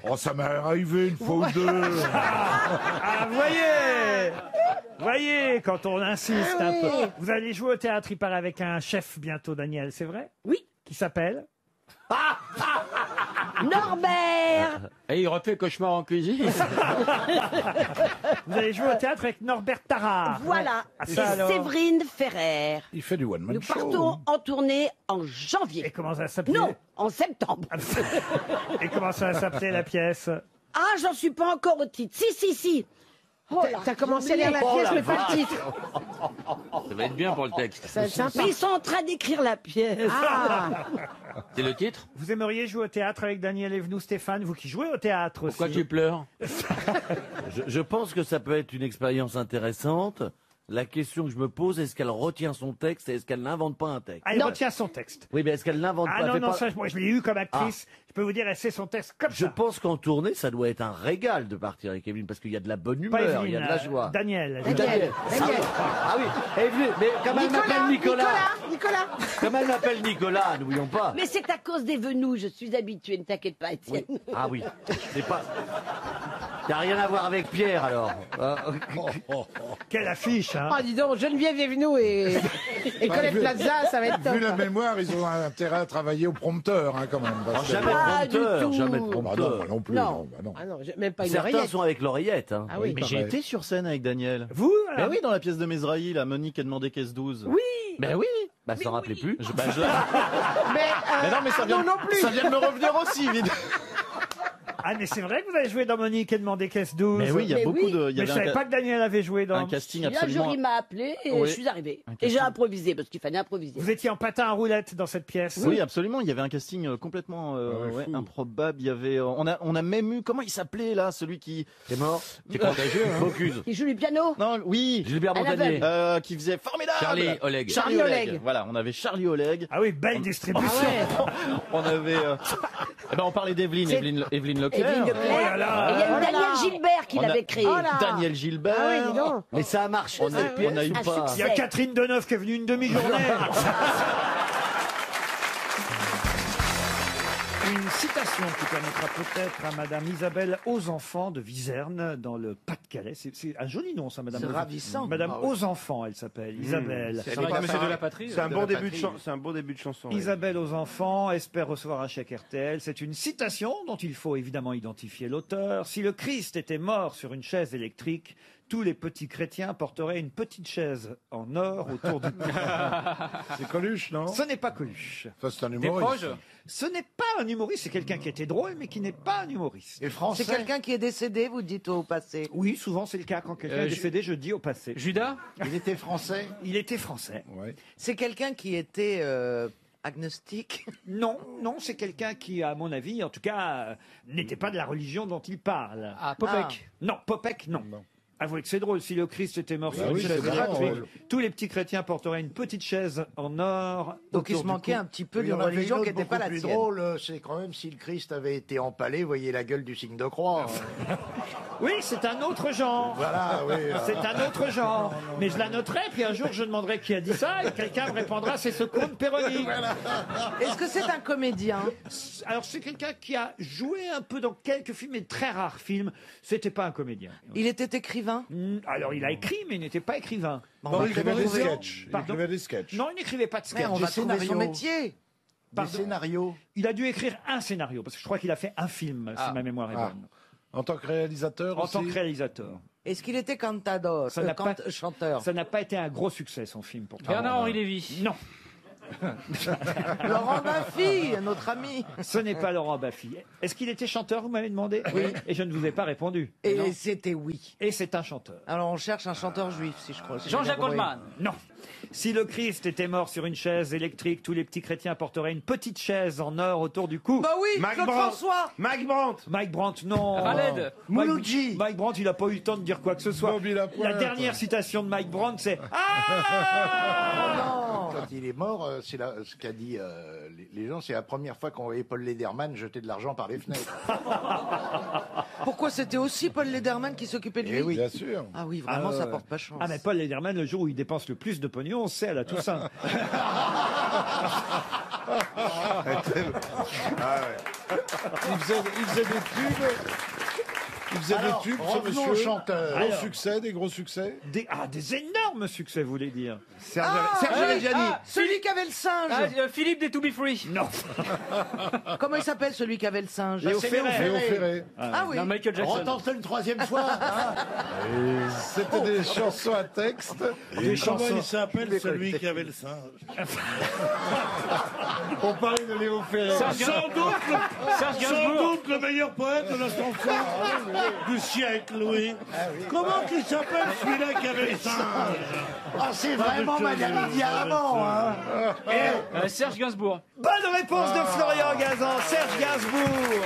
Oh, ça m'est arrivé une fois ou deux. Ah, voyez, quand on insiste un peu. Vous allez jouer au théâtre, il paraît, avec un chef bientôt, Daniel, c'est vrai? Oui. Qui s'appelle? Norbert. Et il refait cauchemar en cuisine. Vous allez jouer au théâtre avec Norbert Tarard. Voilà, Ah, et ça, alors. Séverine Ferrer. Il fait du one-man Nous show. partons en tournée en Et janvier. comment ça s'appelait? Non, en septembre. Et comment ça s'appelait la pièce? Ah, j'en suis pas encore au titre. Si. Oh là, T'as commencé à j'ai lire la oublié. pièce, mais pas le titre. Ça va être bien pour le texte. Ça va être sympa. Mais ils sont en train d'écrire la pièce. Ah, C'est le titre? Vous aimeriez jouer au théâtre avec Daniel Evenou, Stéphane, vous qui jouez au théâtre aussi? Pourquoi tu pleures? Je pense que ça peut être une expérience intéressante. La question que je me pose, est-ce qu'elle retient son texte et est-ce qu'elle n'invente pas un texte? Ah, elle retient son texte. Oui, mais est-ce qu'elle n'invente Ah pas? non, fait non, pas- ça, moi je l'ai eu comme actrice. Je peux vous dire, elle sait son texte comme Je ça. pense qu'en tournée, ça doit être un régal de partir avec Evelyne, parce qu'il y a de la bonne Pas humeur, il y a Evelyne, de la joie. Daniel. Oui, Daniel. Ah oui, Evelyne, mais comme elle m'appelle Nicolas. Nicolas. Comme elle m'appelle Nicolas, n'oublions pas. Mais c'est à cause des venous, je suis habituée, ne t'inquiète pas, Étienne. Ah oui, c'est pas... T'as rien à voir avec Pierre, alors. Quelle affiche, hein? Oh, dis donc, Geneviève Evenou et Colette vu- Plaza, ça va être top. Vu la mémoire, ils ont intérêt à travailler au prompteur, hein, quand même. parce que- Jamais de Pas du prompteur, tout. jamais de Bah non, prompteur. moi non plus. Non. Bah non. Ah non, même pas une Certains oreillette. sont avec l'oreillette. Hein. Ah oui. Mais j'ai été sur scène avec Daniel. Vous? Ben alors oui, dans la pièce de Mesrahi, la Monique a demandé caisse 12. Oui. Ben oui. Bah, s'en rappelait plus. Je Mais, Mais non, mais ça vient, non plus. ça vient de me revenir aussi, évidemment. Ah, mais c'est vrai que vous avez joué dans Monique et demandé caisse 12. Mais oui, il y a Mais beaucoup oui. de. Il y Mais je avait savais pas que Daniel avait joué dans... un casting Et un jour, absolument. il m'a appelé et Oui. je suis arrivée. Un Et casting. j'ai improvisé, parce qu'il fallait improviser. Vous étiez en patin à roulette dans cette pièce. Oui, absolument. Il y avait un casting complètement ouais, fou. improbable. Il y avait, on a même eu, comment il s'appelait là, celui qui. T'es mort. C'est contagieux, hein. Bocuse. Il joue du piano. Non, oui. Gilbert À Montagnier. l'aveugle. Qui faisait formidable. Charlie Oleg. Charlie Charlie Oleg. Oleg. Voilà, on avait Charlie Oleg. Ah oui, belle distribution. On avait. Eh ben, on parlait d'Evelyne, C'est- Evelyne Leclerc. Evelyne Leclerc. Oh là là. Et il y a eu Oh là Daniel là. Gilbert qui On a- l'avait créé. Oh là. Daniel Gilbert. Ah oui, dis donc. Mais ça a marché. On a- cette pièce, on a eu ou un pas Il y a Catherine Deneuve qui est venue une demi-journée. Une citation qui permettra peut-être à Madame Isabelle Ausenfants de Viserne, dans le Pas-de-Calais. C'est un joli nom, ça, Madame. C'est ravissant. Madame Ah oui. Ausenfants, elle s'appelle. Isabelle. C'est vrai que c'est c'est de un- la patrie, C'est un de bon la début de patrie. chanson. C'est un bon début de chanson. oui. Isabelle Ausenfants espère recevoir un chèque RTL. C'est une citation dont il faut évidemment identifier l'auteur. Si le Christ était mort sur une chaise électrique, tous les petits chrétiens porteraient une petite chaise en or autour du cou. C'est Coluche, non? Ce n'est pas Coluche. Ça, c'est un humoriste. Ce n'est pas un humoriste, c'est quelqu'un qui était drôle, mais qui n'est pas un humoriste. Et français? C'est quelqu'un qui est décédé, vous dites au passé. Oui, souvent c'est le cas. Quand quelqu'un est décédé, je dis au passé. Judas? Il était français? Il était français. Ouais. C'est quelqu'un qui était agnostique? Non, non, c'est quelqu'un qui, à mon avis, en tout cas, n'était pas de la religion dont il parle. Ah, Popek. Non, Popek, non. Avouez que c'est drôle, si le Christ était mort sur oui, une chaise c'est très électrique, drôle. tous les petits chrétiens porteraient une petite chaise en or. Donc il autour se du manquait cou. un petit peu Il y d'une en avait religion une qui autre n'était pas la beaucoup plus sienne. drôle, c'est quand même si le Christ avait été empalé, voyez la gueule du signe de croix. Oui, c'est un autre genre. Voilà, oui. C'est un autre genre. Mais je la noterai, puis un jour je demanderai qui a dit ça, et quelqu'un me répondra, c'est ce comte Péroni. Est-ce que c'est un comédien? Alors c'est quelqu'un qui a joué un peu dans quelques films, mais très rares films. C'était pas un comédien. Il était écrivain? Alors il a écrit, mais il n'était pas écrivain. Bon, il écrivait des sketchs. Pardon. Il écrivait des sketchs. Non, il n'écrivait pas de sketch. Mais on va trouver son métier. Des scénarios. Il a dû écrire un scénario, parce que je crois qu'il a fait un film, si ma mémoire est bonne. En tant que réalisateur En aussi. tant que réalisateur. Est-ce qu'il était cantador, Ça n'a pas- chanteur? Ça n'a pas été un gros succès, son film, pourtant. Bernard-Henri Lévy. Non. Laurent Baffy, notre ami. Ce n'est pas Laurent Baffy. Est-ce qu'il était chanteur, vous m'avez demandé? Oui. Et je ne vous ai pas répondu. Et Non. c'était oui. Et c'est un chanteur. Alors on cherche un chanteur juif, si je crois. si j'ai Jean-Jacques bien compris. Goldman. Non. Si le Christ était mort sur une chaise électrique, tous les petits chrétiens porteraient une petite chaise en or autour du cou. Bah oui, Mike Claude Brandt. François. Mike Brandt. Mike Brandt, non. Khaled. Mouloudji. Mike Brandt, il n'a pas eu le temps de dire quoi que ce soit. Bobby Lapointe. La dernière citation de Mike Brandt, c'est Ah Quand il est mort, c'est ce qu'a dit les gens, c'est la première fois qu'on voyait Paul Lederman jeter de l'argent par les fenêtres. Pourquoi c'était aussi Paul Lederman qui s'occupait de lui? Eh oui, bien sûr. Ah oui, vraiment, Ah, ça ouais. porte pas chance. Ah, mais Paul Lederman, le jour où il dépense le plus de pognon, c'est à la Toussaint. Il faisait des pubs. Il faisait Alors, des tubes, ce revenons au monsieur. chanteur. Alors. Gros succès, des gros succès. Des énormes succès, vous voulez dire. Serge oui, Reggiani. celui qui avait le singe. Philippe des To Be Free. Non. Comment il s'appelle celui qui avait le singe? Léo Léo Ferré. Ferré. Ah oui. Non, Michael Jackson. Retentez une troisième fois. C'était des chansons à texte. Des Comment chansons. il s'appelle celui qui avait le singe? On parlait de Léo Ferré. Sans doute le meilleur poète de la chanson du siècle, oui. Comment il s'appelle celui-là qui avait le singe? Ah, c'est vraiment Madame Diamant, hein. Serge Gainsbourg. Bonne réponse de Florian Gazan, Serge Gainsbourg.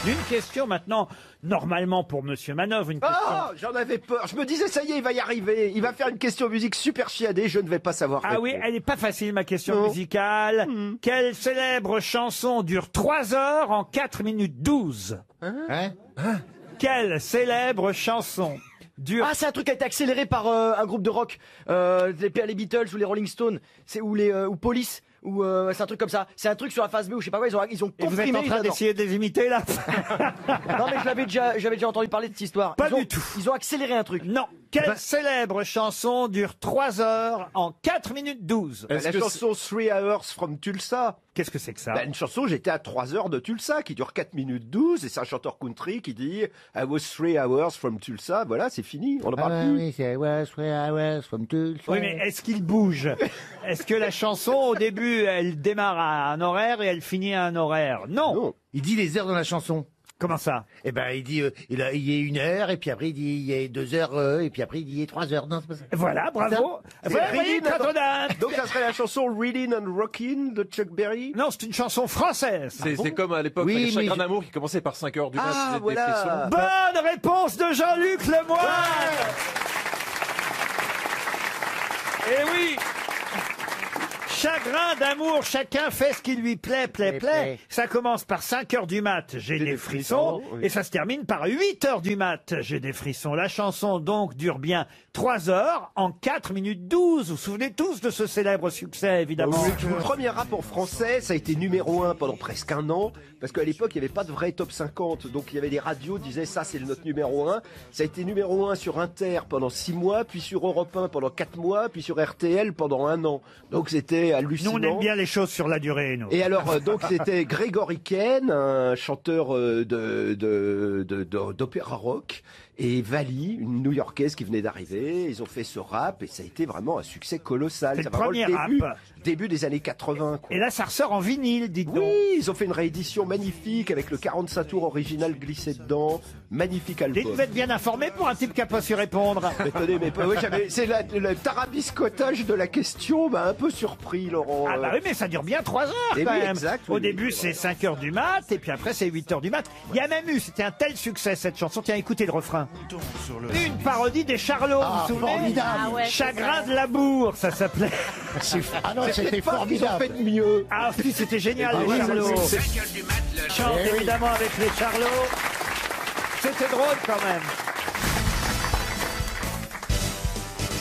Une question maintenant, normalement pour Monsieur Manœuvre, une question... Ah, j'en avais peur. Je me disais, ça y est, il va y arriver. Il va faire une question musique super chiadée. Je ne vais pas savoir. Ah oui, répondre. elle n'est pas facile, ma question Non. musicale. Quelle célèbre chanson dure 3 heures en 4 minutes 12? Quelle célèbre chanson dure... Ah, c'est un truc qui a été accéléré par un groupe de rock, les Beatles ou les Rolling Stones, ou Police, ou c'est un truc comme ça. C'est un truc sur la phase B ou je sais pas quoi. Ils ont Et vous êtes comprimé. en train j'adore. d'essayer de les imiter, là? Non mais j'avais déjà entendu parler de cette histoire. Pas Ils ont- du tout. Ils ont accéléré un truc. Non. Quelle célèbre chanson dure 3 heures en 4 minutes 12? La chanson 3 Hours from Tulsa. Qu'est-ce que c'est que ça? Bah, une chanson, j'étais à 3 heures de Tulsa, qui dure 4 minutes 12, et c'est un chanteur country qui dit I was 3 hours from Tulsa. Voilà, c'est fini, on en parle plus. Oui, mais est-ce qu'il bouge? Est-ce que la chanson, au début, elle démarre à un horaire et elle finit à un horaire? Non. Il dit les heures dans la chanson. Comment ça? Eh ben, il dit il y a 1 heure, et puis après il dit il y a 2 heures, et puis après il dit il y a 3 heures. Non, c'est pas ça. Voilà, bravo. C'est Voilà, vous voyez, Reading quand on a... Donc ça serait la chanson Reading and Rockin' de Chuck Berry. Non, c'est une chanson française. C'est comme à l'époque, Oui, les mais Chagrins je- d'amour qui commençait par 5 heures du matin. Ah, des voilà. frissons. Bonne réponse de Jean-Luc Lemoyne. Eh oui. Chagrin d'amour, chacun fait ce qui lui plaît. Ça commence par 5 heures du mat, j'ai des frissons, oui. et ça se termine par 8 heures du mat, j'ai des frissons. La chanson donc dure bien 3 heures en 4 minutes 12. Vous vous souvenez tous de ce célèbre succès, évidemment. Le premier rap en français, ça a été numéro 1 pendant presque un an, parce qu'à l'époque, il n'y avait pas de vrai top 50, donc il y avait des radios qui disaient ça, c'est notre numéro 1. Ça a été numéro 1 sur Inter pendant 6 mois, puis sur Europe 1 pendant 4 mois, puis sur RTL pendant 1 an. Donc c'était Nous, hallucinant. on aime bien les choses sur la durée, nous. Et alors, donc, c'était Grégory Ken, un chanteur d'opéra rock. et Vali, une New-Yorkaise qui venait d'arriver. Ils ont fait ce rap et ça a été vraiment un succès colossal. C'est Ça le va premier vraiment rap. début des années 80. Quoi. Et là, ça ressort en vinyle, dites donc. Oui, ils ont fait une réédition magnifique avec le 45 tours original glissé dedans. Magnifique album. Vous êtes bien informé pour un type qui n'a pas su répondre. Mais attendez, mais oui, c'est le tarabiscotage de la question m'a un peu surpris, Laurent. Ah bah oui, mais ça dure bien 3 heures Eh quand oui, même. exact, Au oui, début, oui, c'est 5 heures du mat, et puis après, c'est 8 heures du mat. Il y a même eu, c'était un tel succès cette chanson. Tiens, écoutez le refrain. Une parodie des Charlots, Ah, vous vous souvenez formidable. Ah ouais, Chagrin de Labour, ça s'appelait. Ah non, c'était Ils ont formidable. fait mieux. Ah oui, c'était génial, Ah les oui, Charlots. oui, Chante Eh oui. évidemment avec les Charlots. C'était drôle quand même.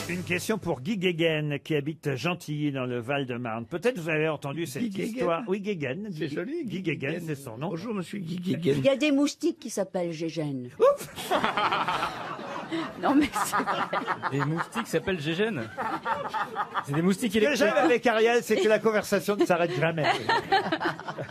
Une question pour Guy Guéguen, qui habite Gentilly dans le Val-de-Marne. Peut-être vous avez entendu cette histoire. Oui, Guéguen. C'est joli. Guy Guéguen, c'est son nom. Bonjour, monsieur Guy Il Guéguen. y a des moustiques qui s'appellent Gégène. Non mais c'est vrai. Des moustiques s'appellent Gégène. C'est des moustiques Ce que électriques. j'aime avec Ariel, c'est que la conversation ne s'arrête jamais.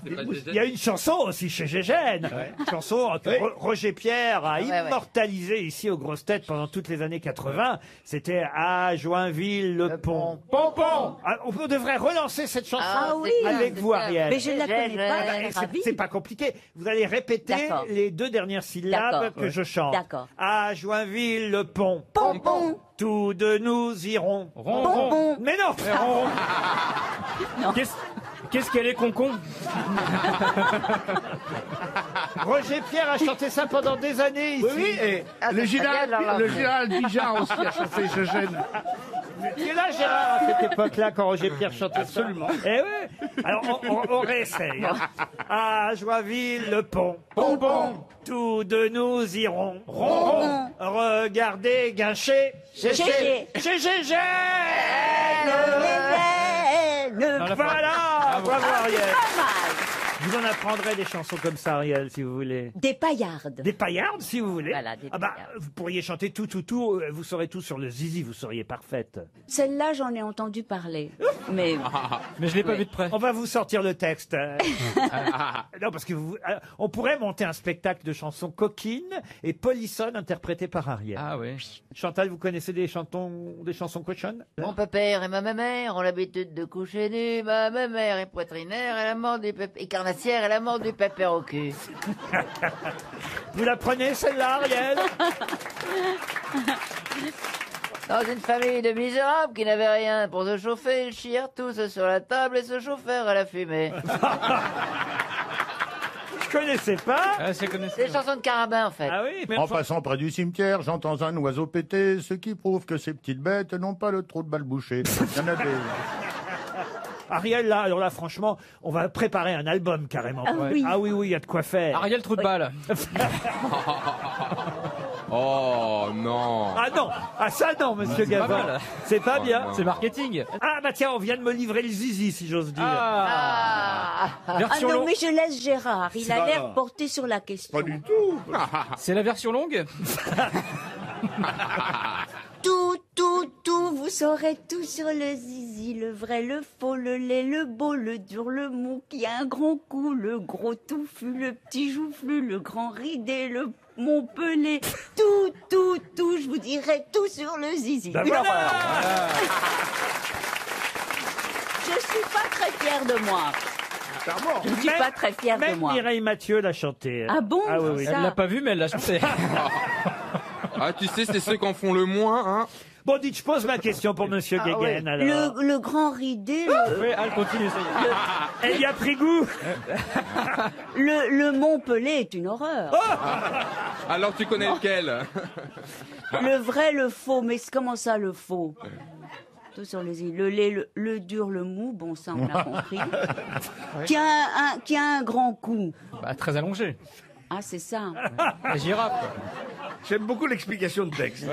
Il y a une chanson aussi chez Gégène. Une chanson que Roger Pierre a immortalisée ici aux grosses têtes pendant toutes les années 80. C'était à Joinville-le-Pont. Pompon. On devrait relancer cette chanson Ah oui, avec vous, Ariel. Mais je ne la connais pas, Ah bah, elle est ravie. c'est pas compliqué. Vous allez répéter D'accord. les 2 dernières syllabes D'accord. que je chante. D'accord. À Joinville-le-Pont. Pompon. Tous deux nous irons. Ron, Pompon. ron. Mais non. Qu'est-ce qu'elle est concon? Roger Pierre a chanté ça pendant des années ici. Oui, oui, et le général Dijard aussi a chanté Gégène. Tu es là, Gérard, à cette époque-là, quand Roger Pierre chantait Absolument. ça. Eh oui. Alors, on réessaye. Hein. À Joinville-le-Pont. Pompon. Tous deux nous irons. Ron. Regardez Guinchet. Chez Gégène. Voilà. Bravo, Ariel. Vous en apprendrez des chansons comme ça, Ariel, si vous voulez. Des paillardes. Des paillardes, si vous voulez. Voilà, des Ah bah, paillardes. vous pourriez chanter tout, vous saurez tout sur le zizi, vous seriez parfaite. Celle-là, j'en ai entendu parler. Mais Mais je l'ai pas vu de près. On va vous sortir le texte. Non, parce que on pourrait monter un spectacle de chansons coquines et polissonnes interprétées par Ariel. Ah oui. Chantal, vous connaissez des chansons cochonnes? Mon père et ma mère ont l'habitude de coucher nus. Ma mère est poitrinaire et la mort du et carnassière et la mort du pépère au cul. Vous la prenez, celle-là, Ariel? Dans une famille de misérables qui n'avaient rien pour se chauffer, ils chièrent tous sur la table et se chauffèrent à la fumée. Je connaissais pas. C'est des chansons de Carabin, en fait. Ah oui, En passant près du cimetière, j'entends un oiseau péter, ce qui prouve que ces petites bêtes n'ont pas le trou de balle bouché. Il y en a des... Ariel, là, alors là, franchement, on va préparer un album carrément. Ah oui. Ah oui, il y a de quoi faire. Ariel, trou de balle. Oh non. Ah non, ah ça non, monsieur C'est pas Gavin. mal. C'est pas bien. C'est marketing. Ah bah tiens, on vient de me livrer le zizi, si j'ose dire. Ah Version non, longue. mais je laisse Gérard. Il a Ça l'air va. porté sur la question. Pas du tout. C'est la version longue. Tout, vous saurez tout sur le zizi, le vrai, le faux, le laid, le beau, le dur, le mou, qui a un grand cou, le gros touffu, le petit joufflu, le grand ridé, le Montpellier, tout, je vous dirai tout sur le zizi. Bah Une voilà. horreur. Je suis pas très fière de moi. Je ne suis pas très fière de Même moi. Mireille Mathieu l'a chanté. Ah bon, Ah oui, oui. ça. Elle l'a pas vu, mais elle l'a chanté. Ah, tu sais, c'est ceux qui en font le moins, hein. Bon, dites, je pose ma question pour monsieur Guéguen, alors. Le grand ridé, Oui, elle continue, ça y est. Elle y a pris goût. le Montpellier est une horreur. Alors tu connais lequel? Le vrai, le faux, mais comment ça, le faux? Tout sur les îles. Le lait, le dur, le mou, bon, ça, on a compris. Qui a un grand cou. Bah, très allongé. Ah, c'est ça. La girafe. J'aime beaucoup l'explication de texte.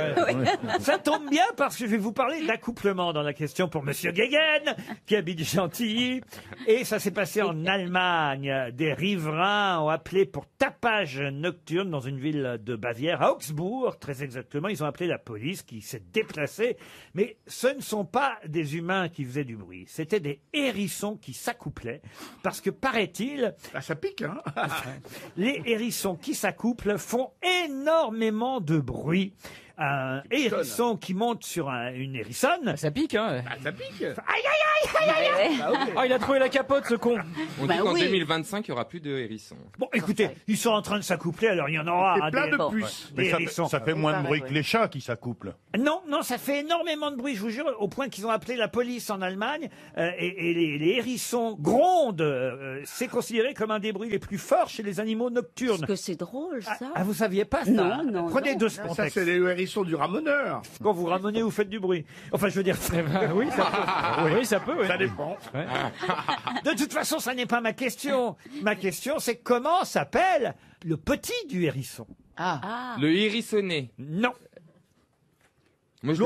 Ça tombe bien parce que je vais vous parler d'accouplement dans la question pour monsieur Guéguen, qui habite Gentilly. Et ça s'est passé en Allemagne. Des riverains ont appelé pour tapage nocturne dans une ville de Bavière, à Augsbourg, très exactement. Ils ont appelé la police qui s'est déplacée. Mais ce ne sont pas des humains qui faisaient du bruit. C'était des hérissons qui s'accouplaient. Parce que, paraît-il, Ah, ça pique, hein. les hérissons qui s'accouplent font énormément énormément de bruit. Un hérisson qui monte sur une hérissonne. Ça pique, hein. Ça pique. Aïe, aïe, aïe, aïe, aïe, aïe. Oh, il a trouvé la capote, ce con. On dit qu'en 2025, il n'y aura plus de hérissons. Bon, écoutez, ils sont en train de s'accoupler, alors il y en aura C'est plein des- de bon, puces. des Mais hérissons. Ça fait moins de bruit que les chats qui s'accouplent. Non, non, ça fait énormément de bruit, je vous jure, au point qu'ils ont appelé la police en Allemagne. Et les hérissons grondent. C'est considéré comme un des bruits les plus forts chez les animaux nocturnes. Parce que c'est drôle, ça. Ah, vous saviez pas ça? Non, non, Prenez non. deux Ça, Spontex. c'est les hérissons du ramoneur. Quand vous ramenez, vous faites du bruit. Enfin, je veux dire. Oui, ça peut. Oui, ça peut. Oui. Ça dépend. De toute façon, ça n'est pas ma question. Ma question, c'est comment s'appelle le petit du hérisson? Le hérissonné. Non. Moi, je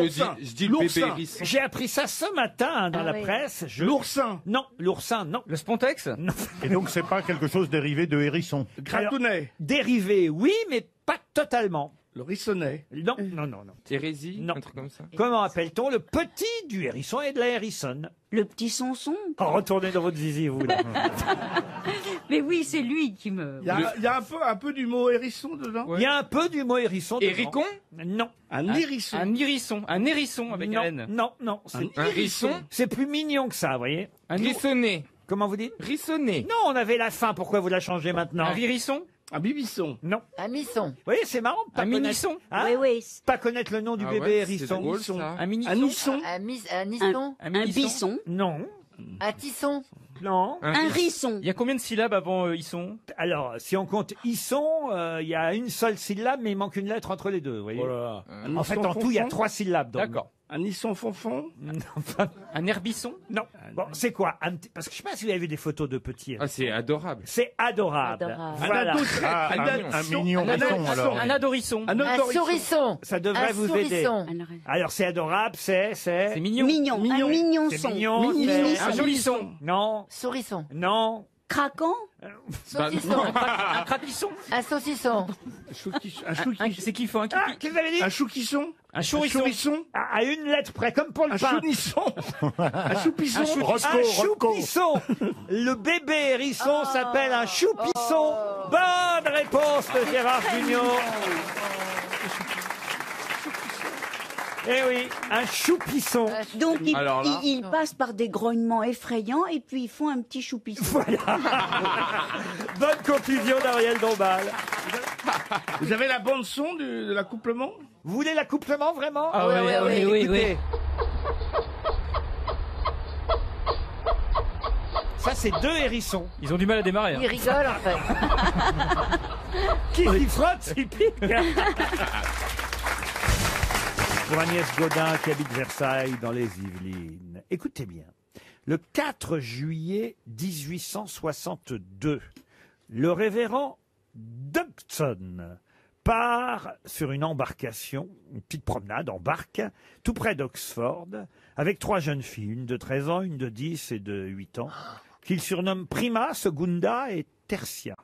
dis le bébé hérisson. J'ai appris ça ce matin dans la presse. L'oursin. Non, l'oursin, non. Le Spontex? Non. Et donc, c'est pas quelque chose dérivé de hérisson. Gratounet. Dérivé, oui, mais pas totalement. Le rissonnet. Non, non, non, non. Hérésie, Non. un truc comme ça. Comment appelle-t-on le petit du hérisson et de la hérissonne? Le petit sonson. Oh, retournez dans votre zizi, vous, là. Mais oui, c'est lui qui me... Il y a un peu du mot hérisson dedans. Il y a un peu du mot hérisson dedans. Héricon? Non. Un hérisson. Un hérisson. Un hérisson avec Non, N. non, non. Un hérisson? C'est plus mignon que ça, vous voyez. Rissonné. Comment vous dites? Rissonné. Non, on avait la fin, pourquoi vous la changez maintenant? Un ririsson? Un bibisson. Non. Un misson. Vous voyez, c'est marrant de pas Un connaître- minisson? Hein Oui, oui. Pas connaître le nom du Ah bébé ouais, hérisson. c'est drôle, ça. Un minisson? Un nisson. Un nisson. Un bisson. Non. Un tisson. Non. Un risson. Il y a combien de syllabes avant hisson? Alors, si on compte isson, il y a une seule syllabe, mais il manque une lettre entre les deux. Vous voyez. Oh là là. Un En fait, nisson en tout, il y a fonfon. 3 syllabes. dans le D'accord. Un nisson fonfon. Un herbisson? Non. Bon, c'est quoi Parce que je sais pas si vous avez vu des photos de petits. Ah, c'est adorable. C'est adorable. Adorable. Voilà. Un mignon hérisson, alors. Un adorisson? Un Un sourisson. Ça devrait Un vous aider. sourisson. Alors, c'est adorable, C'est mignon. Mignon. Un mignon C'est son. mignon. Mignon c'est- son. Un jolisson? Non. Sourisson. Non. Craquant. Saucisson. Un crapisson? Un saucisson. C'est qui faut un Ah, qu'est-ce que vous avez dit? Un chouquisson. Un chourisson? À une lettre près, comme pour le Un pain. chounisson. Un choupisson. Un choupisson. Le bébé hérisson s'appelle un choupisson. Bonne réponse de Gérard Junior. Eh oui, un choupisson. Donc, Alors là- ils passent par des grognements effrayants et puis ils font un petit choupisson. Voilà. Bonne conclusion d'Ariel Dombal. Vous avez la bande son de l'accouplement? Vous voulez l'accouplement vraiment? Ah oui. Écoutez. Ça, c'est 2 hérissons. Ils ont du mal à démarrer. Il rigole, en fait. Qui s'y frotte, s'y pique. Pour Agnès Godin, qui habite Versailles, dans les Yvelines. Écoutez bien. Le 4 juillet 1862, le révérend Dodgson part sur une embarcation, une petite promenade en barque, tout près d'Oxford, avec 3 jeunes filles, une de 13 ans, une de 10 et de 8 ans, qu'il surnomme Prima, Segunda et Tertia.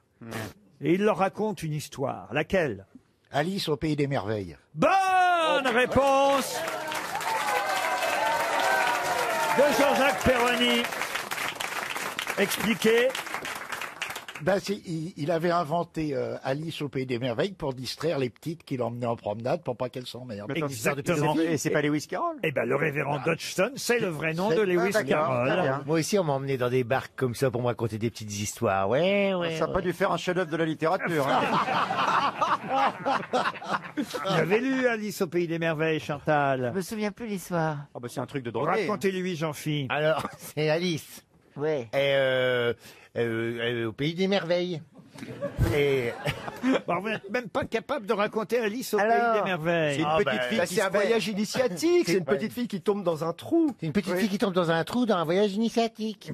Et il leur raconte une histoire. Laquelle? Alice au pays des merveilles. Bonne réponse de Jean-Jacques Perroni. Expliquez. Ben, il avait inventé Alice au pays des merveilles pour distraire les petites qu'il emmenait en promenade pour pas qu'elles s'emmerdent. Exactement. Et c'est pas Lewis Carroll? Eh ben, le révérend Dodgson, c'est le vrai nom de Lewis Carroll. Moi aussi, on m'a emmené dans des barques comme ça pour me raconter des petites histoires. Ouais. Ça n'a pas dû faire un chef-d'œuvre de la littérature. Vous avez lu Alice au pays des merveilles, Chantal? Je me souviens plus l'histoire. Ah bah c'est un truc de drogué. Racontez-lui, Jean-Philippe. Alors, c'est Alice. Ouais. Au pays des merveilles. Et... Bon, vous n'êtes même pas capable de raconter Alice au Alors, pays des merveilles. C'est une petite fille. C'est un voyage initiatique. C'est une petite fille qui tombe dans un trou. C'est une petite fille qui tombe dans un trou dans un voyage initiatique.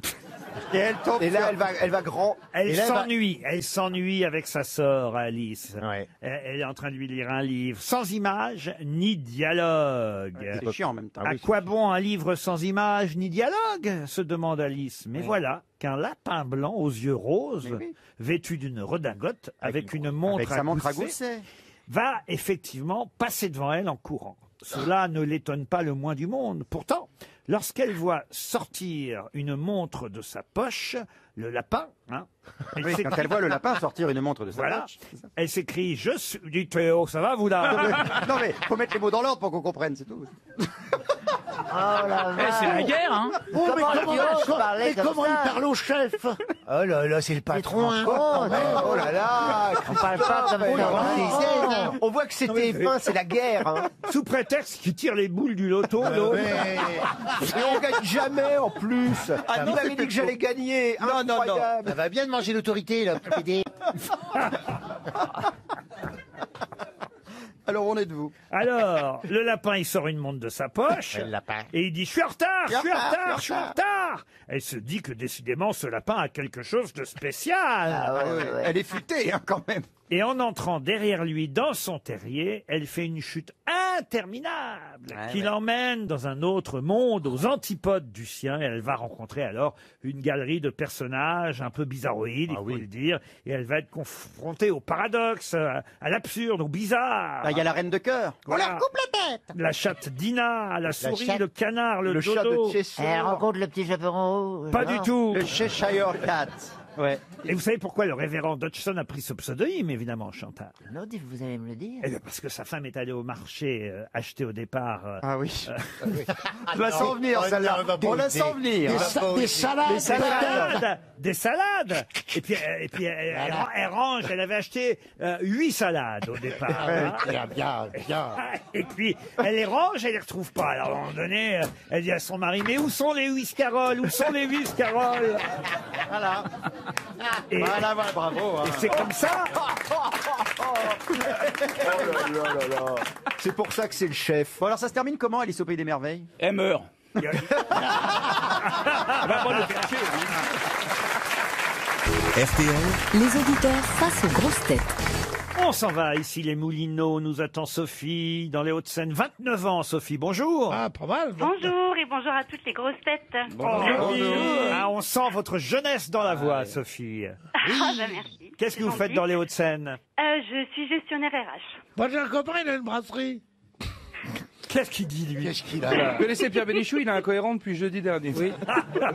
Et elle tombe. Et là, elle va grand. Elle Et là, s'ennuie. Elle s'ennuie avec sa sœur, Alice. Ouais. Elle est en train de lui lire un livre sans images ni dialogue. C'est chiant en même temps. À quoi bon un livre sans images ni dialogue se demande Alice. Mais voilà qu'un lapin blanc aux yeux roses, vêtu d'une redingote, avec une montre Avec sa montre à gousset, gousset. va effectivement passer devant elle en courant. Cela ne l'étonne pas le moins du monde. Pourtant, lorsqu'elle voit sortir une montre de sa poche, le lapin. Hein. Oui, quand elle voit le lapin sortir une montre de sa Voilà. poche. c'est ça. Elle s'écrie, je suis... Dis Théo, ça va vous là? Non mais faut mettre les mots dans l'ordre pour qu'on comprenne, c'est tout. Oh la vache. c'est la guerre, hein. Oh, mais Comment comment, tu oses parler comme comment il ça parle au chef? Oh là là, c'est le patron, hein. Oh là là, On parle pas comme ça. on voit que c'était fin, c'est la guerre. Hein. Sous prétexte qu'il tire les boules du loto, l'autre. Et on gagne jamais en plus. Ah non, vous avez c'est dit que j'allais gagner. Non. Incroyable. Ça va bien de manger l'autorité, là, PD. Alors on est de vous. Alors, le lapin, il sort une montre de sa poche. Le lapin. Et il dit, je suis en retard, je suis en retard. Elle se dit que décidément, ce lapin a quelque chose de spécial. Elle est futée hein, quand même. Et en entrant derrière lui dans son terrier, elle fait une chute interminable qui l'emmène dans un autre monde, aux antipodes du sien. Et elle va rencontrer alors une galerie de personnages un peu bizarroïdes, il faut le dire. Et elle va être confrontée au paradoxe, à l'absurde, au bizarre. Il y a la reine de cœur. Voilà. On leur coupe la tête. La chatte Dina, la souris, chatte- le canard, le chat dodo. de Cheshire. Elle rencontre le petit chaperon rouge. Pas du tout. Le Cheshire Cat. Ouais. Et vous savez pourquoi le révérend Dodgson a pris ce pseudonyme, évidemment, Chantal? Non, vous allez me le dire. Eh bien, parce que sa femme est allée au marché acheter au départ. Ah oui. On la sent venir, celle-là. On la sent venir. Des salades. Des salades, des salades. Et puis elle range. Elle avait acheté 8 salades au départ. hein. Bien. Et puis elle les range, elle les retrouve pas. Alors à un moment donné, elle dit à son mari, mais où sont les whiscaroles? Où sont les whiscaroles? Voilà. Et, Voilà, bravo. et c'est comme ça. Oh là là là là. C'est pour ça que c'est le chef. Bon alors ça se termine comment, Alice au Pays des Merveilles? Elle meurt. RTL, Les auditeurs face aux grosses têtes. On s'en va, ici les Moulineaux, nous attend Sophie, dans les Hauts-de-Seine, 29 ans, Sophie, bonjour. Ah, pas mal. Bonjour et bonjour à toutes les grosses têtes. Ah, on sent votre jeunesse dans la voix, Sophie. Ah, bah merci. Qu'est-ce que vous faites dans les Hauts-de-Seine? Je suis gestionnaire RH. Moi, j'ai un copain, il a une brasserie. Qu'est-ce qu'il dit, lui? Qu'est-ce qu'il a? Vous connaissez Pierre Bénichou, il est incohérent depuis jeudi dernier. Oui.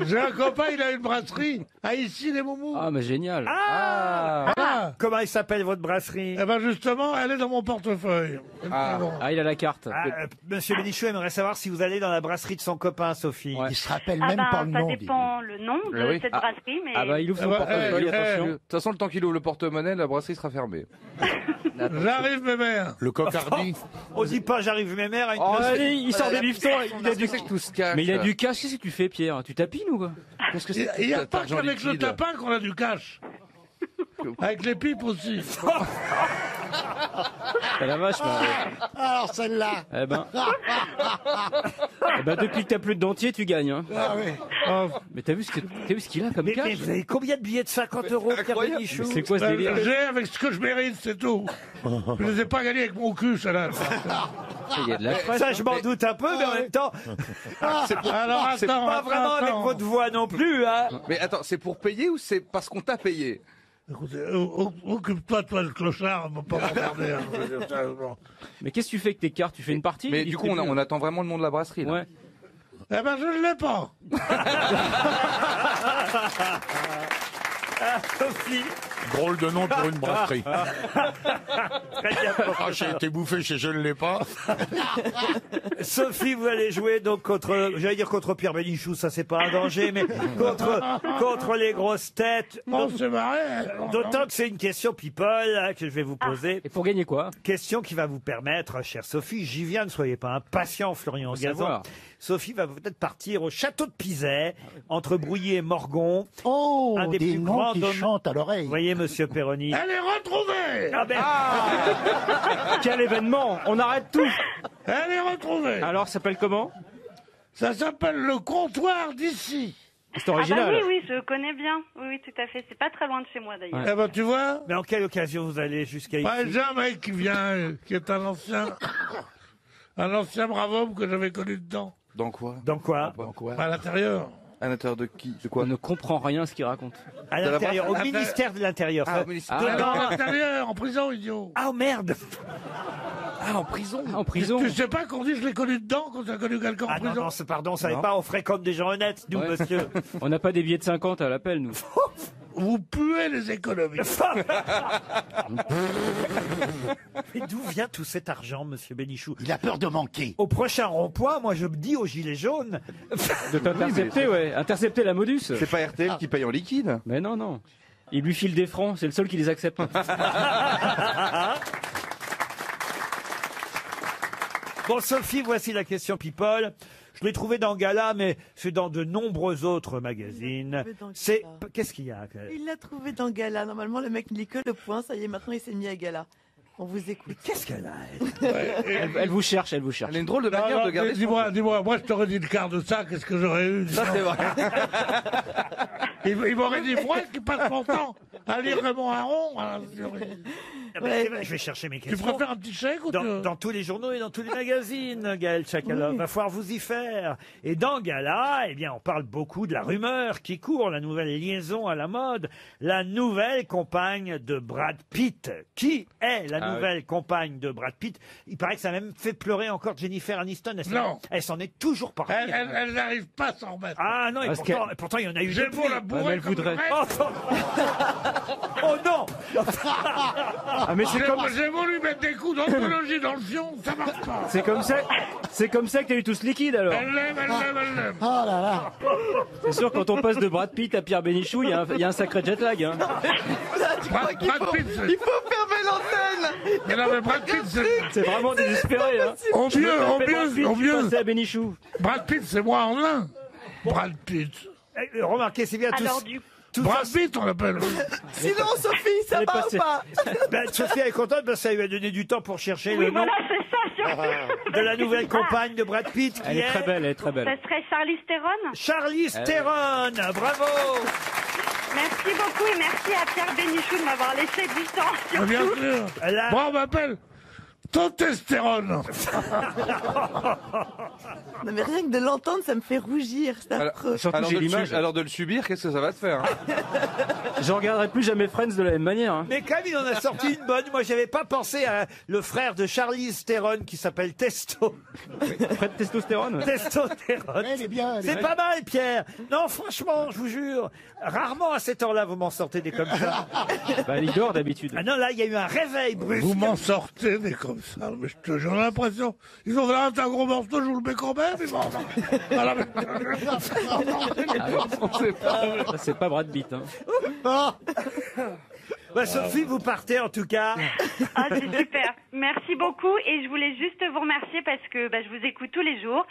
J'ai un copain, il a une brasserie à ici les Moumous. Ah, mais génial. Ah. Comment il s'appelle, votre brasserie? Eh ben justement, elle est dans mon portefeuille. Ah, il a la carte. Monsieur Bénichou aimerait savoir si vous allez dans la brasserie de son copain, Sophie. Il se rappelle Ah même bah, pas le ça nom. dépend le nom de cette brasserie, mais... Ah bah il ouvre son Ah bah, portefeuille, eh, attention. eh. De toute façon, le temps qu'il ouvre le porte-monnaie, la brasserie sera fermée. J'arrive, mes mères. Le cocardi. On dit pas j'arrive mes mères à une Oh, brasserie. allez, il sort des bifetons, il a du... C'est que tout se cache. Mais il a du cash, qu'est-ce que tu fais, Pierre? Tu tapines ou quoi? Qu'est-ce que Il c'est n'y a cet pas argent qu'avec le liquide tapin qu'on a du cash. Avec les pipes aussi. Ah, la vache, Alors celle-là. eh ben, depuis que t'as plus de dentier, tu gagnes. Hein. Ah oui. Mais t'as vu ce qu'il a comme Mais cash? vous avez combien de billets de 50 €, Pierre Bénichou? C'est quoi ce délire? J'ai avec ce que je mérite, c'est tout. Je les ai pas gagnés avec mon cul, celle-là. Il y a de la presse. Ça, je m'en doute un peu, mais en même temps, Alors c'est attends, pas vraiment avec votre voix non plus, hein. Mais attends, c'est pour payer ou c'est parce qu'on t'a payé? Écoutez, occupe-toi, toi, le clochard, on va pas m'emmerder. Hein, je veux dire, sérieusement. Mais qu'est-ce que tu fais avec tes cartes? Tu fais une partie? Mais du coup, on attend vraiment le nom de la brasserie. Là. Ouais. Eh ben, je ne l'ai pas. Sophie. Drôle de nom pour une brasserie. Très bien. Ah, j'ai été bouffé chez Je ne l'ai pas. Sophie, vous allez jouer donc contre, j'allais dire contre Pierre Bénichou, ça c'est pas un danger, mais contre les grosses têtes. Bon, c'est marré. D'autant que c'est une question people hein, que je vais vous poser. Et pour gagner quoi? Question qui va vous permettre, chère Sophie, j'y viens, ne soyez pas impatient, Florian Gazan. savoir. Sophie va peut-être partir au château de Pizet, entre Brouilly et Morgon. Oh, Un des des plus noms grands qui hommes- chantent à l'oreille. Vous voyez, monsieur Perroni. Elle est retrouvée. Ah ben, Quel événement! On arrête tout! Elle est retrouvée. Alors, ça s'appelle comment? Ça s'appelle le comptoir d'ici. C'est Ah bah original. oui, oui, je connais bien. Oui, oui, tout à fait. C'est pas très loin de chez moi, d'ailleurs. Eh ben, tu vois, mais en quelle occasion vous allez jusqu'à ici? pas déjà un mec qui vient, qui est un ancien brave homme que j'avais connu dedans. Dans quoi? Dans quoi? À l'intérieur. À l'intérieur de qui? De On quoi? ne comprend rien à ce qu'il raconte. À l'intérieur, au ministère de l'Intérieur. Ah, Ça- au ministère. dedans- À l'intérieur, en prison, idiot. Ah, oh, merde! Ah, en prison. En prison. Tu sais pas qu'on dit je l'ai connu dedans quand tu as connu quelqu'un en Ah non, prison? non, pardon, ça n'est Non. pas, on fréquente des gens honnêtes, nous, Ouais. monsieur. On n'a pas des billets de 50 à l'appel, nous. Vous puez les économies. Mais d'où vient tout cet argent, monsieur Bénichou? Il a peur de manquer. Au prochain rond-point, moi je me dis aux gilets jaunes. De t'intercepter, ouais. Intercepter la modus. C'est pas RTL qui paye en liquide. Mais non, non. Il lui file des francs, c'est le seul qui les accepte. Bon, Sophie, voici la question People. Je l'ai trouvé dans Gala, mais c'est dans de nombreux autres magazines. C'est qu'est-ce qu'il y a? Il l'a trouvé dans Gala. Normalement, le mec ne lit que le point. Ça y est, maintenant, il s'est mis à Gala. On vous écoute. Qu'est-ce qu'elle a, Elle vous cherche, elle vous cherche. Elle a une drôle de Non, manière non, de garder. dis-moi, moi je t'aurais dit le quart de ça, qu'est-ce que j'aurais eu? Ça, c'est vrai. Il m'aurait dit, moi qui passe mon temps à lire Raymond Aron. Ah ben, c'est vrai, je vais chercher mes Tu questions. préfères un petit chèque ou Dans tous les journaux et dans tous les magazines, Gaël Chakalov. Va falloir vous y faire. Et dans Gala, eh bien, on parle beaucoup de la rumeur qui court, la nouvelle liaison à la mode, la nouvelle compagne de Brad Pitt. Qui est la nouvelle compagne de Brad Pitt? Il paraît que ça a même fait pleurer encore Jennifer Aniston. Elle s'en est toujours pas remise. Elle n'arrive pas à s'en remettre. Ah non, et Parce pourtant, il y en a eu J'ai depuis. beau la bourrer elle comme voudrait. une Oh, oh non Ah, mais c'est comme... J'ai voulu mettre des coups d'anthologie dans le fion, ça marche pas. C'est comme ça que t'as eu tous liquide, alors. Elle l'aime, elle l'aime, elle l'aime. Oh là là. C'est sûr, quand on passe de Brad Pitt à Pierre Bénichou, il y a un sacré jet lag. Hein. Brad Pitt, Il faut fermer l'antenne. mais non, mais Brad Pitt, C'est vraiment désespéré. Hein. au mieux, C'est à Bénichou. Brad Pitt, c'est moi en un. Brad Pitt. Remarquez, c'est bien Alors, tous. du Brad Pitt, on l'appelle. Sinon, Sophie, ça Elle est va passée. ou pas? Ben, Sophie elle est contente parce que ça lui a donné du temps pour chercher Oui, le nom voilà, c'est ça, surtout. de la nouvelle compagne de Brad Pitt qui Elle est très belle, elle est très belle. Ça serait Charlize Theron. Charlize Theron. Bravo. Merci beaucoup et merci à Pierre Bénichou de m'avoir laissé du temps. Ah, bien Surtout. sûr. Là- Moi, on m'appelle Testostérone. Non, mais rien que de l'entendre, ça me fait rougir. C'est affreux. Surtout, j'ai l'image. Alors de le subir, qu'est-ce que ça va te faire? Je regarderai plus jamais Friends de la même manière. Hein. Mais quand même, il en a sorti une bonne. Moi, j'avais pas pensé à le frère de Charlize Theron qui s'appelle Testo. Fred Testostérone. Testostérone. Elle est bien. elle est C'est bien. pas mal, Pierre. Non, franchement, je vous jure, rarement à cette heure-là, vous m'en sortez des comme ça. Bah, il dort d'habitude. Ah non, là, il y a eu un réveil brusque. Vous m'en sortez des comme ça, mais j'ai l'impression. Ils ont fait un gros morceau, je vous le mets quand même. Ils m'en- Voilà, mais- On sait pas. C'est pas Brad Pitt. Hein. Bah, Sophie, vous partez en tout cas. Ah, c'est super. Merci beaucoup et je voulais juste vous remercier parce que je vous écoute tous les jours.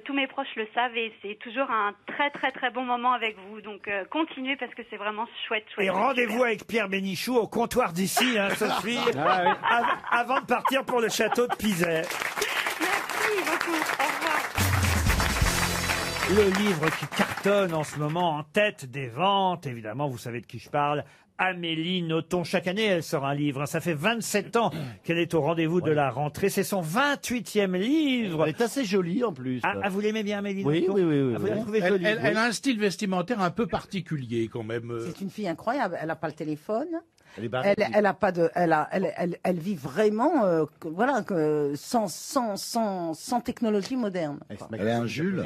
Tous mes proches le savent et c'est toujours un très très très bon moment avec vous. Donc continuez parce que c'est vraiment chouette. Et chouette, rendez-vous super. avec Pierre Bénichou au comptoir d'ici, hein, Sophie, Ah, oui. avant de partir pour le château de Pizet. Merci beaucoup. Au revoir. Le livre qui cartonne en ce moment en tête des ventes, évidemment, vous savez de qui je parle. Amélie Nothomb. Chaque année, elle sort un livre. Ça fait 27 ans qu'elle est au rendez-vous de la rentrée. C'est son 28e livre. Elle est assez jolie en plus. Ah, vous l'aimez bien, Amélie Oui, Nothomb? oui, oui, oui, Ah, vous la oui. trouvez jolie, oui. Elle a un style vestimentaire un peu particulier quand même. C'est une fille incroyable. Elle n'a pas le téléphone. Elle est barrée. Elle a pas de, elle vit vraiment, sans technologie moderne. Elle a un Jules.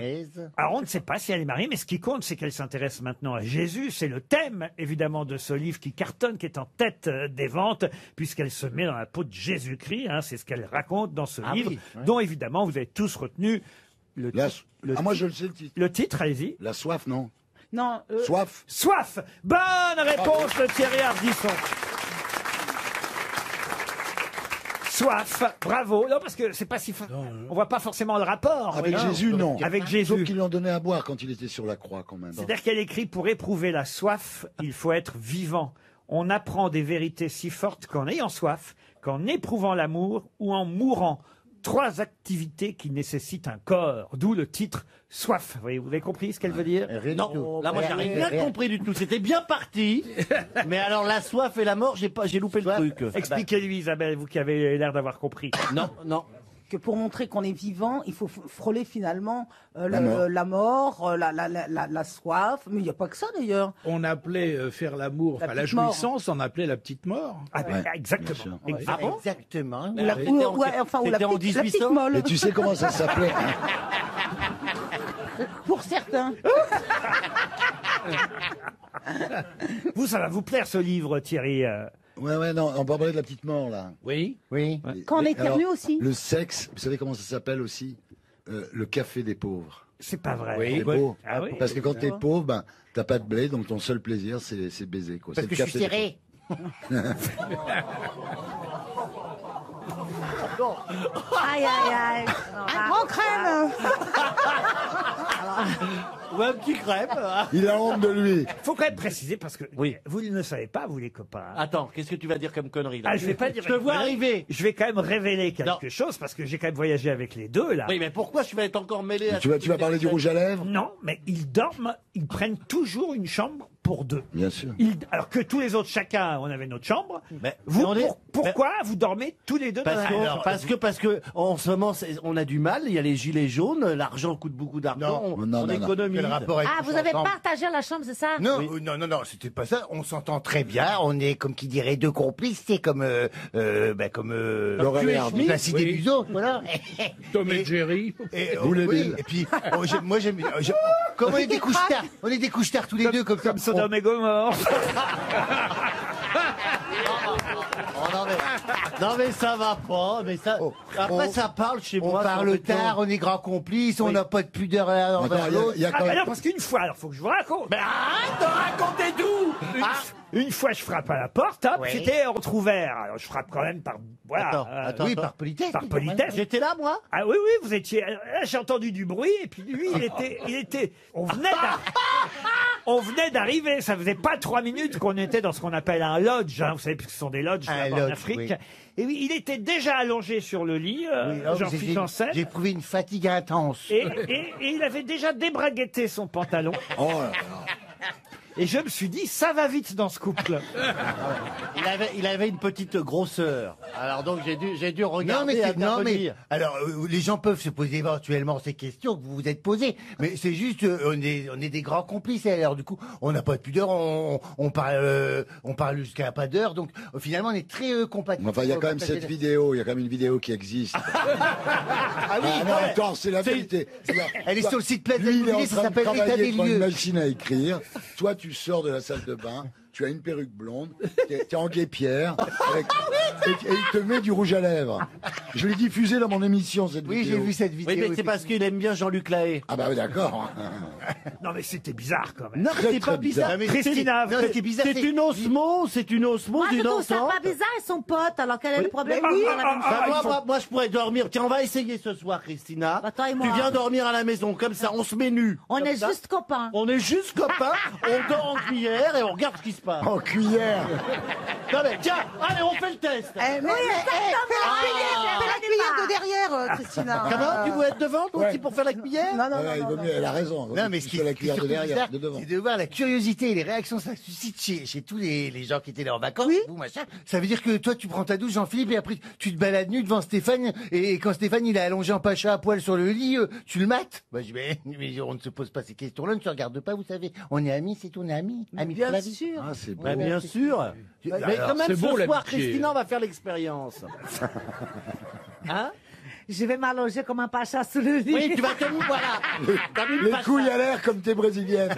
Alors, on ne sait pas si elle est mariée, mais ce qui compte, c'est qu'elle s'intéresse maintenant à Jésus. C'est le thème, évidemment, de ce livre qui cartonne, qui est en tête des ventes, puisqu'elle se met dans la peau de Jésus-Christ. Hein, c'est ce qu'elle raconte dans ce livre, oui, ouais. dont, évidemment, vous avez tous retenu le moi, je le sais le titre. Le titre, allez-y. La soif, non. Non. Soif. Soif. Bonne réponse de Thierry Ardisson. Soif, bravo. Non, parce que c'est pas si. On voit pas forcément le rapport. Avec Oui, Jésus, non. Avec Sauf Jésus. qu'ils lui ont donné à boire quand il était sur la croix, quand même. C'est-à-dire qu'elle écrit pour éprouver la soif, il faut être vivant. On apprend des vérités si fortes qu'en ayant soif, qu'en éprouvant l'amour ou en mourant. 3 activités qui nécessitent un corps. D'où le titre Soif. Vous avez compris ce qu'elle veut dire? Non, là moi j'ai rien compris du tout. C'était bien parti, mais alors la soif et la mort, j'ai loupé le truc. Expliquez-lui, Isabelle, vous qui avez l'air d'avoir compris. Non, non. que pour montrer qu'on est vivant, il faut frôler finalement La mort. la soif. Mais il n'y a pas que ça d'ailleurs. On appelait faire l'amour, La enfin la petite mort. jouissance, on appelait la petite mort. Ah, ben, exactement. Ouais. Exact- Ah bon Exactement. Ou la, ou- ouais, enfin, ou la petite, la petite molle. Et tu sais comment ça s'appelait Pour certains. Vous, ça va vous plaire ce livre, Thierry. Ouais, non, on va parler de la petite mort, là. Oui. Oui. Quand on Et éternue alors, aussi. Le sexe, vous savez comment ça s'appelle aussi Le café des pauvres. C'est pas vrai. Les Ouais. pauvres. Ah oui. Parce que quand t'es pauvre, ben, t'as pas de blé, donc ton seul plaisir, c'est baiser. Quoi. Parce C'est que le je suis café des serré. Aïe, aïe, aïe. Un grand crème. Ou un petit crêpe. Il a honte de lui. Faut quand même préciser parce que Oui. vous ne le savez pas, vous les copains. Attends, qu'est-ce que tu vas dire comme connerie là? Ah, je vais pas dire. Je te vois arriver. Je vais quand même révéler quelque Non. chose parce que j'ai quand même voyagé avec les deux là. Oui, mais pourquoi je vais être encore mêlé à Tu vas parler du rouge à lèvres Non, mais ils dorment, ils prennent toujours une chambre pour deux. Bien sûr. Alors que tous les autres, chacun, on avait notre chambre. Mais Vous, on est- pourquoi vous dormez tous les deux dans la même chambre parce que en ce moment on a du mal. Il y a les gilets jaunes. L'argent coûte beaucoup d'argent. On économise. Ah, vous avez partagé la chambre, c'est ça? Non, non, c'était pas ça. On s'entend très bien. On est, comme qui dirait, deux complices. C'est comme, Laurel et Hardy. la cité Oui. des autres, voilà. Tom et Jerry. Bouleville. Et puis, moi j'aime. Comme on est des couches-tard, on est des couches-tard tous les deux, comme ça. Comme Sodome et Gomorre. Non mais ça va pas. Mais ça. Après ça parle chez On moi. parle tard, on est grands complices, on n'a pas de pudeur l'un envers l'autre. Il y a Ah, quand mais même... non, parce qu'une fois, alors faut que je vous raconte. Mais arrête de raconter tout. Une fois, je frappe à la porte, hop, Ouais. c'était entrouvert. Alors, je frappe quand même par, voilà. Oui, par politesse. Par politesse. J'étais là moi. Ah oui, oui, vous étiez. Là, j'ai entendu du bruit, et puis lui, il était. On venait d'arriver. Ça faisait pas 3 minutes qu'on était dans ce qu'on appelle un lodge. Hein, vous savez, puisque ce sont des lodges Un là-bas en lodge, Afrique. oui. Et oui, il était déjà allongé sur le lit, Jean-Philippe Janssen. J'ai éprouvé une fatigue intense. Et il avait déjà débraguetté son pantalon. Oh là là. Et je me suis dit, ça va vite dans ce couple. Il avait une petite grosseur. Alors donc j'ai dû Non regarder. mais alors les gens peuvent se poser éventuellement ces questions que vous vous êtes posées, mais c'est juste on est des grands complices. Alors du coup on n'a pas de pudeur, on parle jusqu'à pas d'heure, donc finalement on est très compatibles. Enfin, il y a quand même cette vidéo, il y a quand même une vidéo qui existe. Ah oui, non, attends, c'est la vérité. Elle est sur le site Place Lui, il est en d'Immobilier, ça train de s'appelle l'état travailler des devant une lieux. machine à écrire. Toi, tu sors de la salle de bain, tu as une perruque blonde, t'es en guépière, et il te met du rouge à lèvres. Je l'ai diffusé dans mon émission, cette vidéo. Oui, j'ai vu cette vidéo. Oui, mais c'est parce qu'il aime bien Jean-Luc Lahaye. Ah bah oui, d'accord. Non, mais c'était bizarre quand même. Non, Très, c'est très pas bizarre. bizarre. mais Christina, non, ce qui est bizarre, C'est une osmose, Moi, je d'une trouve ça entente. pas bizarre, ils sont potes, alors quel est le problème Mais oui, dans la même ah, chambre Bah, moi, je pourrais dormir. Tiens, on va essayer ce soir, Christina. Bah, toi et moi. Tu viens dormir à la maison, comme ça, on se met nu. On Comme est ça. juste copains. On est juste copains, on dort en cuillère et on regarde ce qui se passe. En cuillère. Non mais tiens, allez, on fait le test. Mais la cuillère de derrière, Christina. Comment tu veux être devant toi aussi pour faire la cuillère? Non, non, Ouais, il non, vaut non. mieux, elle a raison. Non, mais ce qui la cuillère de surtout derrière, bizarre, de devant. c'est de voir la curiosité et les réactions que ça suscite chez tous les gens qui étaient là en vacances, vous, machin. Ça veut dire que toi, tu prends ta douche, Jean-Philippe, et après, tu te balades nu devant Stéphane, et quand Stéphane, il est allongé en pacha à poil sur le lit, tu le mates. Bah, je dis, mais on ne se pose pas ces questions-là, on ne se regarde pas, vous savez. On est amis, c'est tout, on est amis. Amis Bien pour la vie. sûr. Ah, c'est beau. Ouais, bien sûr. Mais alors, quand même, c'est ce beau, soir, l'amitié. Christina, on va faire l'expérience. Hein? Je vais m'allonger comme un pacha sous le lit. Oui, tu vas te voilà. T'as vu le Les pacha. couilles à l'air comme t'es brésilienne.